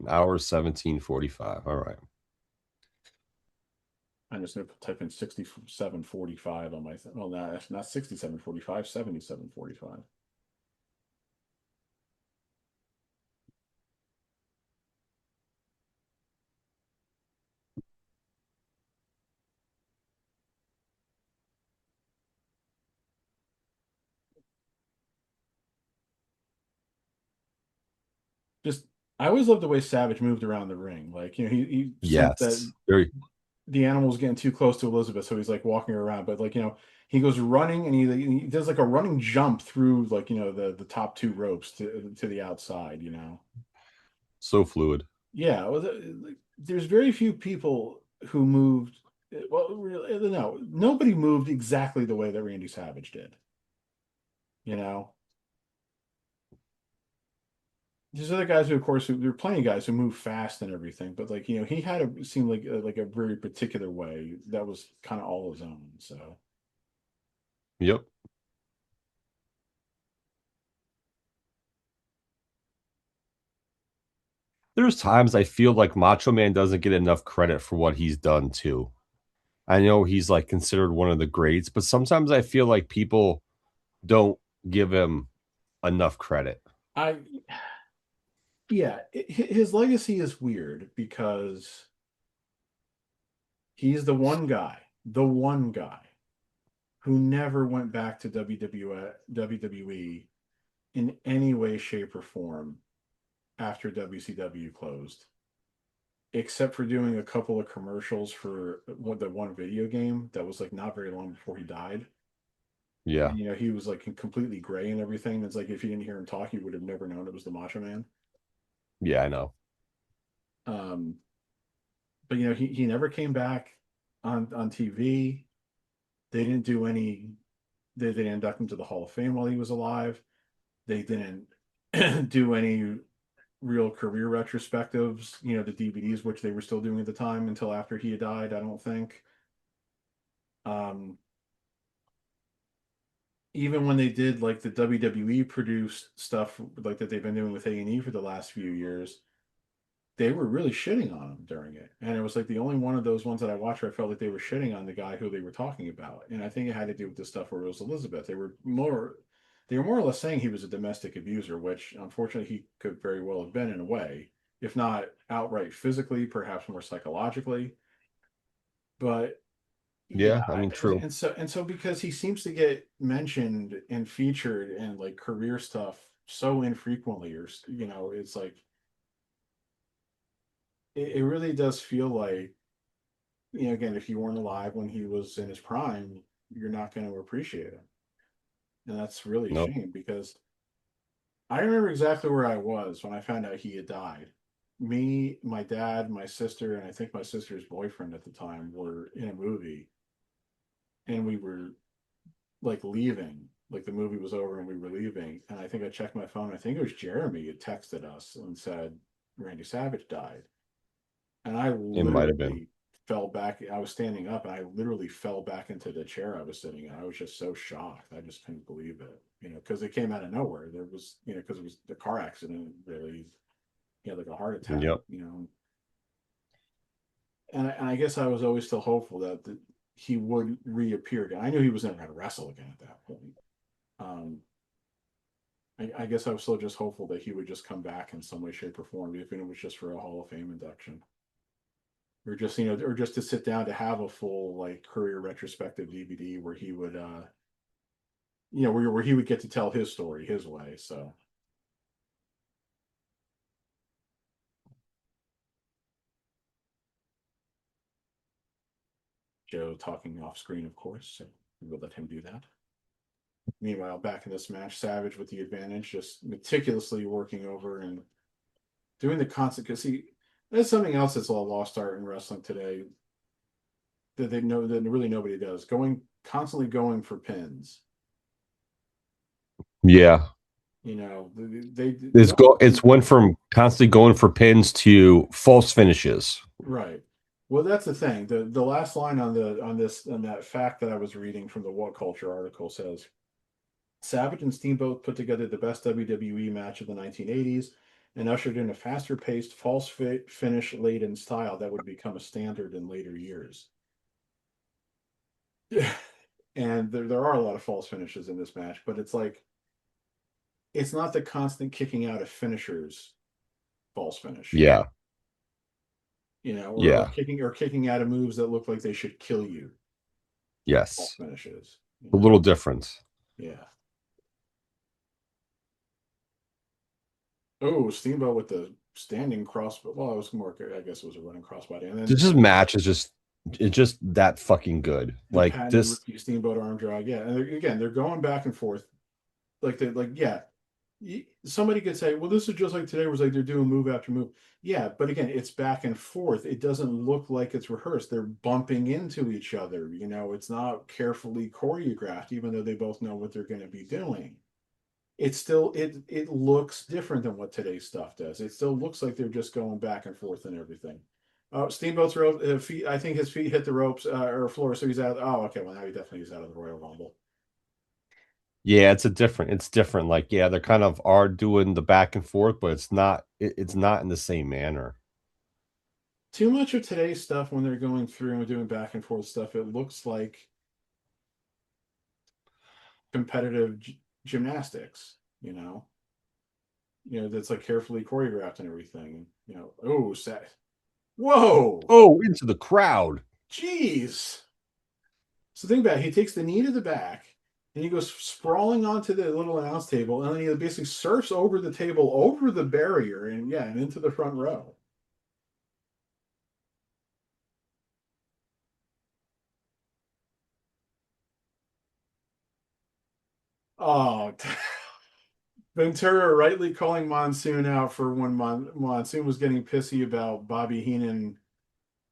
An hour 17:45. All right. I'm just gonna type in 67:45 on my well, not 67:45, 77:45. Just I always loved the way Savage moved around the ring. Like, he sensed that Yes. Very the animal was getting too close to Elizabeth, so he's like walking around. But like, he goes running and he does like a running jump through like the top two ropes to the outside. so fluid. Yeah, well, like, there's very few people who moved. Well, really, no, nobody moved exactly the way that Randy Savage did. You know, there's other guys who, of course, there are plenty of guys who move fast and everything, but like he had a seemed like a very particular way that was kind of all his own. So Yep. There's times I feel like Macho Man doesn't get enough credit for what he's done too. I know he's like considered one of the greats, but sometimes I feel like people don't give him enough credit. I yeah, his legacy is weird because he's the one guy who never went back to WWE in any way, shape, or form after WCW closed, except for doing a couple of commercials for the one video game that was like not very long before he died. Yeah. And he was like completely gray and everything. It's like if you didn't hear him talk, you would have never known it was the Macho Man. Yeah, I know. Um, but he never came back on TV. They didn't do any. They didn't induct him to the Hall of Fame while he was alive. They didn't do any real career retrospectives. The DVDs, which they were still doing at the time until after he had died. I don't think. Um, Even when they did like the WWE produced stuff like that they've been doing with A&E for the last few years, they were really shitting on him during it. And it was like the only one of those ones that I watched where I felt like they were shitting on the guy who they were talking about. And I think it had to do with the stuff where it was Elizabeth. They were more or less saying he was a domestic abuser, which unfortunately he could very well have been in a way, if not outright physically, perhaps more psychologically. But Yeah, yeah, I mean, true. and so because he seems to get mentioned and featured in like career stuff so infrequently, or it's like it really does feel like, again, if you weren't alive when he was in his prime, you're not going to appreciate him. And that's really a Nope. shame because I remember exactly where I was when I found out he had died. Me, my dad, my sister, and I think my sister's boyfriend at the time were in a movie, and we were like leaving. Like the movie was over and we were leaving. And I think I checked my phone. I think it was Jeremy had texted us and said, Randy Savage died, and I It might have been. literally fell back. I was standing up, and I literally fell back into the chair I was sitting in. I was just so shocked. I just couldn't believe it, because it came out of nowhere. There was, because it was the car accident. Really, he had like a heart attack. Yep. And I guess I was always still hopeful that he would reappear again. I knew he was never going to wrestle again at that point. Um, I guess I was still just hopeful that he would just come back in some way, shape, or form, even if it was just for a Hall of Fame induction, or just or just to sit down to have a full like career retrospective DVD where he would, where he would get to tell his story his way. So Joe talking off screen, of course, so we will let him do that. Meanwhile, back in this match, Savage with the advantage, just meticulously working over and doing the constant. Because see, that's something else that's a lost art in wrestling today that they know that really nobody does. Constantly going for pins. Yeah. They It's no, it's went from constantly going for pins to false finishes. right. Well, that's the thing. The last line on that fact that I was reading from the What Culture article says Savage and Steamboat put together the best WWE match of the 1980s and ushered in a faster paced, false finish laden style that would become a standard in later years. And there are a lot of false finishes in this match, but it's like, it's not the constant kicking out of finishers false finish, Yeah. or Yeah. kicking out of moves that look like they should kill you false Yes. finishes. A little difference. Yeah. Oh, Steamboat with the standing cross. Well, it was more. I guess it was a running crossbody, and then This match is just that fucking good. the Like patented this. Ricky Steamboat arm drag. Yeah, and they're going back and forth. Yeah. Somebody could say, well, this is just like today, was like they're doing move after move. Yeah, but again, it's back and forth. It doesn't look like it's rehearsed. They're bumping into each other. It's not carefully choreographed, even though they both know what they're going to be doing. It's still it looks different than what today's stuff does. It still looks like they're just going back and forth and everything. Steamboat's feet. I think his feet hit the ropes or floor, so he's out. Oh, okay. Well, now he definitely is out of the Royal Rumble. Yeah, it's different. Like, yeah, they're kind of are doing the back and forth, but it's not in the same manner. Too much of today's stuff when they're going through and doing back and forth stuff, it looks like competitive gymnastics. That's like carefully choreographed and everything. Oh, whoa, Oh, into the crowd. jeez. So think about it. He takes the knee to the back and he goes sprawling onto the little announce table, and then he basically surfs over the table, over the barrier, and into the front row. Oh, Ventura rightly calling Monsoon out for when Monsoon was getting pissy about Bobby Heenan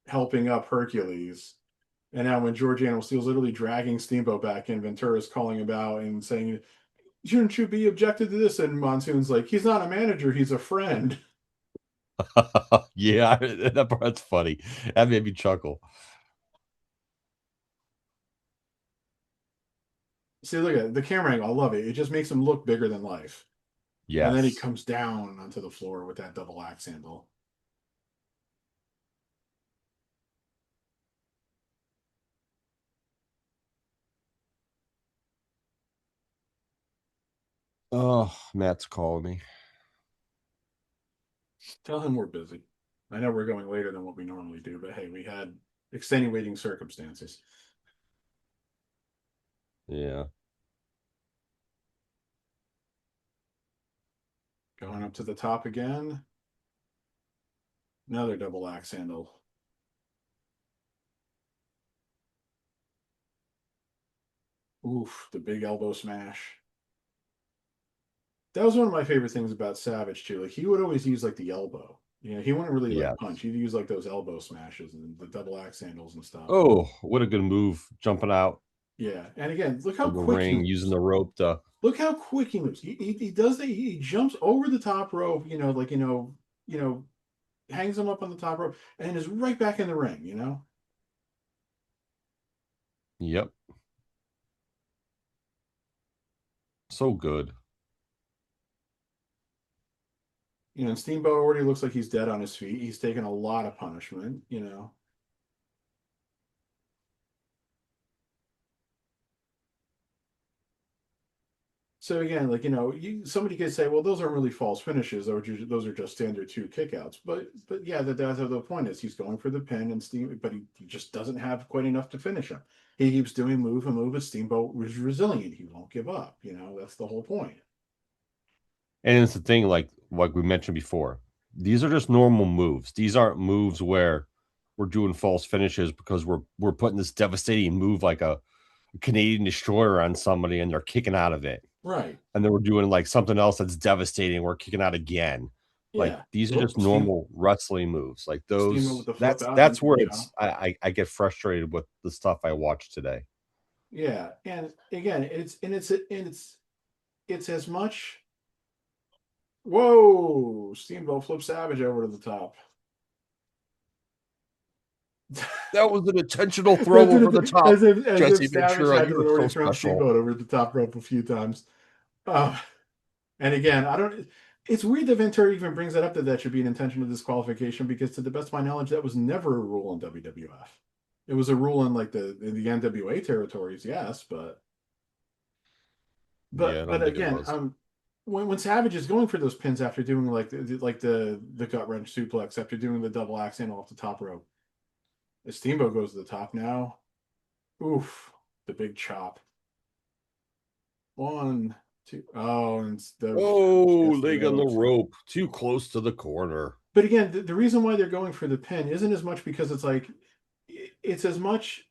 helping up Hercules. And now when George Animal Steel's literally dragging Steamboat back in, Ventura's calling him out and saying, shouldn't you be objected to this? And Monsoon's like, he's not a manager, he's a friend. Yeah, that part's funny. That made me chuckle. See, look at it. The camera angle. I love it. It just makes him look bigger than life. And then he Yes. comes down onto the floor with that double axe handle. Oh, Matt's calling me. Tell him we're busy. I know we're going later than what we normally do, but hey, we had extenuating circumstances. Yeah. Going up to the top again. Another double axe handle. Oof, the big elbow smash. That was one of my favorite things about Savage too. Like he would always use like the elbow. He wouldn't really like Yeah. punch. He'd use like those elbow smashes and the double axe handles and stuff. Oh, what a good move. Jumping out Yeah, and again, look how of the quick he ring, using moves. the rope to Look how quick he moves. He does that. He jumps over the top rope. hangs him up on the top rope, and is right back in the ring. Yep. So good. And Steamboat already looks like he's dead on his feet. He's taken a lot of punishment. So again, somebody could say, well, those aren't really false finishes; those are just standard two kickouts. But yeah, that's the point is he's going for the pin, and but he just doesn't have quite enough to finish him. He keeps doing move and move. And Steamboat is resilient; he won't give up. That's the whole point. And it's the thing, like we mentioned before, these are just normal moves. These aren't moves where we're doing false finishes because we're putting this devastating move like a Canadian destroyer on somebody and they're kicking out of it. Right. And then we're doing like something else that's devastating. We're kicking out again. Like Yeah. these are Oh, just normal wrestling moves. Like Steamboat with those, the flip that's out. that's where it's I get frustrated with the stuff I watch today. Yeah, and again, it's as much. Whoa! Steamboat flips Savage over to the top. That was an intentional throw over the top. as if Jesse Savage Ventura, hadn't you're so already thrown special. Steamboat over the top rope a few times. Uh, and again, I don't. It's weird that Ventura even brings that up that should be an intentional disqualification because, to the best of my knowledge, that was never a rule in WWF. It was a rule in the NWA territories, yes, but Yeah, I but don't think it again, was. when Savage is going for those pins after doing the gut wrench suplex after doing the double axe handle off the top rope, the Steamboat goes to the top now. Oof, the big chop. One, two. Oh, and Savage Oh, gets the leg on the ropes. rope, too close to the corner. But again, the reason why they're going for the pin isn't as much because it's as much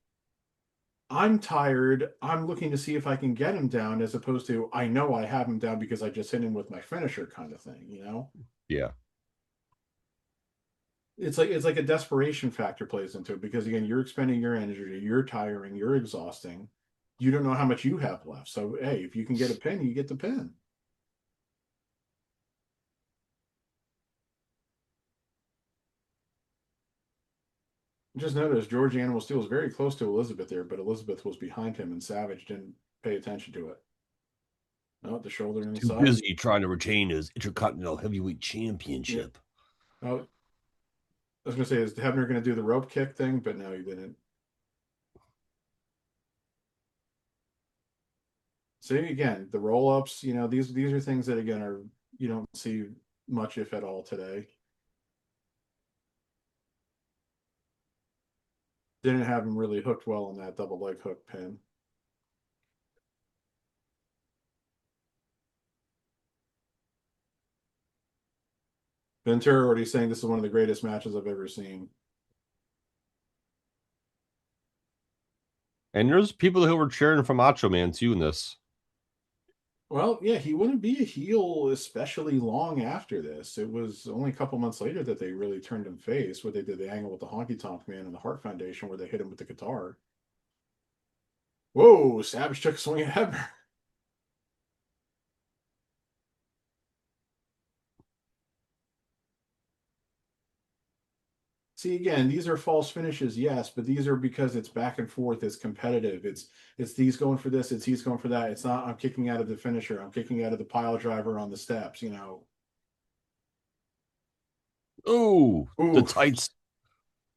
I'm tired. I'm looking to see if I can get him down as opposed to I know I have him down because I just hit him with my finisher kind of thing. Yeah. It's like a desperation factor plays into it because again, you're expending your energy, you're tiring, you're exhausting. You don't know how much you have left. So hey, if you can get a pin, you get the pin. Just notice George Animal Steel was very close to Elizabeth there, but Elizabeth was behind him and Savage didn't pay attention to it. Oh, the shoulder Too inside. busy trying to retain his Intercontinental Heavyweight Yeah. Championship. Oh, I was gonna say, is Hebner gonna do the rope kick thing? But no, he didn't. See again, the roll ups, these are things that again are you don't see much if at all today. Didn't have him really hooked well on that double leg hook pin. Ventura already saying this is one of the greatest matches I've ever seen. And there's people who were cheering for Macho Man too in this. Well, yeah, he wouldn't be a heel especially long after this. It was only a couple months later that they really turned him face, where they did the angle with the Honky Tonk Man and the Hart Foundation, where they hit him with the guitar. Whoa, Savage took a swing at Hebner. See again, these are false finishes, yes, but these are because it's back and forth, it's competitive. It's these going for this, it's he's going for that. It's not I'm kicking out of the finisher, I'm kicking out of the pile driver on the steps. Oh, the Oof. tights.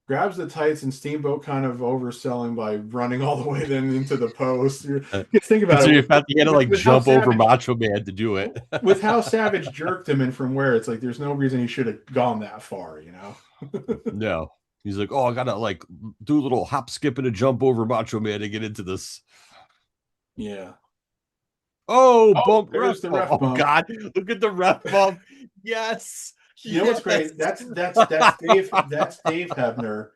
Grabs the tights and Steamboat kind of overselling by running all the way then into the post. Uh, Just think about it Considering the fact that he had to like with how jump over Savage Macho Man to do it. with how Savage jerked him and from where it's like there's no reason he should have gone that far. No. He's like, oh, I gotta like do a little hop, skip, and a jump over Macho Man to get into this. Yeah. Oh, Oh, bump ref there's the bump. ref Oh bump. God, look at the ref bump. Yes. You know what's Yes. great? That's Dave Hebner.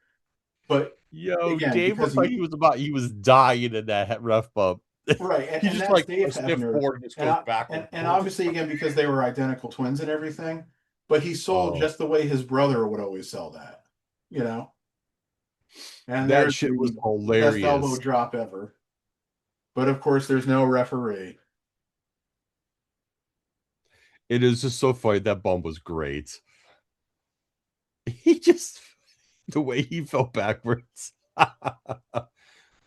But Yo, again, Dave because looked like he was dying in that ref bump. right, He and just that's like Dave a stiff Hebner, forward and just goes backward. and obviously again because they were identical twins and everything, but he sold Oh, just the way his brother would always sell that, you know. And that there's shit was the best elbow hilarious. drop ever. But of course, there's no referee. It is just so funny. That bump was great. He just the way he fell backwards.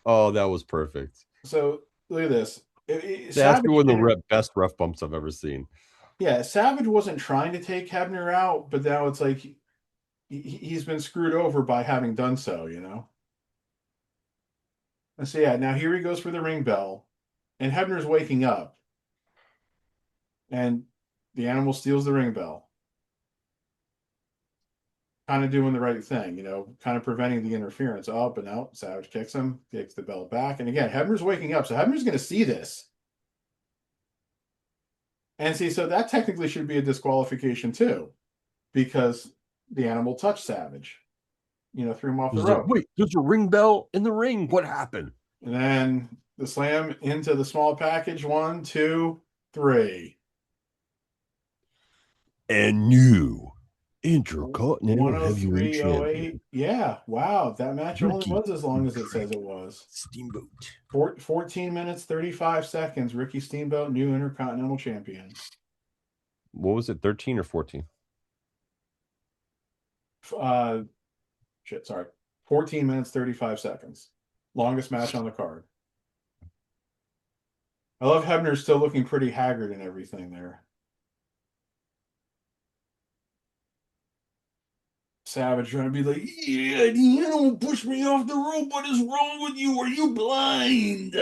Oh, that was perfect. So look at this. That's Savage one of the didn't. best ref bumps I've ever seen. Yeah, Savage wasn't trying to take Hebner out, but now it's like he's been screwed over by having done so, you know? And so, yeah, now here he goes for the ring bell, and Hebner's waking up, and the animal steals the ring bell, kind of doing the right thing, you know, kind of preventing the interference. Oh, but no, Savage kicks him, takes the bell back. And again, Hebner's waking up, so Hebner's going to see this. And see, so that technically should be a disqualification too, because the animal touched Savage, you know, threw him off the He's like, rope. wait, there's a ring bell in the ring. What happened? And then the slam into the small package. 1, 2, 3. And new Intercontinental Heavyweight 103.08. Champion, Yeah, wow. That match only Ricky was as long as it says it was. Steamboat. 14 minutes, 35 seconds. Ricky Steamboat, new Intercontinental Champion. What was it, 13 or 14? Uh, sorry. 14 minutes, 35 seconds. Longest match on the card. I love Hebner still looking pretty haggard and everything there. Savage trying to be like, yeah, the animal pushed me off the rope. What is wrong with you? Are you blind?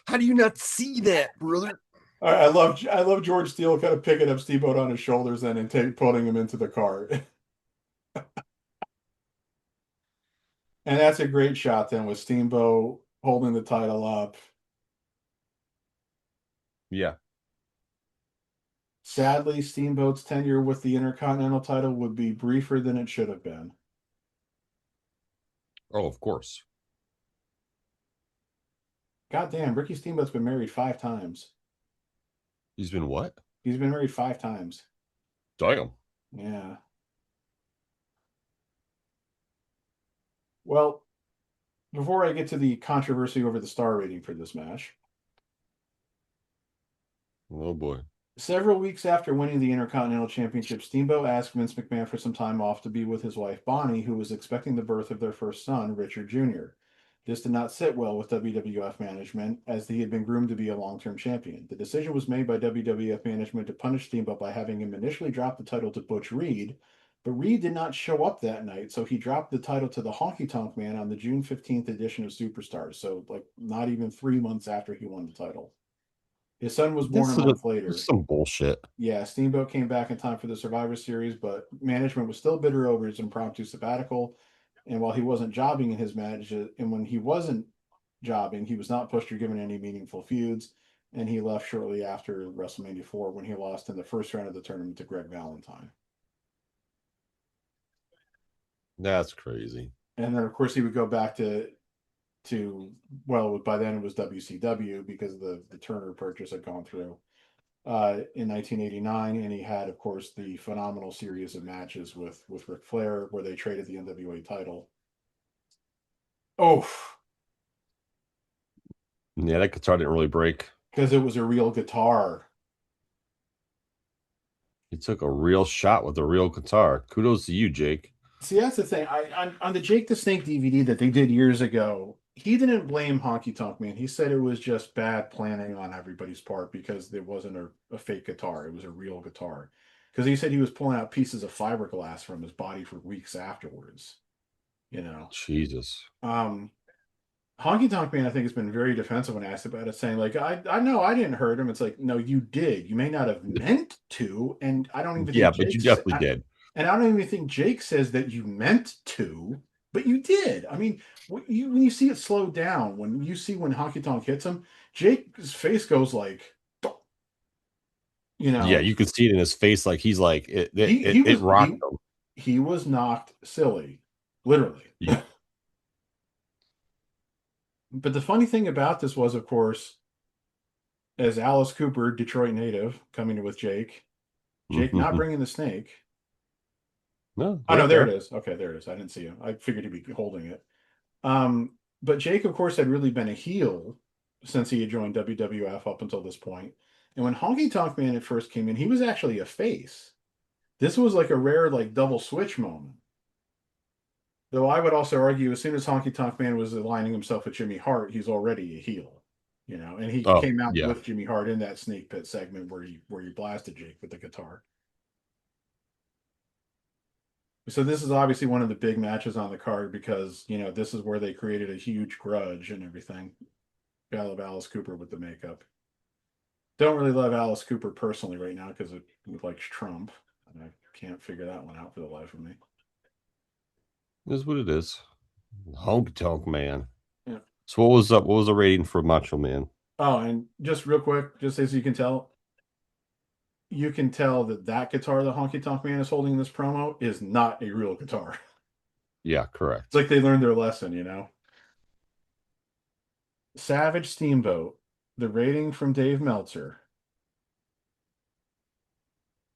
How do you not see that, brother? I love George Steele kind of picking up Steamboat on his shoulders then and putting him into the car. And that's a great shot then with Steamboat holding the title up. Yeah. Sadly, Steamboat's tenure with the Intercontinental title would be briefer than it should have been. Oh, of course. God damn, Ricky Steamboat's been married 5 times. He's been what? He's been married 5 times. Damn. Yeah. Well, before I get to the controversy over the star rating for this match, Oh boy. several weeks after winning the Intercontinental Championship, Steamboat asked Vince McMahon for some time off to be with his wife Bonnie, who was expecting the birth of their first son, Richard Jr. This did not sit well with WWF management, as he had been groomed to be a long-term champion. The decision was made by WWF management to punish Steamboat by having him initially drop the title to Butch Reed, but Reed did not show up that night, so he dropped the title to the Honky Tonk Man on the June 15th edition of Superstars, so like not even 3 months after he won the title. His son was born a month That's later. some bullshit. Yeah, Steamboat came back in time for the Survivor Series, but management was still bitter over his impromptu sabbatical. And while he wasn't jobbing in his match, and when he wasn't jobbing, he was not pushed or given any meaningful feuds. And he left shortly after WrestleMania 4 when he lost in the first round of the tournament to Greg Valentine. That's crazy. And then, of course, he would go back to well, by then it was WCW because the Turner purchase had gone through. In 1989, and he had, of course, the phenomenal series of matches with Ric Flair, where they traded the NWA title. Oh, Yeah, that guitar didn't really break. because it was a real guitar. He took a real shot with a real guitar. Kudos to you, Jake. See, that's the thing. On the Jake the Snake DVD that they did years ago, he didn't blame Honky Tonk Man. He said it was just bad planning on everybody's part because there wasn't a fake guitar; it was a real guitar. Because he said he was pulling out pieces of fiberglass from his body for weeks afterwards. You know. Jesus. Um, Honky Tonk Man, I think, has been very defensive when asked about it, saying, like, I know I didn't hurt him. It's like, no, you did. You may not have meant to. And I don't even Yeah, think but you definitely did. and I don't even think Jake says that you meant to, but you did. I mean, when you see it slow down, when you see when Honky Tonk hits him, Jake's face goes like, you Yeah, know, you can see it in his face, like he's like it. It, he it, he it was rocked him. he was knocked silly, literally. Yeah. But the funny thing about this was, of course, as Alice Cooper, Detroit native, coming with Jake. Jake not bringing the snake. No, Oh no, right there it there. is. Okay, there it is. I didn't see him. I figured he'd be holding it. But Jake, of course, had really been a heel since he had joined WWF up until this point. And when Honky Tonk Man at first came in, he was actually a face. This was like a rare like double switch moment. Though I would also argue, as soon as Honky Tonk Man was aligning himself with Jimmy Hart, he's already a heel, you know. And he Oh, came out yeah. with Jimmy Hart in that snake pit segment where he blasted Jake with the guitar. So this is obviously one of the big matches on the card because you know this is where they created a huge grudge and everything. I love Alice Cooper with the makeup. Don't really love Alice Cooper personally right now because it likes Trump. And I can't figure that one out for the life of me. This is what it is. Honky Tonk Man. Yeah. So what was the rating for Macho Man? Oh, and just real quick, just as you can tell that that guitar the Honky Tonk Man is holding in this promo is not a real guitar. Yeah, It's correct. like they learned their lesson, you know. Savage Steamboat. The rating from Dave Meltzer: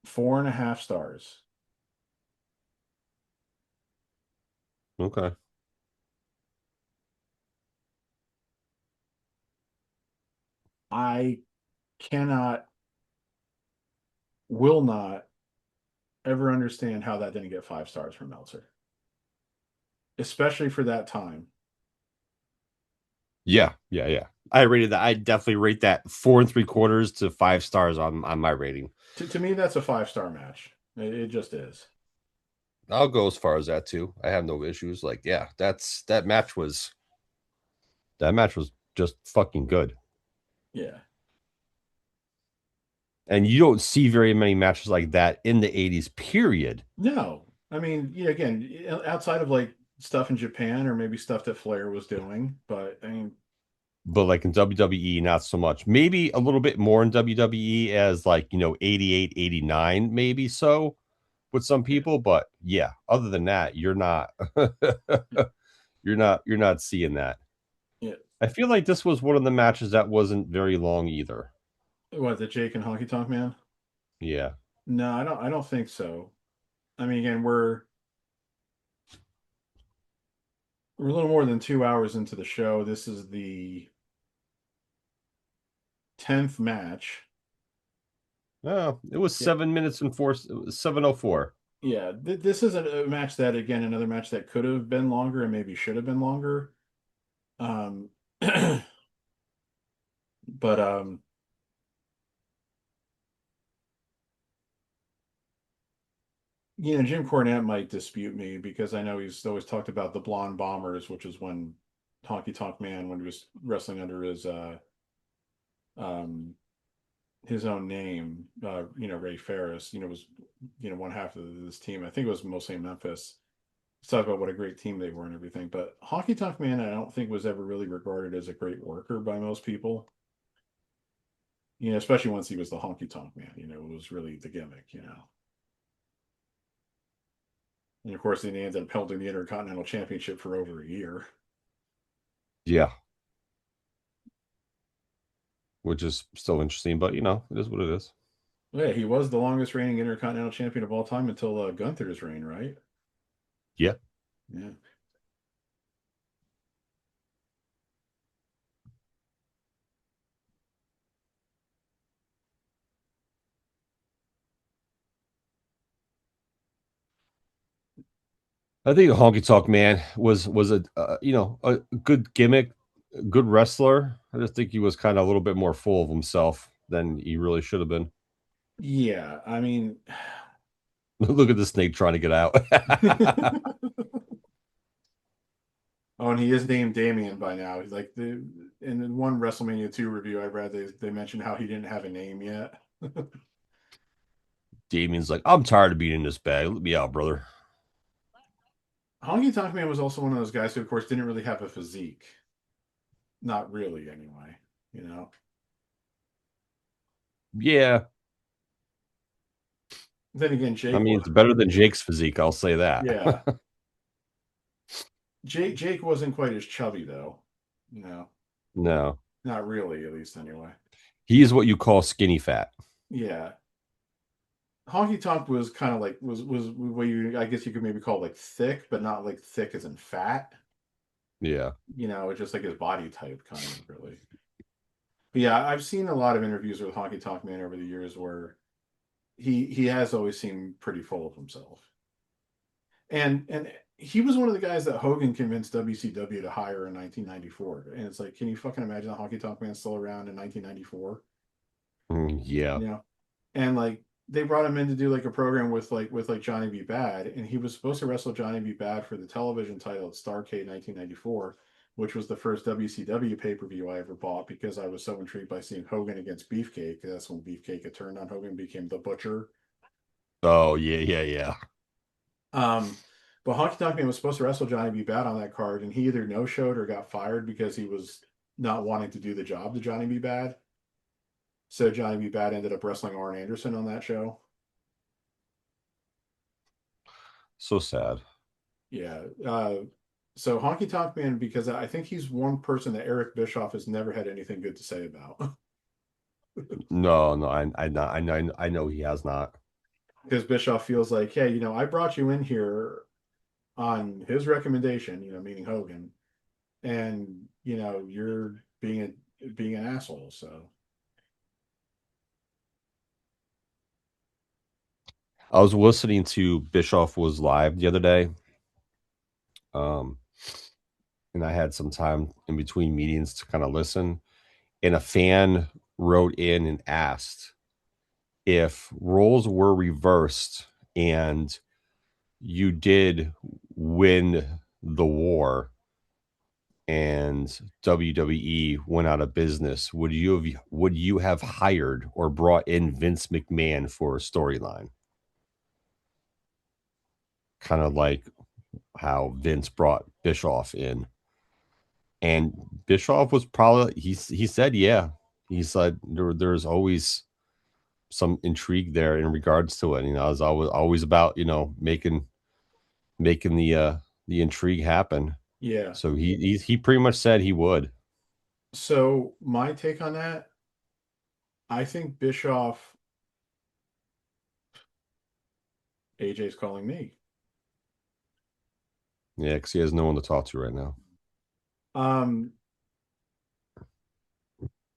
4.5 stars. Okay. I cannot, will not ever understand how that didn't get 5 stars from Meltzer, especially for that time. Yeah, yeah, yeah. I rated that. I definitely rate that 4 3/4 to 5 stars on my rating. To me, that's a 5 star match. It just is. I'll go as far as that too. I have no issues. Like, yeah, that match was just fucking good. Yeah. And you don't see very many matches like that in the 80s, period. No, I mean, yeah, again, outside of like stuff in Japan or maybe stuff that Flair was doing, but I mean, But like in WWE, not so much. Maybe a little bit more in WWE as like, 88, 89, maybe so with some yeah, people. But yeah, other than that, you're not you're not seeing that. yeah. I feel like this was one of the matches that wasn't very long either. What, the Jake and Honky Tonk Man? Yeah. No, I don't think so. I mean, again, we're a little more than 2 hours into the show. This is the 10th match. Oh, it was Yeah, 7 minutes and four. It was 7:04. yeah. This is a match that, again, another match that could have been longer and maybe should have been longer. Um, but Jim Cornette might dispute me because I know he's always talked about the Blonde Bombers, which is when Honky Tonk Man, when he was wrestling under um his own name, Ray Ferris, was one half of this team. I think it was mostly in Memphis. He's talked about what a great team they were and everything. But Honky Tonk Man, I don't think was ever really regarded as a great worker by most people. Especially once he was the Honky Tonk Man. It was really the gimmick. And of course, then he ended up holding the Intercontinental Championship for over a year. Yeah, which is still interesting, but it is what it is. Yeah, he was the longest reigning Intercontinental Champion of all time until Gunther's reign, right? Yeah. Yeah. I think Honky Tonk Man was a good gimmick, a good wrestler. I just think he was kind of a little bit more full of himself than he really should have been. Yeah, I mean, Look at the snake trying to get out. oh, and he is named Damien by now. He's like in one WrestleMania 2 review I read, they mentioned how he didn't have a name yet. Damien's like, I'm tired of being in this bag. Let me out, brother. Honky Tonk Man was also one of those guys who, of course, didn't really have a physique. Not really, anyway. You know. Yeah, Then again, I Jake mean, it's wasn't. better than Jake's physique. I'll say that. Yeah, Jake wasn't quite as chubby though. No, Not really, at least anyway. he is what you call skinny fat. Yeah. Honky Tonk was kind of like was what I guess you could maybe call like thick, but not like thick as in fat. Yeah. It's just like his body type, kind of really. But yeah, I've seen a lot of interviews with Honky Tonk Man over the years where he has always seemed pretty full of himself. And he was one of the guys that Hogan convinced WCW to hire in 1994. And it's like, can you fucking imagine the Honky Tonk Man still around in 1994? Yeah. You know, and like they brought him in to do like a program with like Johnny B. Bad, and he was supposed to wrestle Johnny B. Bad for the television title at Starrcade 1994, which was the first WCW pay per view I ever bought because I was so intrigued by seeing Hogan against Beefcake. That's when Beefcake had turned on Hogan, became the Butcher. Oh yeah, yeah, yeah. Um, but Honky Tonk Man was supposed to wrestle Johnny B. Bad on that card, and he either no showed or got fired because he was not wanting to do the job to Johnny B. Bad. So Johnny B. Bad ended up wrestling Arn Anderson on that show. So sad. Yeah. So Honky Tonk Man, because I think he's one person that Eric Bischoff has never had anything good to say about. No, no, I know he has not. Because Bischoff feels like, hey, I brought you in here on his recommendation, meaning Hogan, and you're being an asshole. So I was listening to Bischoff was live the other day, um, and I had some time in between meetings to kind of listen. And a fan wrote in and asked if roles were reversed and you did win the war and WWE went out of business, would you have hired or brought in Vince McMahon for a storyline? Kind of like how Vince brought Bischoff in. And Bischoff was probably he said yeah. He said there's always some intrigue there in regards to it. I was always about, making the intrigue happen. yeah. So he pretty much said he would. So my take on that, I think Bischoff, AJ's calling me. Yeah, because he has no one to talk to right now. Um,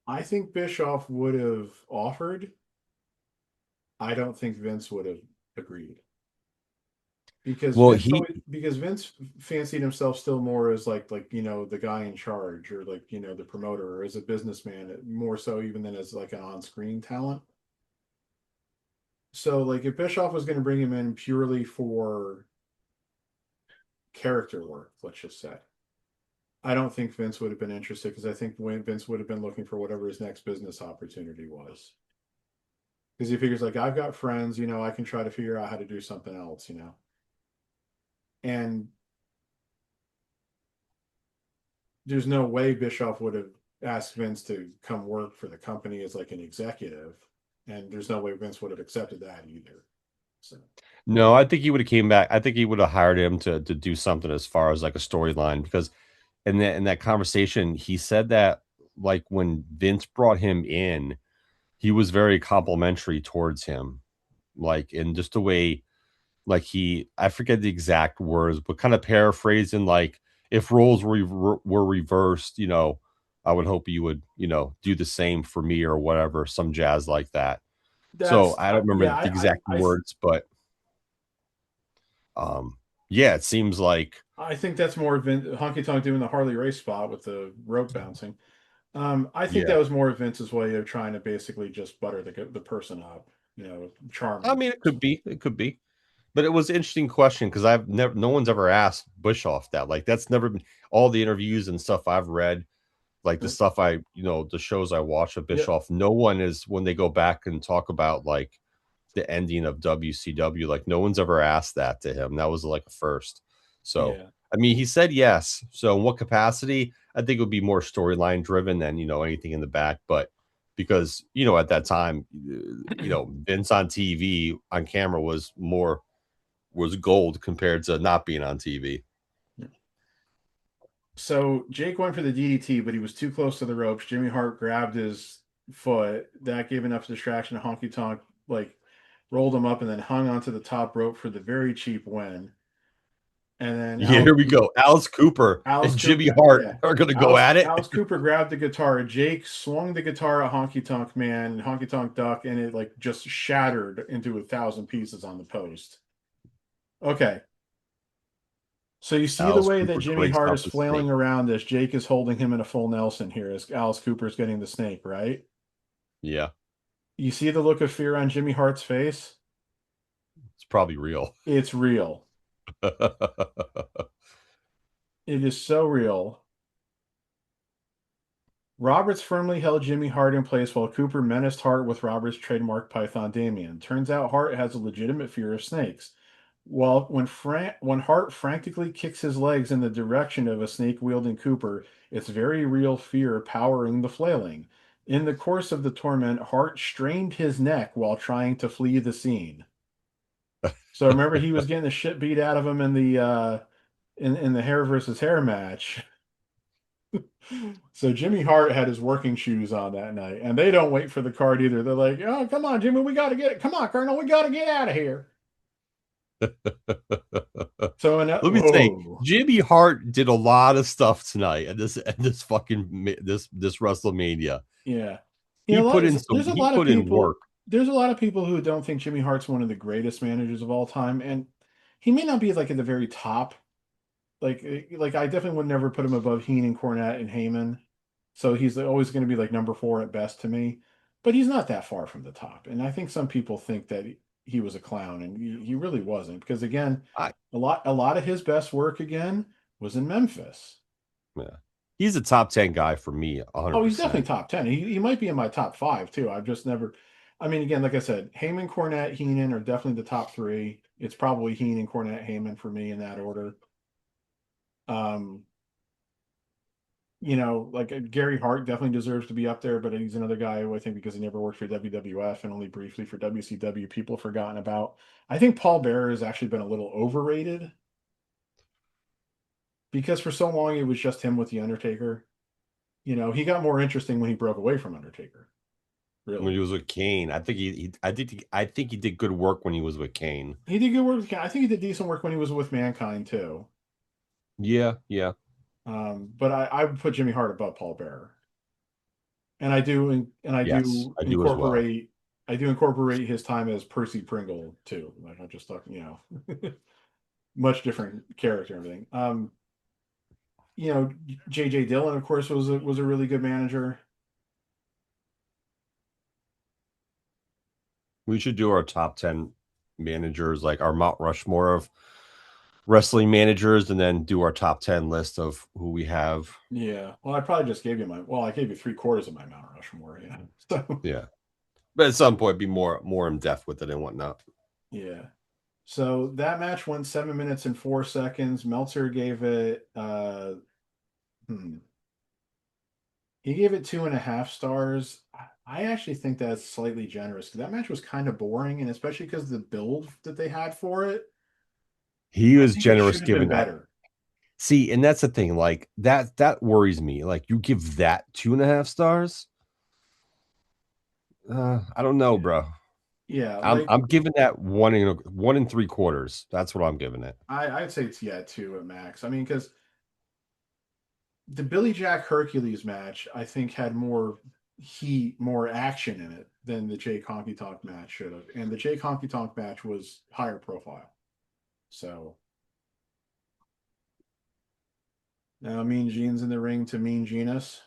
I think Bischoff would have offered. I don't think Vince would have agreed because Well, Because Vince fancied himself still more as the guy in charge, or the promoter, or as a businessman, more so even than as like an on-screen talent. So like if Bischoff was going to bring him in purely for character work, let's just say, I don't think Vince would have been interested, because I think Vince would have been looking for whatever his next business opportunity was. Because he figures like, I've got friends, I can try to figure out how to do something else. And there's no way Bischoff would have asked Vince to come work for the company as like an executive, and there's no way Vince would have accepted that either. So no, I think he would have came back. I think he would have hired him to do something as far as like a storyline, because in that conversation he said that like when Vince brought him in, he was very complimentary towards him, like in just the way, like I forget the exact words, but kind of paraphrasing, like if roles were reversed, I would hope you would, do the same for me or whatever, some jazz like that. So that's I don't remember yeah, the exact I words, but yeah, it seems like I think that's more Honky Tonk doing the Harley Race spot with the rope bouncing. I think yeah. that was more Vince's way of trying to basically just butter the person up, charm I them. mean, it could be, but it was an interesting question because I've never, no one's ever asked Bischoff that. Like that's never been all the interviews and stuff I've read, like the Yep. stuff the shows I watch of Yep. Bischoff. No one is, when they go back and talk about like the ending of WCW, like no one's ever asked that to him. That was like a first. So Yeah. I mean, he said yes. So in what capacity? I think it would be more storyline driven than anything in the back, but because at that time, Vince on TV on camera was gold compared to not being on TV. So Jake went for the DDT, but he was too close to the ropes. Jimmy Hart grabbed his foot. That gave enough distraction to Honky Tonk, like rolled him up and then hung onto the top rope for the very cheap win. And then Yeah, here we go. Alice Cooper Alice and Jimmy Cooper, Hart yeah. are going to go at it. Alice Cooper grabbed the guitar. Jake swung the guitar at Honky Tonk Man, Honky Tonk Duck, and it like just shattered into 1,000 pieces on the post. Okay. So you see the Alice way that Cooper Jimmy breaks Hart out is the snake. flailing around as Jake is holding him in a full Nelson here as Alice Cooper's getting the snake, right? Yeah, You see the look of fear on Jimmy Hart's face? it's probably real. It's real. It is so real. Roberts firmly held Jimmy Hart in place while Cooper menaced Hart with Roberts' trademark Python Damien. Turns out Hart has a legitimate fear of snakes. Well, when Hart frantically kicks his legs in the direction of a snake-wielding Cooper, it's very real fear powering the flailing. In the course of the torment, Hart strained his neck while trying to flee the scene. So remember, he was getting the shit beat out of him in the in the hair versus hair match. So Jimmy Hart had his working shoes on that night, and they don't wait for the card either. They're like, "Oh, come on, Jimmy, we got to get it. Come on, Colonel, we got to get out of here." So, Let me say, whoa, Jimmy Hart did a lot of stuff tonight at this fucking this WrestleMania. yeah, He put in there's a he lot of put in people. work. There's a lot of people who don't think Jimmy Hart's one of the greatest managers of all time, and he may not be like at the very top. Like I definitely would never put him above Heenan, Cornette, and Heyman. So he's always going to be like number four at best to me, but he's not that far from the top. And I think some people think that he was a clown, and he really wasn't. Because again, I a lot of his best work again was in Memphis. Yeah, he's a top 10 guy for me, Oh, he's definitely 100%. top 10. He might be in my top five too. I've just never. I mean, again, like I said, Heyman, Cornette, Heenan are definitely the top three. It's probably Heenan, Cornette, Heyman for me in that order. Um, like Gary Hart definitely deserves to be up there, but he's another guy who I think because he never worked for WWF and only briefly for WCW, people have forgotten about. I think Paul Bearer has actually been a little overrated because for so long it was just him with the Undertaker. He got more interesting when he broke away from Undertaker. When he Really, was with Kane, I think he did good work when he was with Kane. he did good work. I think he did decent work when he was with Mankind too. Yeah, yeah. But I would put Jimmy Hart above Paul Bearer. And I Yes, do I do as well. incorporate his time as Percy Pringle too. Like I'm just talking, much different character and everything. You know, JJ Dillon, of course, was a really good manager. We should do our top 10 managers, like our Mount Rushmore of wrestling managers, and then do our top 10 list of who we have. Yeah. Well, I probably just gave you I gave you three-quarters of my Mount Rushmore, yeah. So Yeah. But at some point, be more in depth with it and whatnot. yeah. So that match went 7 minutes and 4 seconds. Meltzer gave it hmm, he gave it 2.5 stars. I actually think that's slightly generous because that match was kind of boring, and especially because the build that they had for it, He I was think it should generous have been giving that. better. See, and that's the thing. Like that worries me. Like you give that 2.5 stars. I don't know, Yeah. bro. Yeah, I'm giving that 1 and 3/4. That's what I'm giving it. I'd say it's two at max. I mean, because the Billy Jack Hercules match, I think, had more heat, more action in it than the Jake Honky Tonk match should have. And the Jake Honky Tonk match was higher profile. So now Mean Gene's in the ring to Mean Genus.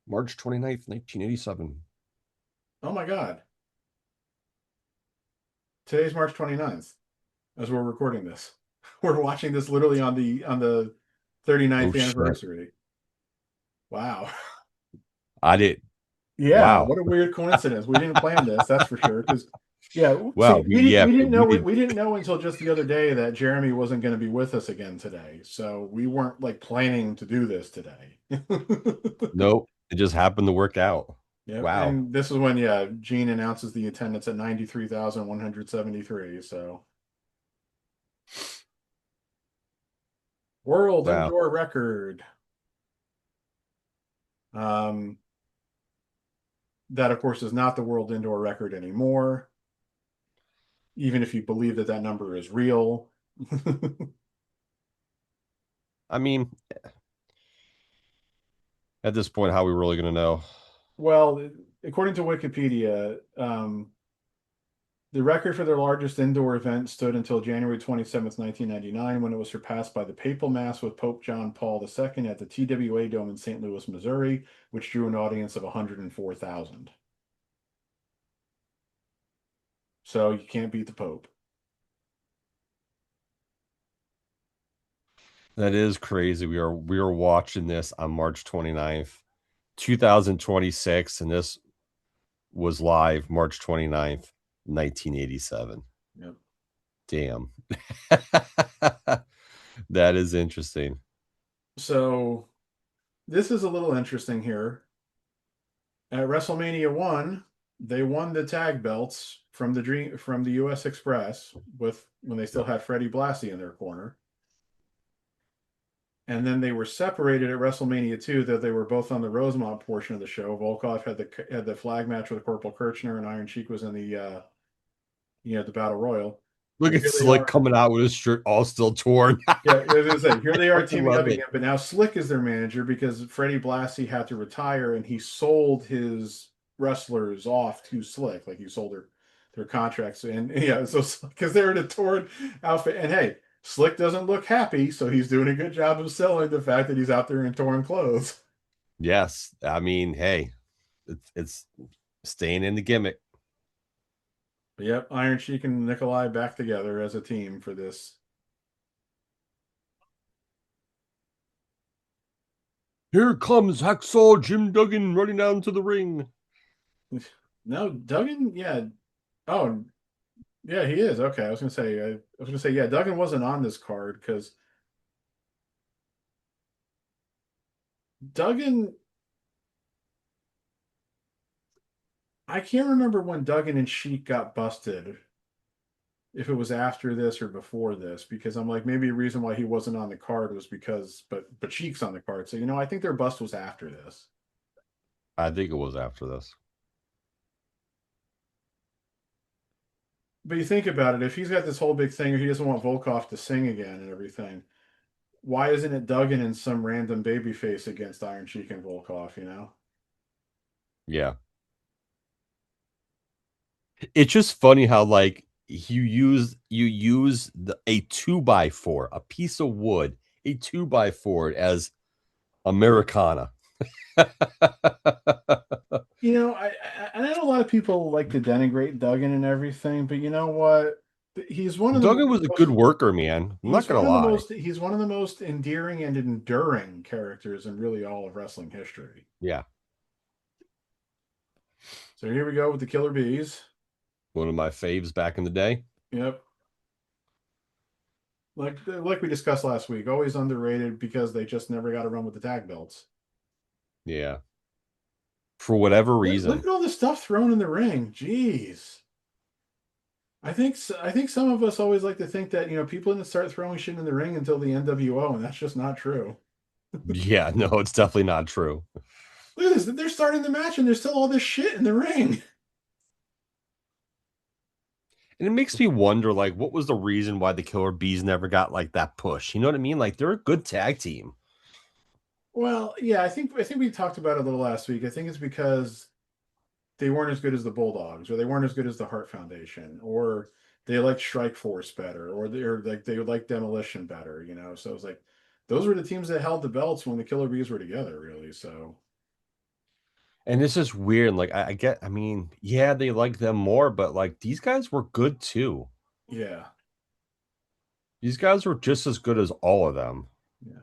March 29th, 1987. Oh my God. Today's March 29th as we're recording this. We're watching this literally on the Oh 39th shit. anniversary. Wow. I did. Yeah, Wow. what a weird coincidence. We didn't plan this, that's for sure. Because yeah, Wow. see, We did. we didn't know until just the other day that Jeremy wasn't going to be with us again today. So we weren't like planning to do this today. Nope. It just happened to work out. Yep, Wow. and this is when Gene announces the attendance at 93,173. So world Wow. indoor record. Um, that of course is not the world indoor record anymore. even if you believe that that number is real. I mean, at this point, how are we really going to know? Well, according to Wikipedia, the record for their largest indoor event stood until January 27th, 1999, when it was surpassed by the Papal Mass with Pope John Paul II at the TWA Dome in St. Louis, Missouri, which drew an audience of 104,000. So you can't beat the Pope. That is crazy. We are watching this on March 29th, 2026, and this was live March 29th, 1987. Yep. Damn. That is interesting. So this is a little interesting here. At WrestleMania 1, they won the tag belts from the US Express with when they still had Freddie Blassie in their corner. And then they were separated at WrestleMania 2, that they were both on the Rosemont portion of the show. Volkov had the flag match with Corporal Kirchner, and Iron Sheik was in the Battle Royal. Look And at here they Slick are. coming out with his shirt all still torn. Yeah, I was gonna say, here they are Fucking teaming love up it. again, but now Slick is their manager because Freddie Blassie had to retire and he sold his wrestlers off to Slick. Like he sold their contracts. And yeah, so because they're in a torn outfit. And hey, Slick doesn't look happy, so he's doing a good job of selling the fact that he's out there in torn clothes. Yes. I mean, hey, it's staying in the gimmick. But yep, Iron Sheik and Nikolai back together as a team for this. Here comes Hacksaw Jim Duggan running down to the ring. No, Duggan, yeah. Oh, yeah, he is. Okay, I was gonna say, yeah, Duggan wasn't on this card because Duggan. I can't remember when Duggan and Sheik got busted. If it was after this or before this, because I'm like, maybe a reason why he wasn't on the card was because, but Sheik's on the card, so I think their bust was after this. I think it was after this. But you think about it, if he's got this whole big thing, or he doesn't want Volkov to sing again and everything, why isn't it Duggan and some random babyface against Iron Sheik and Volkov? Yeah. It's just funny how like you use a 2x4, a piece of wood, a 2x4 as Americana. I know a lot of people like to denigrate Duggan and everything, but you know what? He's one of the Duggan was a good most worker, man. I'm not he's gonna one of the lie. most he's one of the most endearing and enduring characters in really all of wrestling history. Yeah. So here we go with the Killer Bees. One of my faves back in the day. Yep. Like we discussed last week, always underrated because they just never got a run with the tag belts. Yeah. For whatever Look reason. at all the stuff thrown in the ring. Jeez. I think some of us always like to think that people didn't start throwing shit in the ring until the NWO, and that's just not true. Yeah, no, it's definitely not true. Look at this. They're starting the match and there's still all this shit in the ring. And it makes me wonder, like, what was the reason why the Killer Bees never got like that push? You know what I mean? Like, they're a good tag team. Well, yeah, I think we talked about it a little last week. I think it's because they weren't as good as the Bulldogs, or they weren't as good as the Hart Foundation, or they liked Strike Force better, or they like Demolition better. So it's like those were the teams that held the belts when the Killer Bees were together, really. So And it's just weird. Like, I mean, yeah, they like them more, but like these guys were good too. yeah, These guys were just as good as all of them. yeah.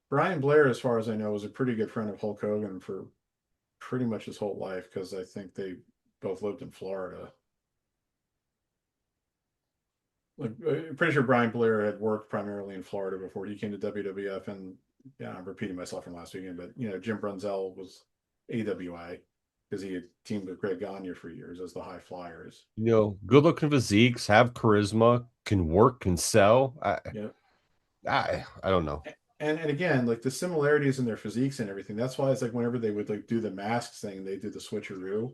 Brian Blair, as far as I know, was a pretty good friend of Hulk Hogan for pretty much his whole life because I think they both lived in Florida. Like, I'm pretty sure Brian Blair had worked primarily in Florida before he came to WWF. And yeah, I'm repeating myself from last weekend, but Jim Brunzell was AWI because he had teamed with Greg Gagne for years as the High Flyers. Good looking physiques, have charisma, can work, can sell. Yeah, I don't know. and again, like the similarities in their physiques and everything. That's why it's like whenever they would like do the masks thing, they do the switcheroo.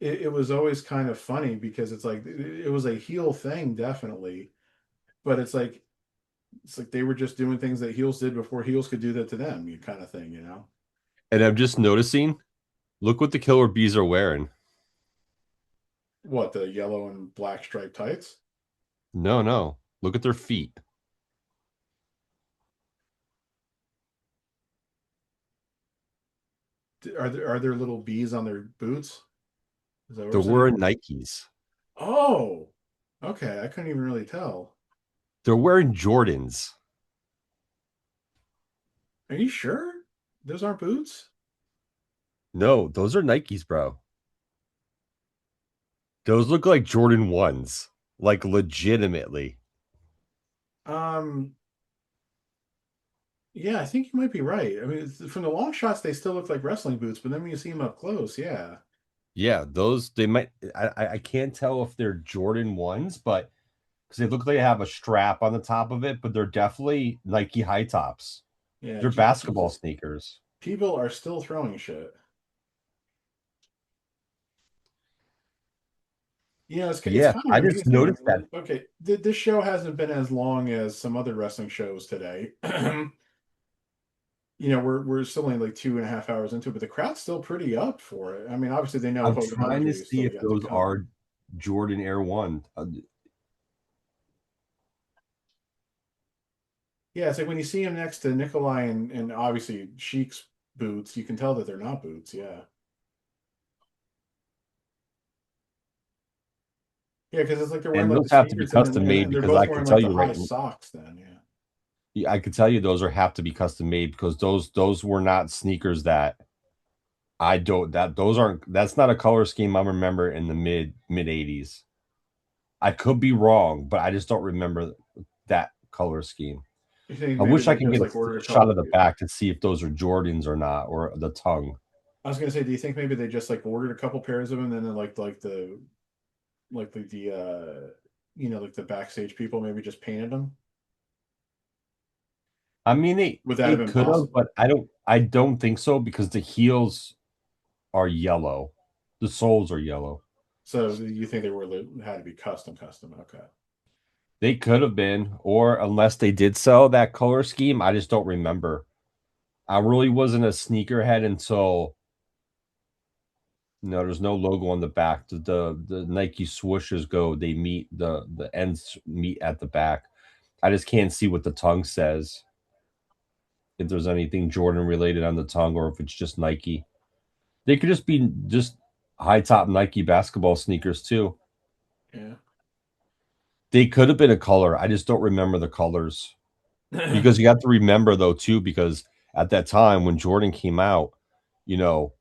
it was always kind of funny because it's like it was a heel thing, definitely, but it's like they were just doing things that heels did before heels could do that to them, you kind of thing, you know? And I'm just noticing, look what the killer bees are wearing. What, the yellow and black striped tights? No, no. Look at their feet. Are there little bees on their boots? Is that what we're They're saying? wearing Nikes. Oh, okay. I couldn't even really tell. They're wearing Jordans. Are you sure? Those aren't boots? No, those are Nikes, bro. Those look like Jordan 1s. Like legitimately. Um, yeah, I think you might be right. I mean, from the long shots, they still look like wrestling boots, but then when you see them up close, yeah. Yeah, those they might I can't tell if they're Jordan 1s, but because they look like they have a strap on the top of it, but they're definitely Nike high tops. Yeah, They're basketball sneakers. people are still throwing shit. You know, it's Yeah, kind of I just amazing. noticed that. Okay, this show hasn't been as long as some other wrestling shows today. You know, we're still only like 2.5 hours into it, but the crowd's still pretty up for it. I mean, obviously they know I'm Hogan trying to Andre is see still if yet to those come. are Jordan Air 1. Yeah, it's like when you see him next to Nikolai and obviously Sheik's boots, you can tell that they're not boots. Yeah, yeah, because it's like they're wearing And like those the have to be sneakers and custom made and they're because both I can wearing tell like the you high right. socks. Then yeah, Yeah, I could tell you those are have to be custom made because those were not sneakers that I don't that those aren't that's not a color scheme I remember in the mid 80s. I could be wrong, but I just don't remember that color scheme. you think I maybe wish I they can just get a like ordered a shot couple. of the back to see if those are Jordans or not, or the tongue. I was gonna say, do you think maybe they just like ordered a couple pairs of them, and then like the you know, like the backstage people maybe just painted them? I mean, Would that have it been could have, possible? but I don't think so because the heels are yellow, the soles are yellow. So you think they were had to be custom? Okay. They could have been, or unless they did sell that color scheme, I just don't remember. I really wasn't a sneakerhead until no, there's no logo on the back. The Nike swooshes go, they meet the ends meet at the back. I just can't see what the tongue says. If there's anything Jordan related on the tongue, or if it's just Nike. They could just be just high top Nike basketball sneakers too. Yeah. They could have been a color. I just don't remember the colors. Because you have to remember though too, because at that time when Jordan came out, you know,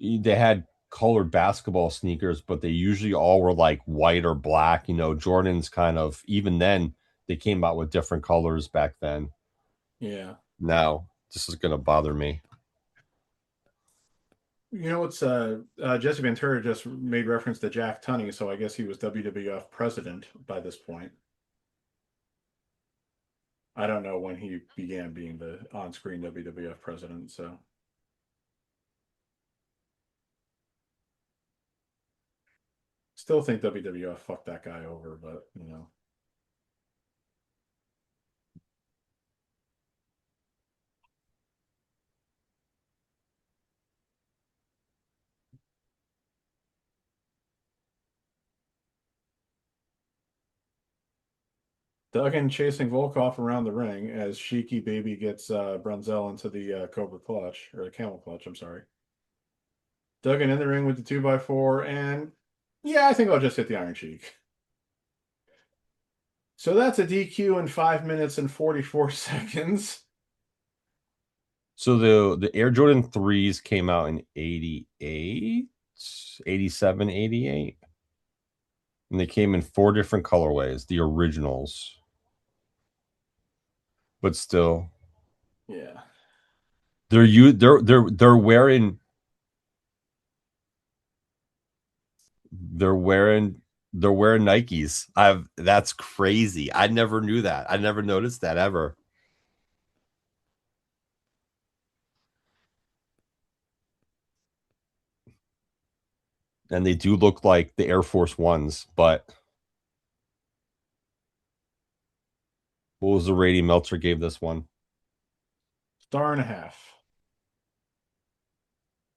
they had colored basketball sneakers, but they usually all were like white or black. You know, Jordan's kind of even then they came out with different colors back then. Yeah. Now this is gonna bother me. You know what's Jesse Ventura just made reference to Jack Tunney, so I guess he was WWF president by this point. I don't know when he began being the on-screen WWF president, so still think WWF fucked that guy over, but you know. Duggan chasing Volkov around the ring as Sheiky Baby gets Brunzel into the Cobra Clutch, or the Camel Clutch, I'm sorry. Duggan in the ring with the 2x4, and yeah, I think I'll just hit the Iron Sheik. So that's a DQ in 5 minutes and 44 seconds. So the Air Jordan 3s came out in 88, 87, 88. And they came in 4 different colorways, the originals. But still, Yeah. they're wearing they're wearing they're wearing Nikes. I've That's crazy. I never knew that. I never noticed that ever. And they do look like the Air Force Ones, but what was the rating Meltzer gave this one? 1.5 stars,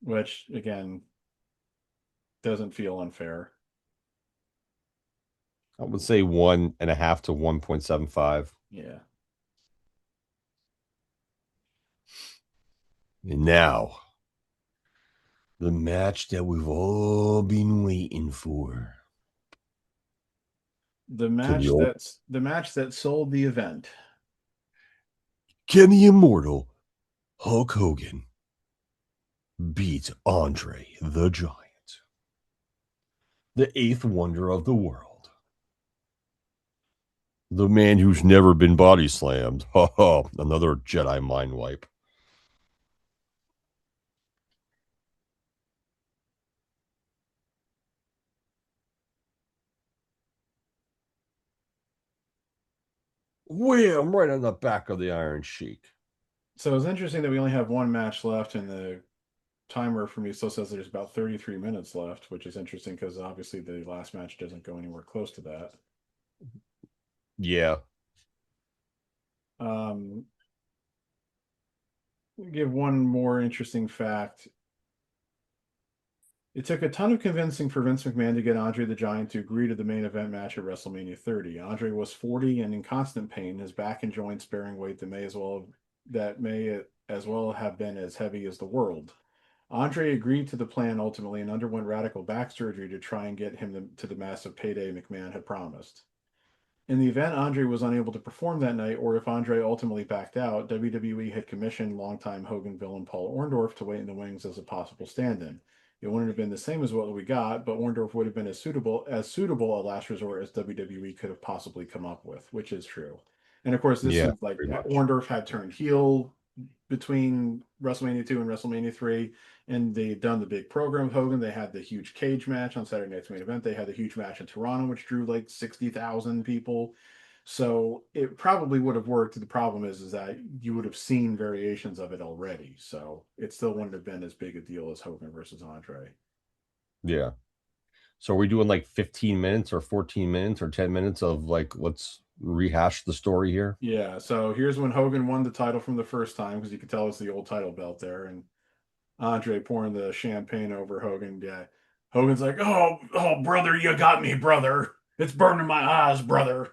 which again doesn't feel unfair. I would say 1.5 to 1.75. Yeah. And now, the match that we've all been waiting for. The Can match the that's the match that sold the event. can the immortal Hulk Hogan beat Andre the Giant, the eighth wonder of the world, the man who's never been body slammed? Another Jedi mind wipe. Wham! Right on the back of the Iron Sheik. So it's interesting that we only have one match left, and the timer for me still says there's about 33 minutes left, which is interesting because obviously the last match doesn't go anywhere close to that. Yeah. Um, give one more interesting fact. It took a ton of convincing for Vince McMahon to get Andre the Giant to agree to the main event match at WrestleMania 30. Andre was 40 and in constant pain, his back and joints bearing weight that may as well have been as heavy as the world. Andre agreed to the plan ultimately and underwent radical back surgery to try and get him to the massive payday McMahon had promised. In the event Andre was unable to perform that night, or if Andre ultimately backed out, WWE had commissioned longtime Hogan villain Paul Orndorff to wait in the wings as a possible stand-in. It wouldn't have been the same as what we got, but Orndorff would have been as suitable a last resort as WWE could have possibly come up with, which is true. And of course, this Yeah, is like pretty much. Orndorff had turned heel between WrestleMania 2 and WrestleMania 3, and they'd done the big program with Hogan. They had the huge cage match on Saturday Night's Main Event. They had the huge match in Toronto, which drew like 60,000 people. So it probably would have worked. The problem is that you would have seen variations of it already. So it still wouldn't have been as big a deal as Hogan versus Andre. Yeah. So are we doing like 15 minutes or 14 minutes or 10 minutes of like, let's rehash the story here? Yeah. So here's when Hogan won the title from the first time because you could tell it's the old title belt there, and Andre pouring the champagne over Hogan. Yeah. Hogan's like, oh, brother, you got me, brother. It's burning my eyes, brother.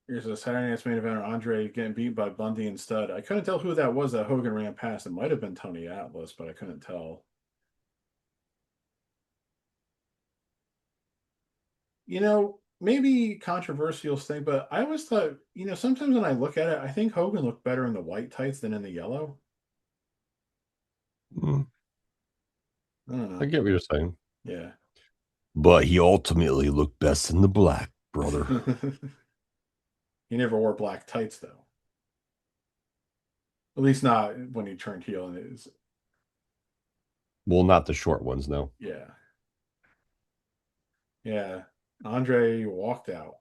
Here's a Saturday Night's Main Event: Andre getting beat by Bundy and Studd. I couldn't tell who that was that Hogan ran past. It might have been Tony Atlas, but I couldn't tell. Maybe controversial thing, but I always thought, sometimes when I look at it, I think Hogan looked better in the white tights than in the yellow. Mm, I don't I know. get what you're saying. Yeah. But he ultimately looked best in the black, brother. He never wore black tights though. At least not when he turned heel. And it was, Well, not the short ones, no. yeah, yeah. Andre walked out.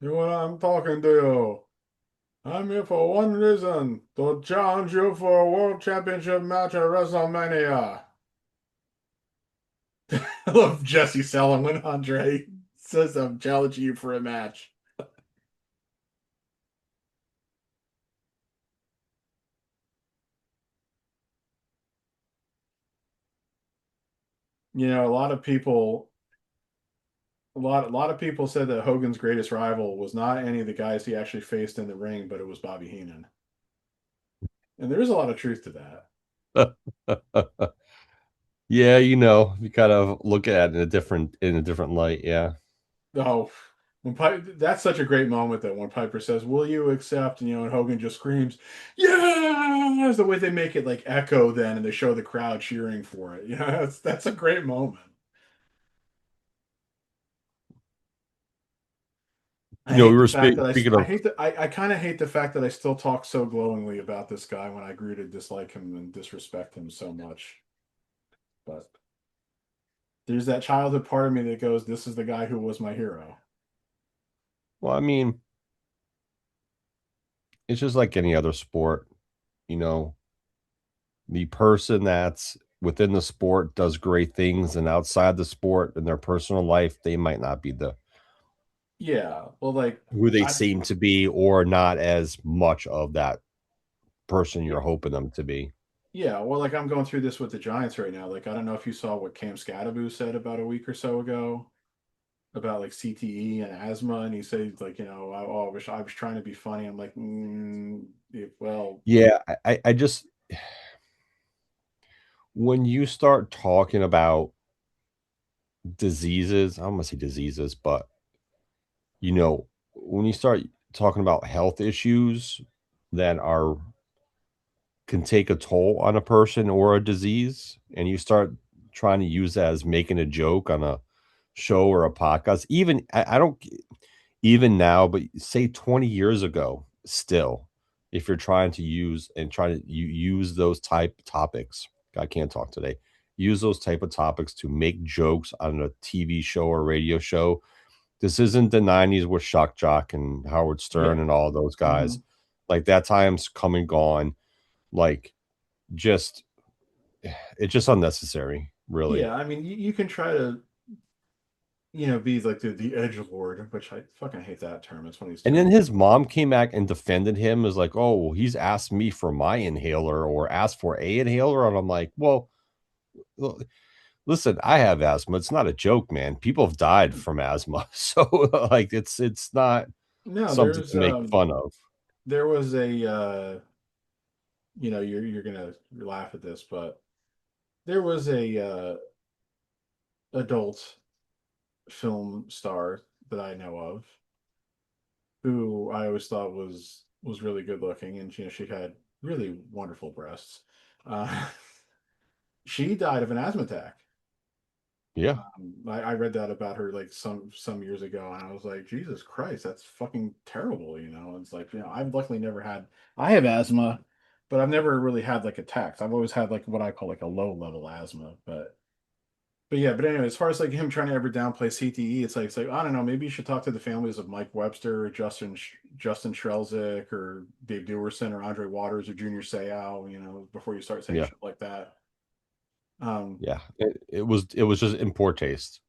You know what? I'm talking to you. I'm here for one reason, to challenge you for a world championship match at WrestleMania. I love Jesse selling when Andre says I'm challenging you for a match. A lot of people, a lot of people said that Hogan's greatest rival was not any of the guys he actually faced in the ring, but it was Bobby Heenan. And there is a lot of truth to that. Yeah, you kind of look at it in a different light. Yeah. Oh, that's such a great moment that when Piper says, "Will you accept?" and Hogan just screams, "Yeah!" The way they make it like echo then, and they show the crowd cheering for it. Yeah, that's a great moment. I We hate the were fact that speaking I of, hate that I kind of hate the fact that I still talk so glowingly about this guy when I grew to dislike him and disrespect him so much. But there's that childhood part of me that goes, "This is the guy who was my hero." Well, I mean, it's just like any other sport, you know, the person that's within the sport does great things, and outside the sport in their personal life, they might not be the Yeah, well, like who they I seem to be, or not as much of that person yeah, you're hoping them to be. yeah, well, like I'm going through this with the Giants right now. Like I don't know if you saw what Cam Scadaboo said about a week or so ago about like CTE and asthma, and he said like, oh, I was trying to be funny. I'm like, well, Yeah, I just when you start talking about diseases, I don't want to say diseases, but when you start talking about health issues that are can take a toll on a person or a disease, and you start trying to use that as making a joke on a show or a podcast, even I don't even now, but say 20 years ago, still, if you're trying to use and try to use those type topics, I can't talk today. Use those type of topics to make jokes on a TV show or radio show. This isn't the 90s with Shock Jock and Howard Stern yeah. and all those Hmm. guys. Like that time's come and gone. Like just it's just unnecessary, really. Yeah, I mean, you can try to, be like the edge lord, which I fucking hate that term. It's one of these And terms. then his mom came back and defended him as like, oh, well, he's asked me for my inhaler or asked for a inhaler. And I'm like, well, listen, I have asthma. It's not a joke, man. People have died from asthma. So like it's not No, something to make fun of. there was a you're gonna laugh at this, but there was a adult film star that I know of who I always thought was really good looking, and she had really wonderful breasts. Uh, she died of an asthma attack. Yeah. I read that about her like some years ago, and I was like, Jesus Christ, that's fucking terrible. It's like, I've luckily never had. I have asthma, but I've never really had like attacks. I've always had like what I call like a low level asthma, but yeah, but anyway, as far as like him trying to ever downplay CTE, it's like I don't know. Maybe you should talk to the families of Mike Webster, Justin Shrelzik, or Dave Duerson, or Andre Waters, or Junior Seau. Before you start saying Yeah. shit like that. Um, Yeah. It was just in poor taste.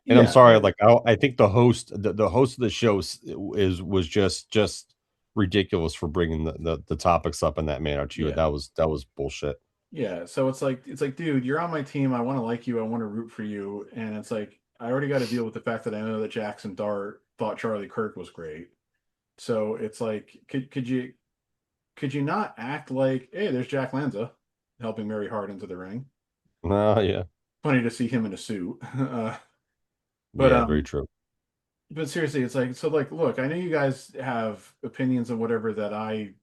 And I'm yeah, sorry, like I think the host of the show was just ridiculous for bringing the topics up in that manner too. yeah. That was bullshit. Yeah, so it's like, dude, you're on my team. I want to like you. I want to root for you. And it's like I already got to deal with the fact that I know that Jackson Dart thought Charlie Kirk was great. So it's like, could you not act like, hey, there's Jack Lanza helping Mary Hart into the ring. Oh yeah. Funny to see him in a suit. But Yeah, very true. but seriously, it's like, so like, look, I know you guys have opinions on whatever that I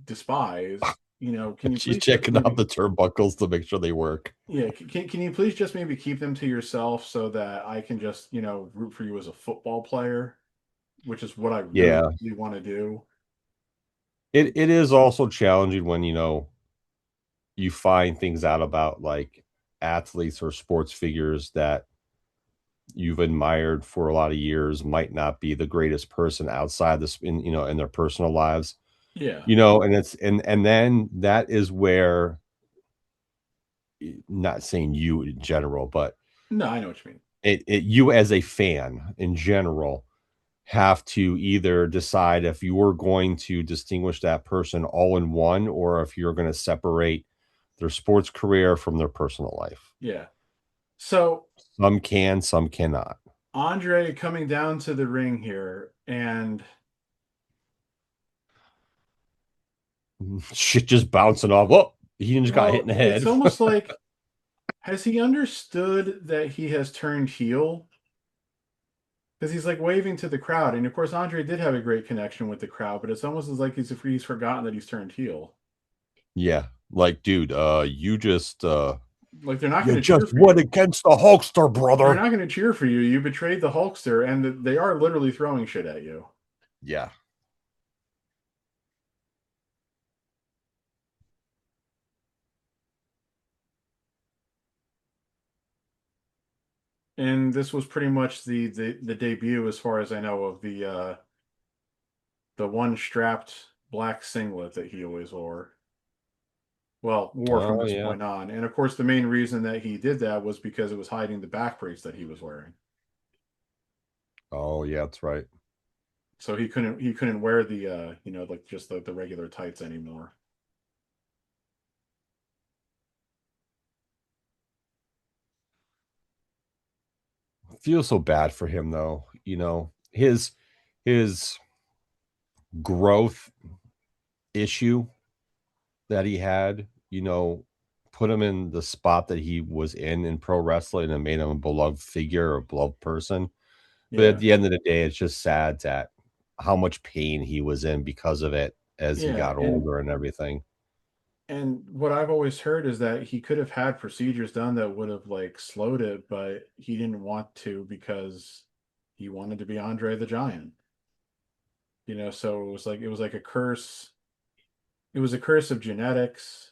despise. Can you She's please just checking out maybe the turnbuckles to make sure they work. Yeah, can you please just maybe keep them to yourself so that I can just, root for you as a football player, which is what I really, Yeah. really want to do. It is also challenging when, you find things out about like athletes or sports figures that you've admired for a lot of years might not be the greatest person outside this in their personal lives. Yeah. And and then that is where, not saying you in general, but No, I know what you mean. you as a fan in general have to either decide if you're going to distinguish that person all in one, or if you're going to separate their sports career from their personal life. Yeah. So Some can, some cannot. Andre coming down to the ring here, and Shit just bouncing off. Oh, he just got hit in well, the it's head. almost like, has he understood that he has turned heel? Because he's like waving to the crowd, and of course Andre did have a great connection with the crowd, but it's almost as like he's forgotten that he's turned heel. Yeah. Like, dude, Like they're not you going to just cheer for went you. against the Hulkster, They're brother. not going to cheer for you. You betrayed the Hulkster, and they are literally throwing shit at you. Yeah. And this was pretty much the debut, as far as I know, of the one strapped black singlet that he always wore. Well, wore from Oh this yeah. point on. And of course, the main reason that he did that was because it was hiding the back brace that he was wearing. Oh yeah, that's right. So he couldn't wear the like just the regular tights anymore. I feel so bad for him though. His growth issue that he had, put him in the spot that he was in pro wrestling and made him a beloved figure or a beloved person. But at Yeah. the end of the day, it's just sad that how much pain he was in because of it as he Yeah, got older and everything. and what I've always heard is that he could have had procedures done that would have like slowed it, but he didn't want to because he wanted to be Andre the Giant. So it was like a curse. It was a curse of genetics,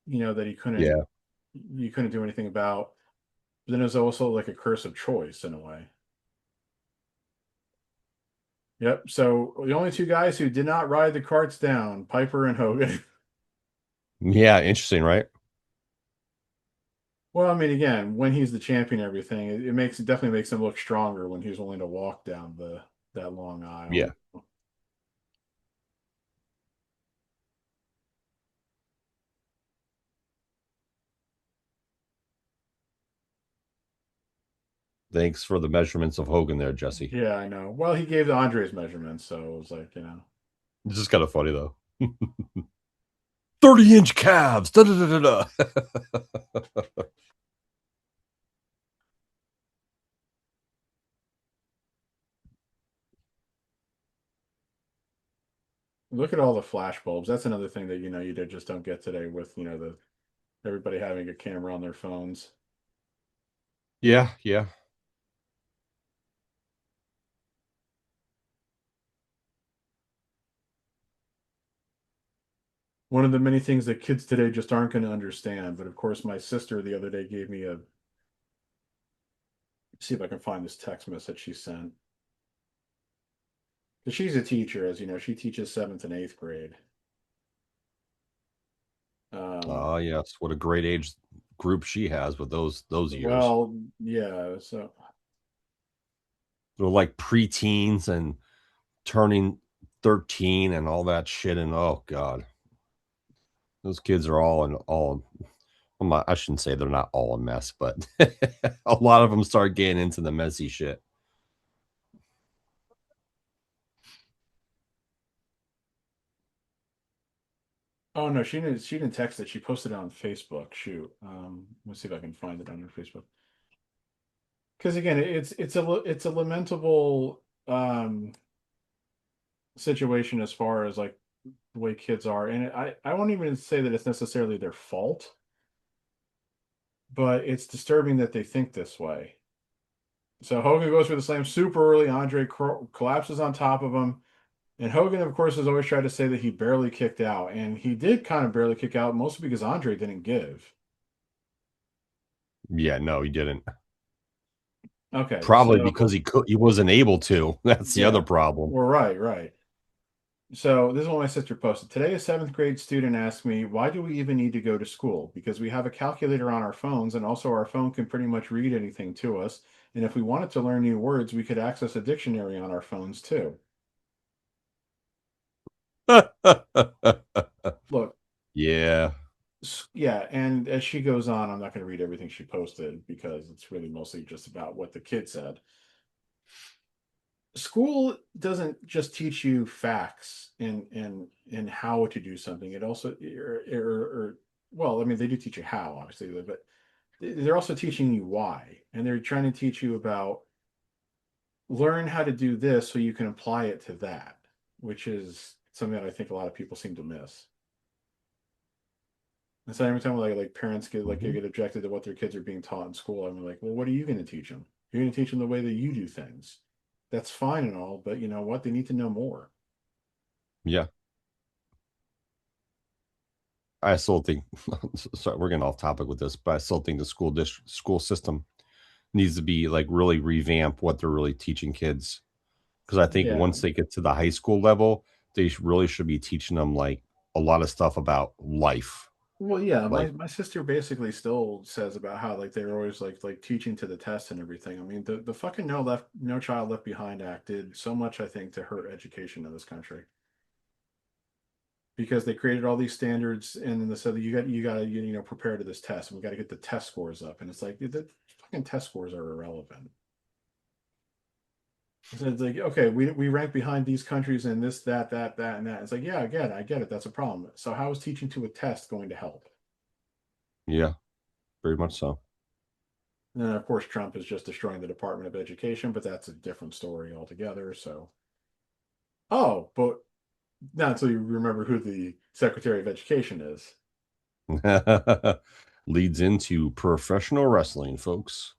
that Yeah. he couldn't do anything about. But then it was also like a curse of choice in a way. Yep. So the only two guys who did not ride the carts down, Piper and Hogan. Yeah, interesting, right? Well, I mean, again, when he's the champion, and everything it definitely makes him look stronger when he's willing to walk down the that long Yeah. aisle. Thanks for the measurements of Hogan there, Jesse. Yeah, I know. Well, he gave the Andres measurements, so it was like, It's just kind of funny though. 30-inch calves. Da, da, da, da, da. look at all the flash bulbs. That's another thing that just don't get today with the everybody having a camera on their phones. Yeah, yeah. One of the many things that kids today just aren't going to understand. But of course, my sister the other day gave me a see if I can find this text message she sent. Because she's a teacher, as you know, she teaches seventh and eighth grade. Um, Oh, yes. What a great age group she has with those years. well, yeah. So, They're like preteens and turning 13 and all that shit. And oh God, those kids are all in all. I shouldn't say they're not all a mess, but a lot of them start getting into the messy shit. oh no, she didn't. She didn't text it. She posted it on Facebook. Shoot. Let's see if I can find it on her Facebook. Because again, it's a lamentable situation as far as like the way kids are, and I won't even say that it's necessarily their fault, but it's disturbing that they think this way. So Hogan goes for the slam super early. Andre collapses on top of him. And Hogan, of course, has always tried to say that he barely kicked out. And he did kind of barely kick out, mostly because Andre didn't give. Yeah, no, he didn't. Okay, Probably because so he wasn't able to. That's the other yeah, problem. we're right, right. So this is what my sister posted. Today, a seventh grade student asked me, why do we even need to go to school? Because we have a calculator on our phones, and also our phone can pretty much read anything to us. And if we wanted to learn new words, we could access a dictionary on our phones too. Look, Yeah. yeah, and as she goes on, I'm not going to read everything she posted because it's really mostly just about what the kid said. School doesn't just teach you facts and how to do something. It also, or well, I mean, they do teach you how, obviously, but they're also teaching you why, and they're trying to teach you about learn how to do this so you can apply it to that, which is something that I think a lot of people seem to miss. And so every time like parents get like they Mhm. get objected to what their kids are being taught in school, I'm like, well, what are you going to teach them? You're going to teach them the way that you do things. That's fine and all, but you know what? They need to know more. Yeah. I still think sorry, we're getting off topic with this, but I still think the school system needs to be like really revamp what they're really teaching kids. Because I think Yeah. once they get to the high school level, they really should be teaching them like a lot of stuff about life. Well, yeah, Like, my sister basically still says about how like they're always like teaching to the test and everything. I mean, the fucking No Child Left Behind Act did so much, I think, to hurt education in this country because they created all these standards and then they said that you know prepare to this test and we got to get the test scores up and it's like the fucking test scores are irrelevant. So it's like okay, we rank behind these countries in this that and that. It's like yeah, I get it. That's a problem. So how is teaching to a test going to help? yeah, very much so. And then, of course, Trump is just destroying the Department of Education, but that's a different story altogether. So, oh, but not until you remember who the Secretary of Education is. Leads into professional wrestling, folks.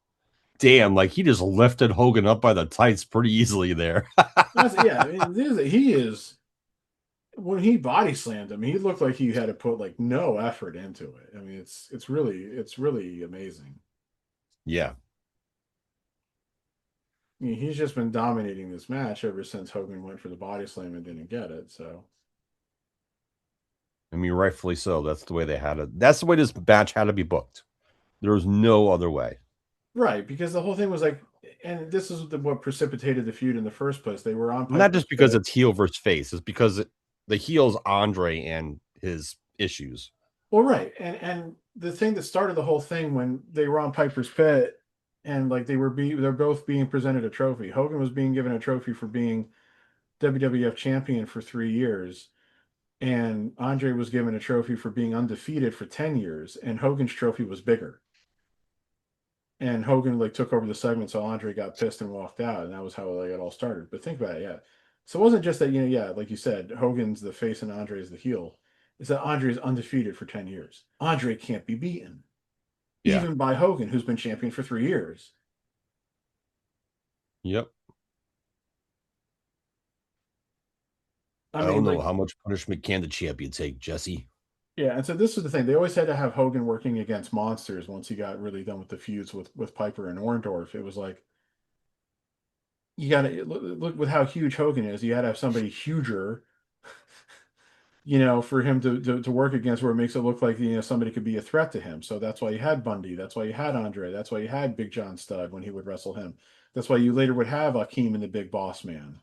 Damn, like he just lifted Hogan up by the tights pretty easily there. Yeah, I mean, he is when he body slammed him, he looked like he had to put like no effort into it. I mean, it's really amazing. Yeah. I mean, he's just been dominating this match ever since Hogan went for the body slam and didn't get it. So, I mean, rightfully so. That's the way they had it. That's the way this match had to be booked. There was no other way. right, because the whole thing was like, and this is what precipitated the feud in the first place. They were on Not Piper's just because Pit. it's heel versus face, it's because the heel's Andre and his issues. Well, right, and the thing that started the whole thing when they were on Piper's Pit, and like they're both being presented a trophy. Hogan was being given a trophy for being WWF champion for 3 years, and Andre was given a trophy for being undefeated for 10 years, and Hogan's trophy was bigger. And Hogan like took over the segment, so Andre got pissed and walked out, and that was how like, it all started. But think about it, yeah. So it wasn't just that yeah, like you said, Hogan's the face and Andre's the heel. It's that Andre's undefeated for 10 years. Andre can't be beaten, Yeah. even by Hogan, who's been champion for 3 years. Yep. I I mean, don't know like how much punishment can the champion take, Jesse. yeah, and so this is the thing. They always had to have Hogan working against monsters once he got really done with the feuds with Piper and Orndorff. It was like you got to look with how huge Hogan is. You got to have somebody huger, for him to work against, where it makes it look like somebody could be a threat to him. So that's why you had Bundy. That's why you had Andre. That's why you had Big John Studd when he would wrestle him. That's why you later would have Akeem and the Big Boss Man.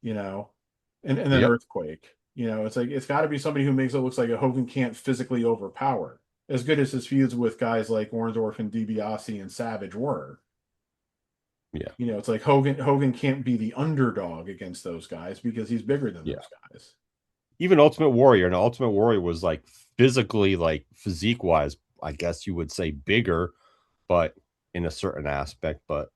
You know, and then Yep. Earthquake. It's like it's got to be somebody who makes it looks like a Hogan can't physically overpower. As good as his feuds with guys like Orndorff and DiBiase and Savage were. Yeah. It's like Hogan can't be the underdog against those guys because he's bigger than Yeah. those guys. Even Ultimate Warrior, and Ultimate Warrior was like physically, like physique wise, I guess you would say bigger, but in a certain aspect. But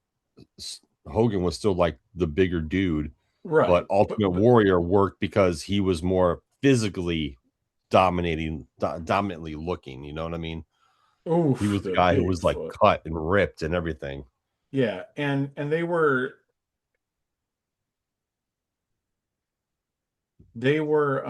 Hogan was still like the bigger dude. But Right. Ultimate But Warrior worked because he was more physically dominantly looking. You know what I mean? He oof, was the the guy who was like Bigfoot. cut and ripped and everything. Yeah, and they were they were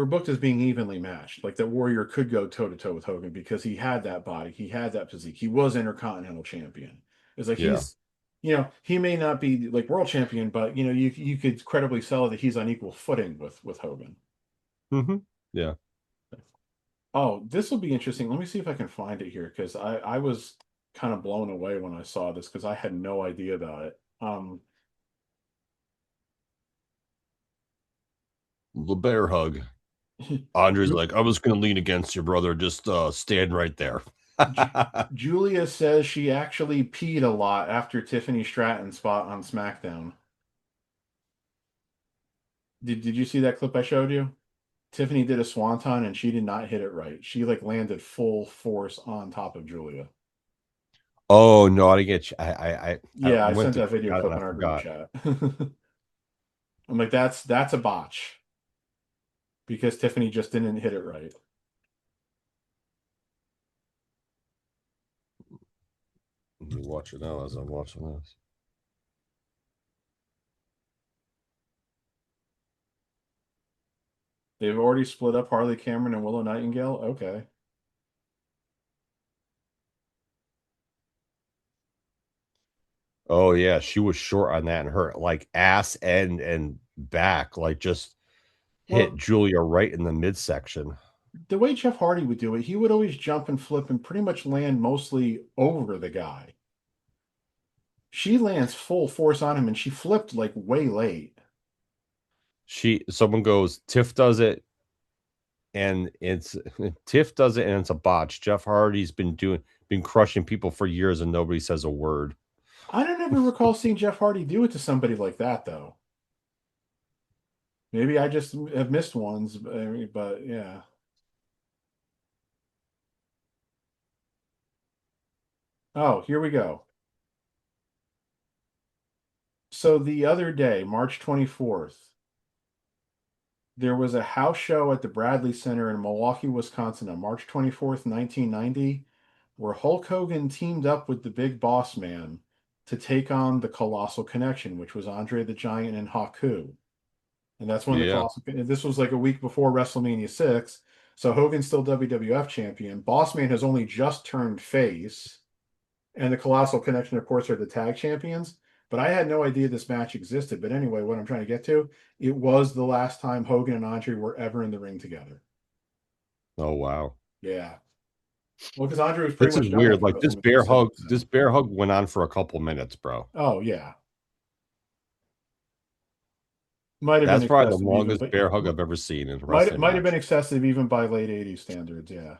booked as being evenly matched. Like that Warrior could go toe to toe with Hogan because he had that body, he had that physique, he was Intercontinental Champion. It's like Yeah. he may not be like world champion, but you could credibly sell that he's on equal footing with Hogan. Mm-hmm. Yeah. Oh, this will be interesting. Let me see if I can find it here because I was kind of blown away when I saw this because I had no idea about it. The bear hug. Andre's Ju- like, I was going to lean against your brother. Just stand right there. Ju- Julia says she actually peed a lot after Tiffany Stratton's spot on SmackDown. Did you see that clip I showed you? Tiffany did a swanton and she did not hit it right. She like landed full force on top of Julia. Oh no, I didn't get you. I Yeah, I went sent to that click video on it clip and I in our group forgot. chat. I'm like, that's a botch because Tiffany just didn't hit it right. Let me watch it now as I'm watching this. They've already split up Harley Cameron and Willow Nightingale. Okay. Oh yeah, she was short on that, and her like ass and back like just hit Well, Julia right in the midsection. the way Jeff Hardy would do it, he would always jump and flip and pretty much land mostly over the guy. She lands full force on him and she flipped like way late. Someone goes, Tiff does it, and it's Tiff does it, and it's a botch. Jeff Hardy's been crushing people for years, and nobody says a word. I don't ever recall seeing Jeff Hardy do it to somebody like that, though. Maybe I just have missed ones, but yeah. Oh, here we go. So the other day, March 24th, there was a house show at the Bradley Center in Milwaukee, Wisconsin on March 24th, 1990, where Hulk Hogan teamed up with the Big Boss Man to take on the Colossal Connection, which was Andre the Giant and Haku. And that's when the Yeah. Colossal, this was like a week before WrestleMania 6. So Hogan's still WWF champion. Boss Man has only just turned face. And the Colossal Connection, of course, are the tag champions. But I had no idea this match existed. But anyway, what I'm trying to get to, it was the last time Hogan and Andre were ever in the ring together. Oh wow. Yeah. Well, because Andre was pretty This is much done weird. after Like WrestleMania 6. this So. bear hug went on for a couple minutes, bro. Oh, yeah. Might have been That's probably the excessive even, longest but bear hug I've ever seen in a wrestling might have been match. excessive even by late 80s standards. Yeah.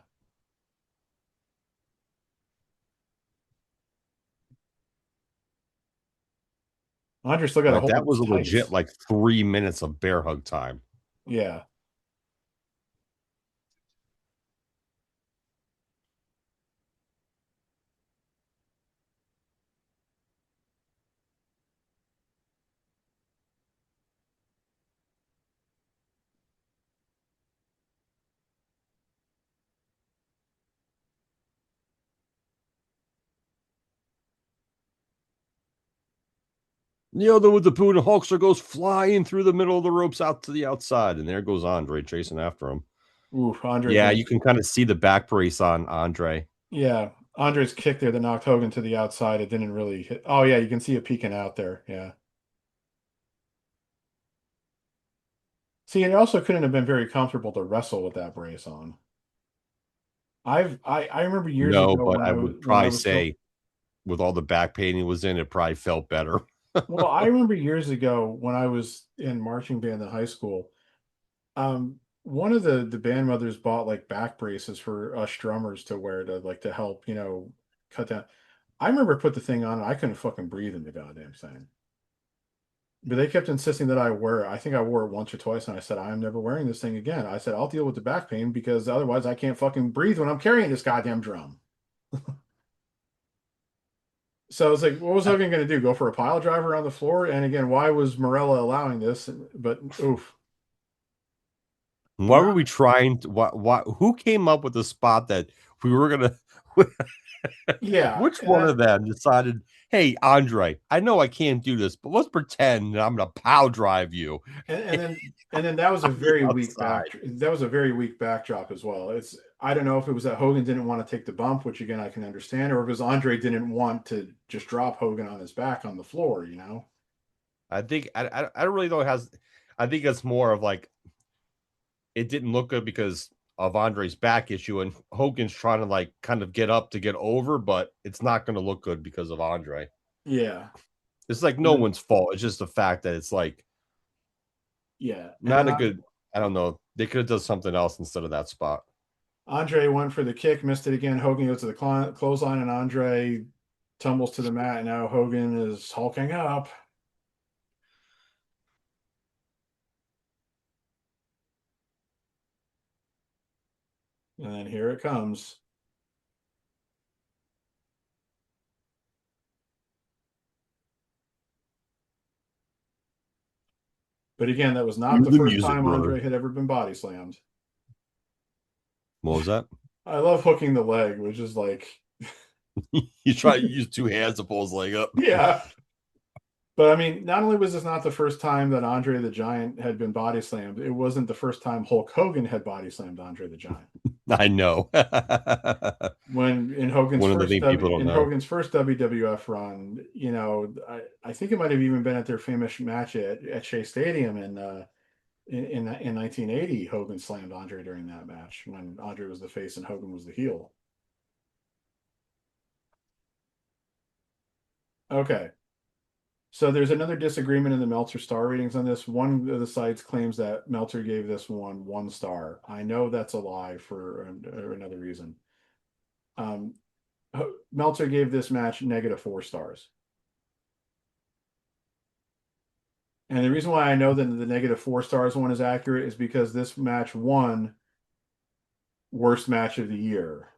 Andre still got to Like hold that on his was a legit tights. like 3 minutes of bear hug time. Yeah. Then with the Poon Hulkster goes flying through the middle of the ropes out to the outside, and there goes Andre chasing after him. Oof, Andre Yeah, getting you can kind of see the back brace on Andre. yeah, Andre's kick there that knocked Hogan to the outside. It didn't really hit. Oh yeah, you can see it peeking out there. Yeah. See, and it also couldn't have been very comfortable to wrestle with that brace on. I remember years No, ago but when I would when I probably was still say with all the back pain he was in, it probably felt better. well, I remember years ago when I was in marching band in high school. One of the band mothers bought like back braces for us drummers to wear to like to help, cut down. I remember put the thing on and I couldn't fucking breathe in the goddamn thing. But they kept insisting that I wear it. I think I wore it once or twice, and I said, I'm never wearing this thing again. I said, I'll deal with the back pain because otherwise I can't fucking breathe when I'm carrying this goddamn drum. So I was like, what was Hogan going to do? Go for a pile driver on the floor? And again, why was Morella allowing this? But oof. Why were Morella, we trying to who came up with the spot that we were gonna yeah. which one of them decided, hey Andre, I know I can't do this, but let's pretend that I'm gonna pow drive you And then that was a on the very weak outside. backdrop as well. It's I don't know if it was that Hogan didn't want to take the bump, which again I can understand, or if it was Andre didn't want to just drop Hogan on his back on the floor. I don't really know it has I think it's more of like it didn't look good because of Andre's back issue and Hogan's trying to like kind of get up to get over, but it's not gonna look good because of Andre. Yeah. It's like And no then one's fault. It's just the fact that it's like yeah. And not then a good. I don't know. They could have done something else instead of that spot. Andre went for the kick, missed it again. Hogan goes to the clothesline, and Andre tumbles to the mat. And now Hogan is hulking up. And then here it comes. But again, that was not Cue the the first music, time brother. Andre had ever been body slammed. What was that? I love hooking the leg, which is like, You try to use two hands to pull his leg up. yeah. But I mean, not only was this not the first time that Andre the Giant had been body slammed, it wasn't the first time Hulk Hogan had body slammed Andre the Giant. I know. When One of the things people don't In know. Hogan's first WWF run, I think it might have even been at their famous match at Shea Stadium in 1980. Hogan slammed Andre during that match when Andre was the face and Hogan was the heel. Okay, so there's another disagreement in the Meltzer star ratings on this. One of the sites claims that Meltzer gave this one star. I know that's a lie for another reason. Um, Meltzer gave this match -4 stars. And the reason why I know that the -4 stars one is accurate is because this match won worst match of the year,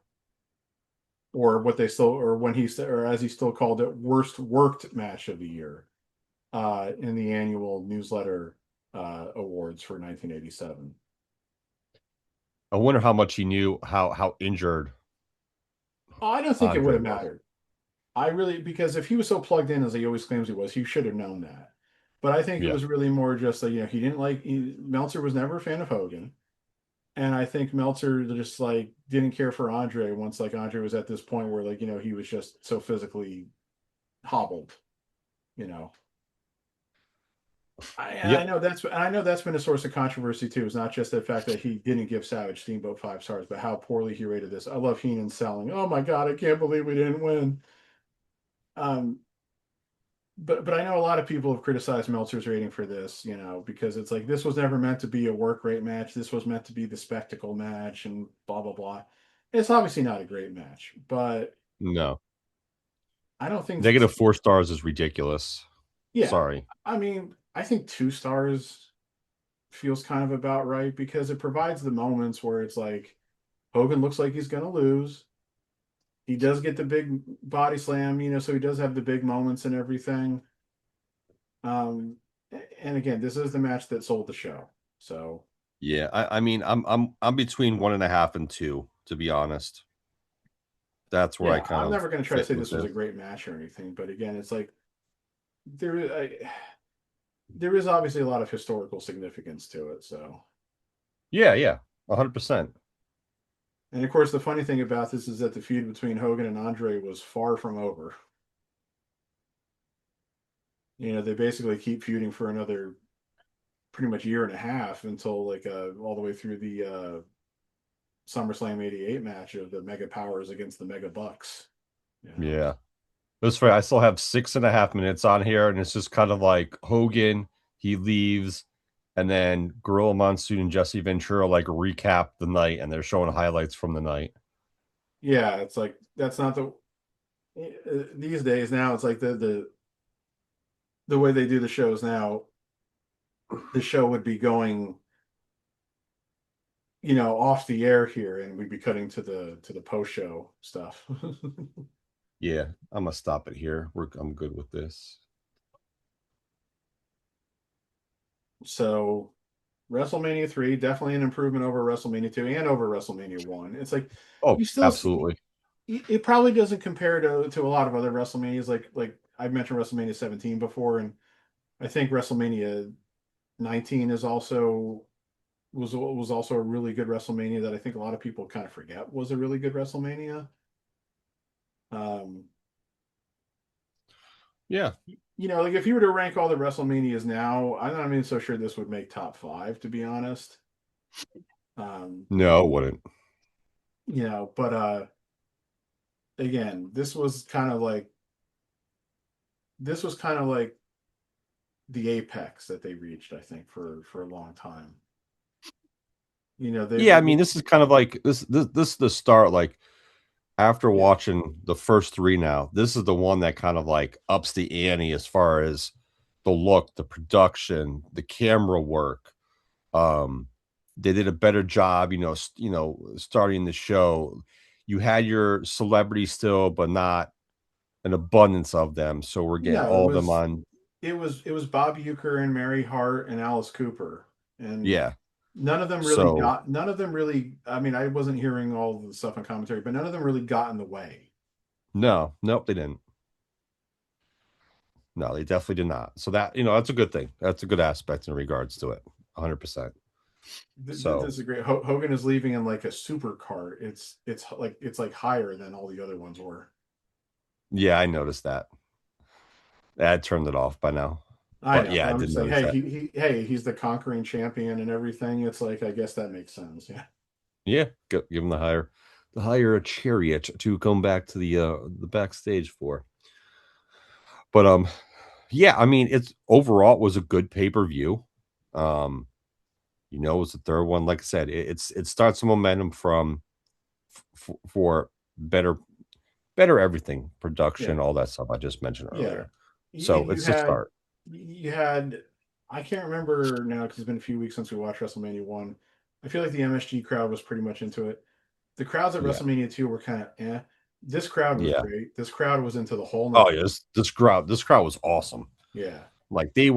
or what they still, or when he said, or as he still called it, worst worked match of the year, in the annual newsletter awards for 1987. I wonder how much he knew how injured I don't think it would Andre have was. mattered. I really, because if he was so plugged in as he always claims he was, he should have known that. But I think it Yeah. was really more just that, he didn't Meltzer was never a fan of Hogan. And I think Meltzer just like didn't care for Andre once like Andre was at this point where like, he was just so physically hobbled, you know. Yep. I know that's been a source of controversy too. It's not just the fact that he didn't give Savage Steamboat 5 stars, but how poorly he rated this. I love Heenan selling. Oh my God, I can't believe we didn't win. Um, but I know a lot of people have criticized Meltzer's rating for this, because it's like this was never meant to be a work rate match. This was meant to be the spectacle match and blah blah blah. It's obviously not a great match, but No. I don't think -4 stars is ridiculous. yeah. Sorry. I mean, I think 2 stars feels kind of about right because it provides the moments where it's like Hogan looks like he's gonna lose. He does get the big body slam, so he does have the big moments and everything. Um, and again, this is the match that sold the show. So Yeah. I mean, I'm between 1.5 and 2, to be honest. That's where I yeah, kind I'm of never going to try to sit say with this was this. a great match or anything, but again, it's like there, there is obviously a lot of historical significance to it. So, Yeah, yeah. 100%. and of course, the funny thing about this is that the feud between Hogan and Andre was far from over. They basically keep feuding for another pretty much year and a half until like all the way through the SummerSlam '88 match of the Mega Powers against the Mega Bucks. You know, Yeah. That's right. I still have 6.5 minutes on here, and it's just kind of like Hogan, he leaves, and then Gorilla Monsoon and Jesse Ventura like recap the night, and they're showing highlights from the night. yeah, it's like that's not the these days now. It's like the way they do the shows now. The show would be going, off the air here, and we'd be cutting to the post show stuff. Yeah, I'm gonna stop it here. I'm good with this. So WrestleMania 3 definitely an improvement over WrestleMania 2 and over WrestleMania 1. It's like Oh, you still absolutely. it probably doesn't compare to a lot of other WrestleManias like I mentioned WrestleMania 17 before, and I think WrestleMania 19 is also was also a really good WrestleMania that I think a lot of people kind of forget was a really good WrestleMania. Um, Yeah. like if you were to rank all the WrestleManias now, I'm not even so sure this would make top five, to be honest. Um, No, it wouldn't. but again, this was kind of like the apex that they reached, I think, for a long time. Yeah, I mean, this is kind of like this is the start. Like after yeah, watching the first three now, this is the one that kind of like ups the ante as far as the look, the production, the camera work. Um, they did a better job, starting the show. You had your celebrities still, but not an abundance of them. So we're getting no, it all of them was on. it was Bob Uecker and Mary Hart and Alice Cooper, and Yeah. So none of them really. I mean, I wasn't hearing all the stuff on commentary, but none of them really got in the way. no, nope, they didn't. No, they definitely did not. So that, that's a good thing. That's a good aspect in regards to it. 100%. So, This is great. Hogan is leaving in like a supercar. It's like higher than all the other ones were. yeah, I noticed that. I turned it off by now. I But know, yeah, but I I'm did just like, notice hey, that. he's the conquering champion and everything. It's like, I guess that makes sense. Yeah. Yeah, give him the higher chariot to come back to the backstage for. But yeah, I mean, it's overall it was a good pay-per-view. Um, it was the third one. Like I said, it starts some momentum from for better everything, Yeah. production, all that stuff I just mentioned Yeah. earlier. And So you it's the had, start. you had, I can't remember now because it's been a few weeks since we watched WrestleMania 1. I feel like the MSG crowd was pretty much into it. The crowds at Yeah, WrestleMania 2 were kind of eh. This crowd was yeah. great. This crowd was into the whole Oh night. yeah, this crowd was awesome. Yeah. Like they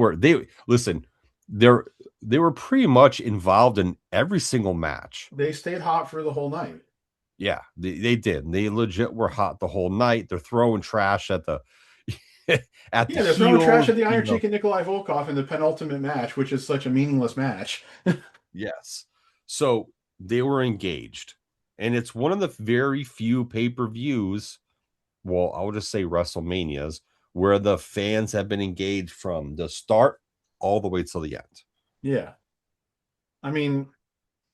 listen, they're they were pretty much involved in every single match. They stayed hot for the whole night. Yeah, they did. They legit were hot the whole night. They're throwing trash at the at the Yeah, they're throwing trash heels. at the Iron Sheik and Nikolai Volkov in the penultimate match, which is such a meaningless match. Yes. So they were engaged. And it's one of the very few pay-per-views, well, I would just say WrestleManias, where the fans have been engaged from the start all the way till the end. Yeah. I mean,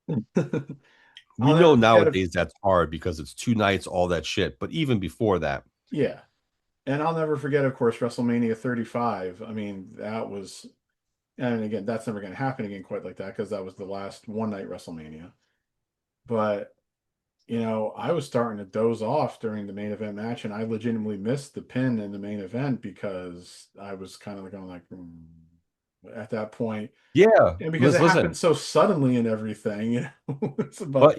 We I'll know never forget if nowadays that's hard because it's 2 nights, all that shit. But even before that, yeah. And I'll never forget, of course, WrestleMania 35. I mean, that was, and again, that's never going to happen again quite like that because that was the last one night WrestleMania. But, I was starting to doze off during the main event match, and I legitimately missed the pin in the main event because I was kind of going like, at that point, yeah, and because let's it happened listen. so suddenly and everything, it's about, But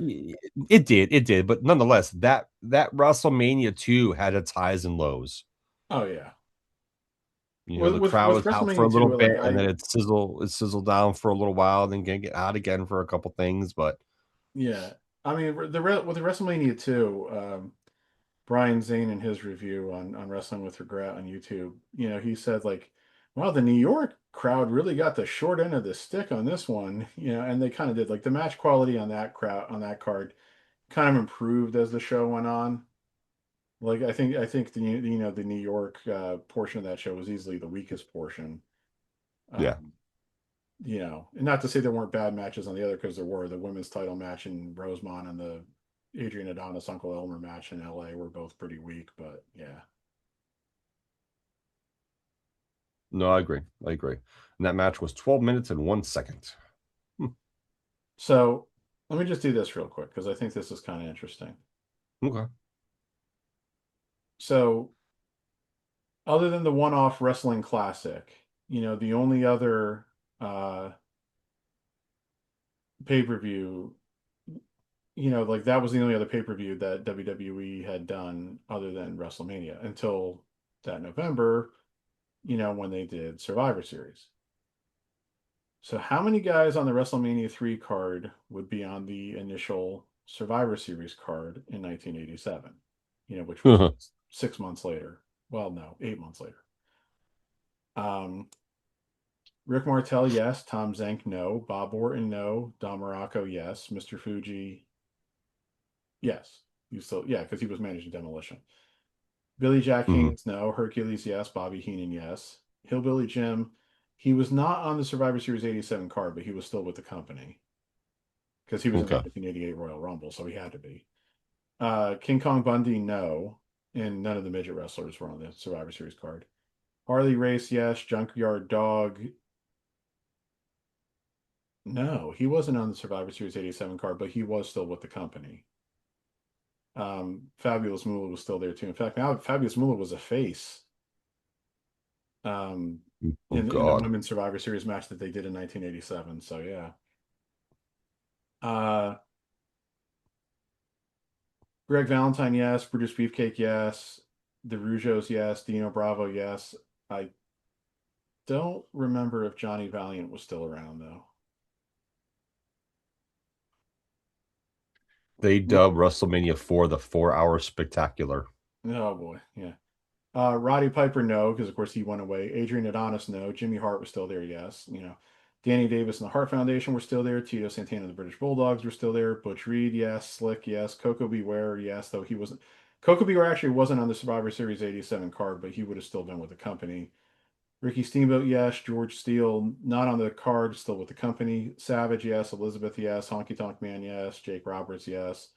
it did. But nonetheless, that WrestleMania 2 had its highs and lows. oh yeah. The crowd With was out for a WrestleMania little 2, bit, like and I then it sizzled down for a little while, then get out again for a couple things. But yeah, I mean with the WrestleMania 2, Brian Zane in his review on Wrestling with Regret on YouTube, he said like, "Wow, the New York crowd really got the short end of the stick on this one," and they kind of did. Like the match quality on that card kind of improved as the show went on. Like I think the New York portion of that show was easily the weakest portion. yeah, Um, and not to say there weren't bad matches on the other because there were. The women's title match in Rosemont and the Adrian Adonis Uncle Elmer match in LA were both pretty weak, but yeah. no, I agree. I agree. And that match was 12 minutes and 1 second. Hmm, So let me just do this real quick because I think this is kind of interesting. okay. So other than the one-off wrestling classic, the only other uh pay-per-view, like that was the only other pay-per-view that WWE had done other than WrestleMania until that November, when they did Survivor Series. So, how many guys on the WrestleMania 3 card would be on the initial Survivor Series card in 1987? Which was 6 months later. Well, no, 8 months later. Um, Rick Martel, yes. Tom Zank, no. Bob Orton, no. Don Morocco, yes. Mr. Fuji, yes. Yeah, because he was managing Demolition. Billy Jack Hmm. Haynes, no. Hercules, yes. Bobby Heenan, yes. Hillbilly Jim, he was not on the Survivor Series 87 card, but he was still with the company because he was in the Okay. 1988 Royal Rumble, so he had to be. King Kong Bundy, no. And none of the midget wrestlers were on the Survivor Series card. Harley Race, yes. Junkyard Dog, no. He wasn't on the Survivor Series 87 card, but he was still with the company. Fabulous Moolah was still there too. In fact, now Fabulous Moolah was a face um, Oh in the God. women's Survivor Series match that they did in 1987. So yeah. Uh, Greg Valentine, yes. Brutus Beefcake, yes. The Rougeos, yes. Dino Bravo, yes. I don't remember if Johnny Valiant was still around though. They dubbed WrestleMania 4 the 4 hour spectacular. Oh boy, yeah. Roddy Piper, no, because of course he went away. Adrian Adonis, no. Jimmy Hart was still there, yes. Danny Davis and the Hart Foundation were still there. Tito Santana and the British Bulldogs were still there. Butch Reed, yes. Slick, yes. Coco Beware, yes. Though he wasn't. Coco Beware actually wasn't on the Survivor Series '87 card, but he would have still been with the company. Ricky Steamboat, yes. George Steele, not on the card, still with the company. Savage, yes. Elizabeth, yes. Honky Tonk Man, yes. Jake Roberts, yes.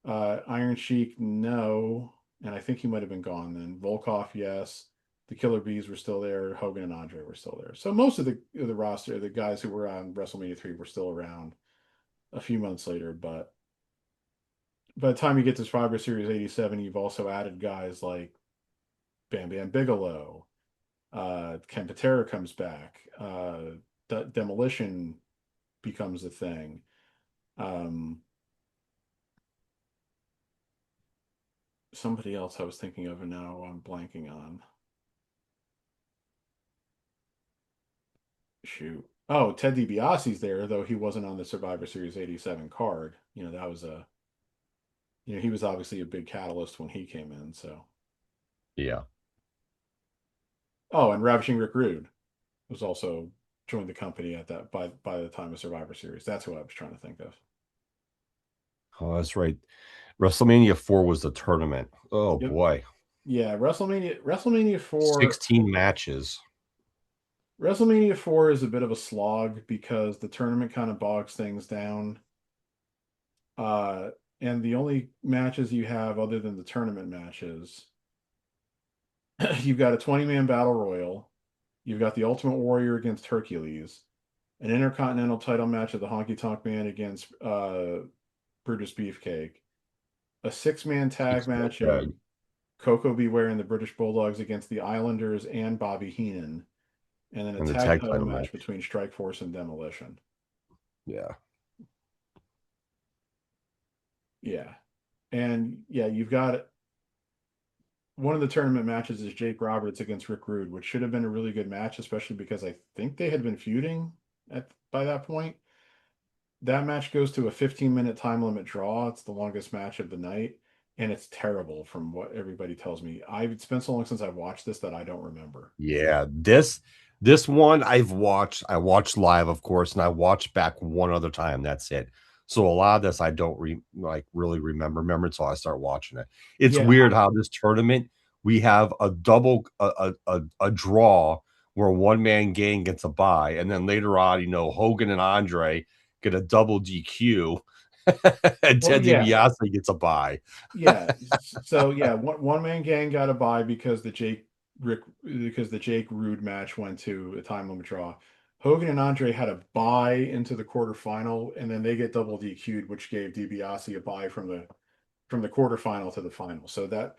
Iron Sheik, no. And I think he might have been gone then. Volkov, yes. The Killer Bees were still there. Hogan and Andre were still there. So most of the roster, the guys who were on WrestleMania 3 were still around a few months later. But by the time you get to Survivor Series '87, you've also added guys like Bam Bam Bigelow. Ken Patera comes back. Demolition becomes a thing. Um, Somebody else I was thinking of, and now I'm blanking on. Shoot. Oh, Ted DiBiase's there, though he wasn't on the Survivor Series '87 card. That was he was obviously a big catalyst when he came in. So, Yeah. oh, and Ravishing Rick Rude was also joined the company at that by the time of Survivor Series. That's who I was trying to think of. Oh, that's right. WrestleMania 4 was the tournament. Oh Yep. boy. Yeah, WrestleMania 4. 16 matches. WrestleMania 4 is a bit of a slog because the tournament kind of bogs things down. Uh, and the only matches you have other than the tournament matches, you've got a 20-man battle royal, you've got the Ultimate Warrior against Hercules, an Intercontinental title match of the Honky Tonk Man against Brutus Beefcake, a six-man tag Six-man match of tag. Coco Beware and the British Bulldogs against the Islanders and Bobby Heenan, and then a And the tag tag title title match match. between Strike Force and Demolition. Yeah. Yeah. And yeah, you've got one of the tournament matches is Jake Roberts against Rick Rude, which should have been a really good match, especially because I think they had been feuding by that point. That match goes to a 15-minute time limit draw. It's the longest match of the night, and it's terrible from what everybody tells me. It's been so long since I've watched this that I don't remember. Yeah. This one I've watched. I watched live, of course, and I watched back one other time. That's it. So a lot of this I don't really remember until I start watching it. It's Yeah, weird how this tournament we have a double a draw where one man gang gets a bye, and then later on, Hogan and Andre get a double DQ, and well, Ted yeah, DiBiase gets a bye. yeah. So yeah, one man gang got a bye because the Jake Rude match went to a time limit draw. Hogan and Andre had a bye into the quarterfinal, and then they get double DQ'd, which gave DiBiase a bye from the quarterfinal to the final. So that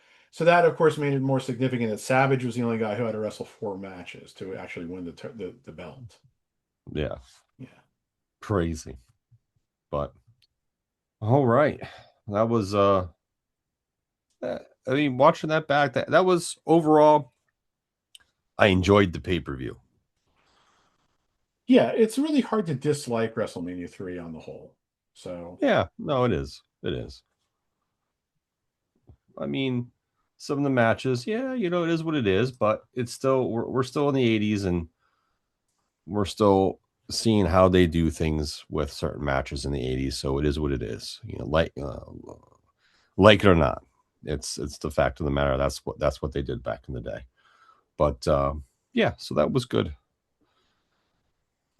of course made it more significant that Savage was the only guy who had to wrestle 4 matches to actually win the belt. Yeah, Yeah. crazy. But all right, that was I mean, watching that back, that was overall. I enjoyed the pay-per-view. Yeah, it's really hard to dislike WrestleMania 3 on the whole. So Yeah, no, it is. It is. I mean, some of the matches, yeah, it is what it is, but it's still we're still in the 80s and we're still seeing how they do things with certain matches in the 80s, so it is what it is. Like it or not. It's the fact of the matter. That's what they did back in the day. But yeah, so that was good. yep.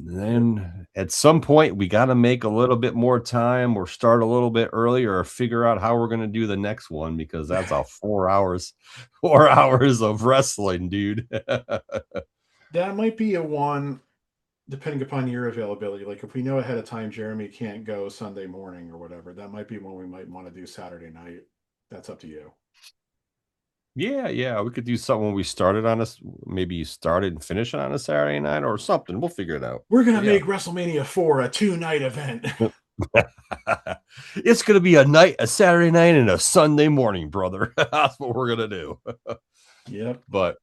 Then at some point we got to make a little bit more time or start a little bit earlier or figure out how we're going to do the next one because that's a 4 hours, 4 hours of wrestling, dude. That might be a one depending upon your availability. Like if we know ahead of time Jeremy can't go Sunday morning or whatever, that might be one we might want to do Saturday night. That's up to you. Yeah, we could do something when we started on us. Maybe you started and finish it on a Saturday night or something. We'll figure it out. We're gonna But yeah. make WrestleMania 4 a 2-night event. It's gonna be a Saturday night and a Sunday morning, brother. That's what we're gonna do. Yep. But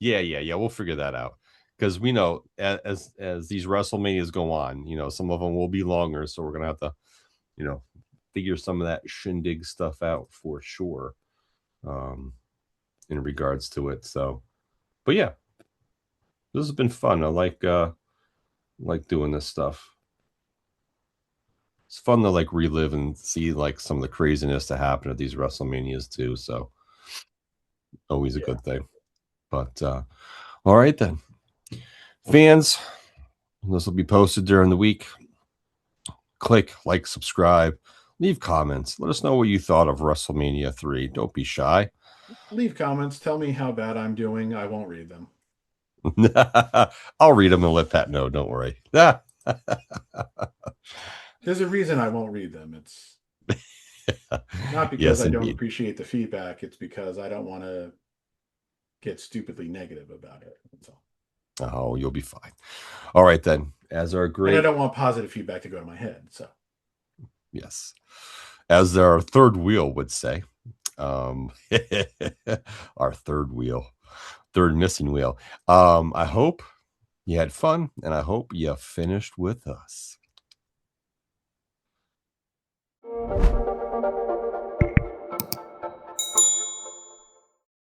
yeah, we'll figure that out because we know as these WrestleManias go on, some of them will be longer, so we're gonna have to, you know, figure some of that shindig stuff out for sure. Um, in regards to it. So, but yeah, this has been fun. I like doing this stuff. It's fun to like relive and see like some of the craziness that happened at these WrestleManias too. So always a good thing. But all right then, fans, this will be posted during the week. Click, like, subscribe, leave comments. Let us know what you thought of WrestleMania 3. Don't be shy. Leave comments. Tell me how bad I'm doing. I won't read them. I'll read them and let Pat know. Don't worry. There's a reason I won't read them. It's not because Yes, I don't indeed. appreciate the feedback. It's because I don't want to get stupidly negative about it. That's all. Oh, you'll be fine. All right, then. As our And I great, don't want positive feedback to go to my head. So yes, as our third wheel would say, um, our third wheel, third missing wheel. I hope you had fun, and I hope you finished with us.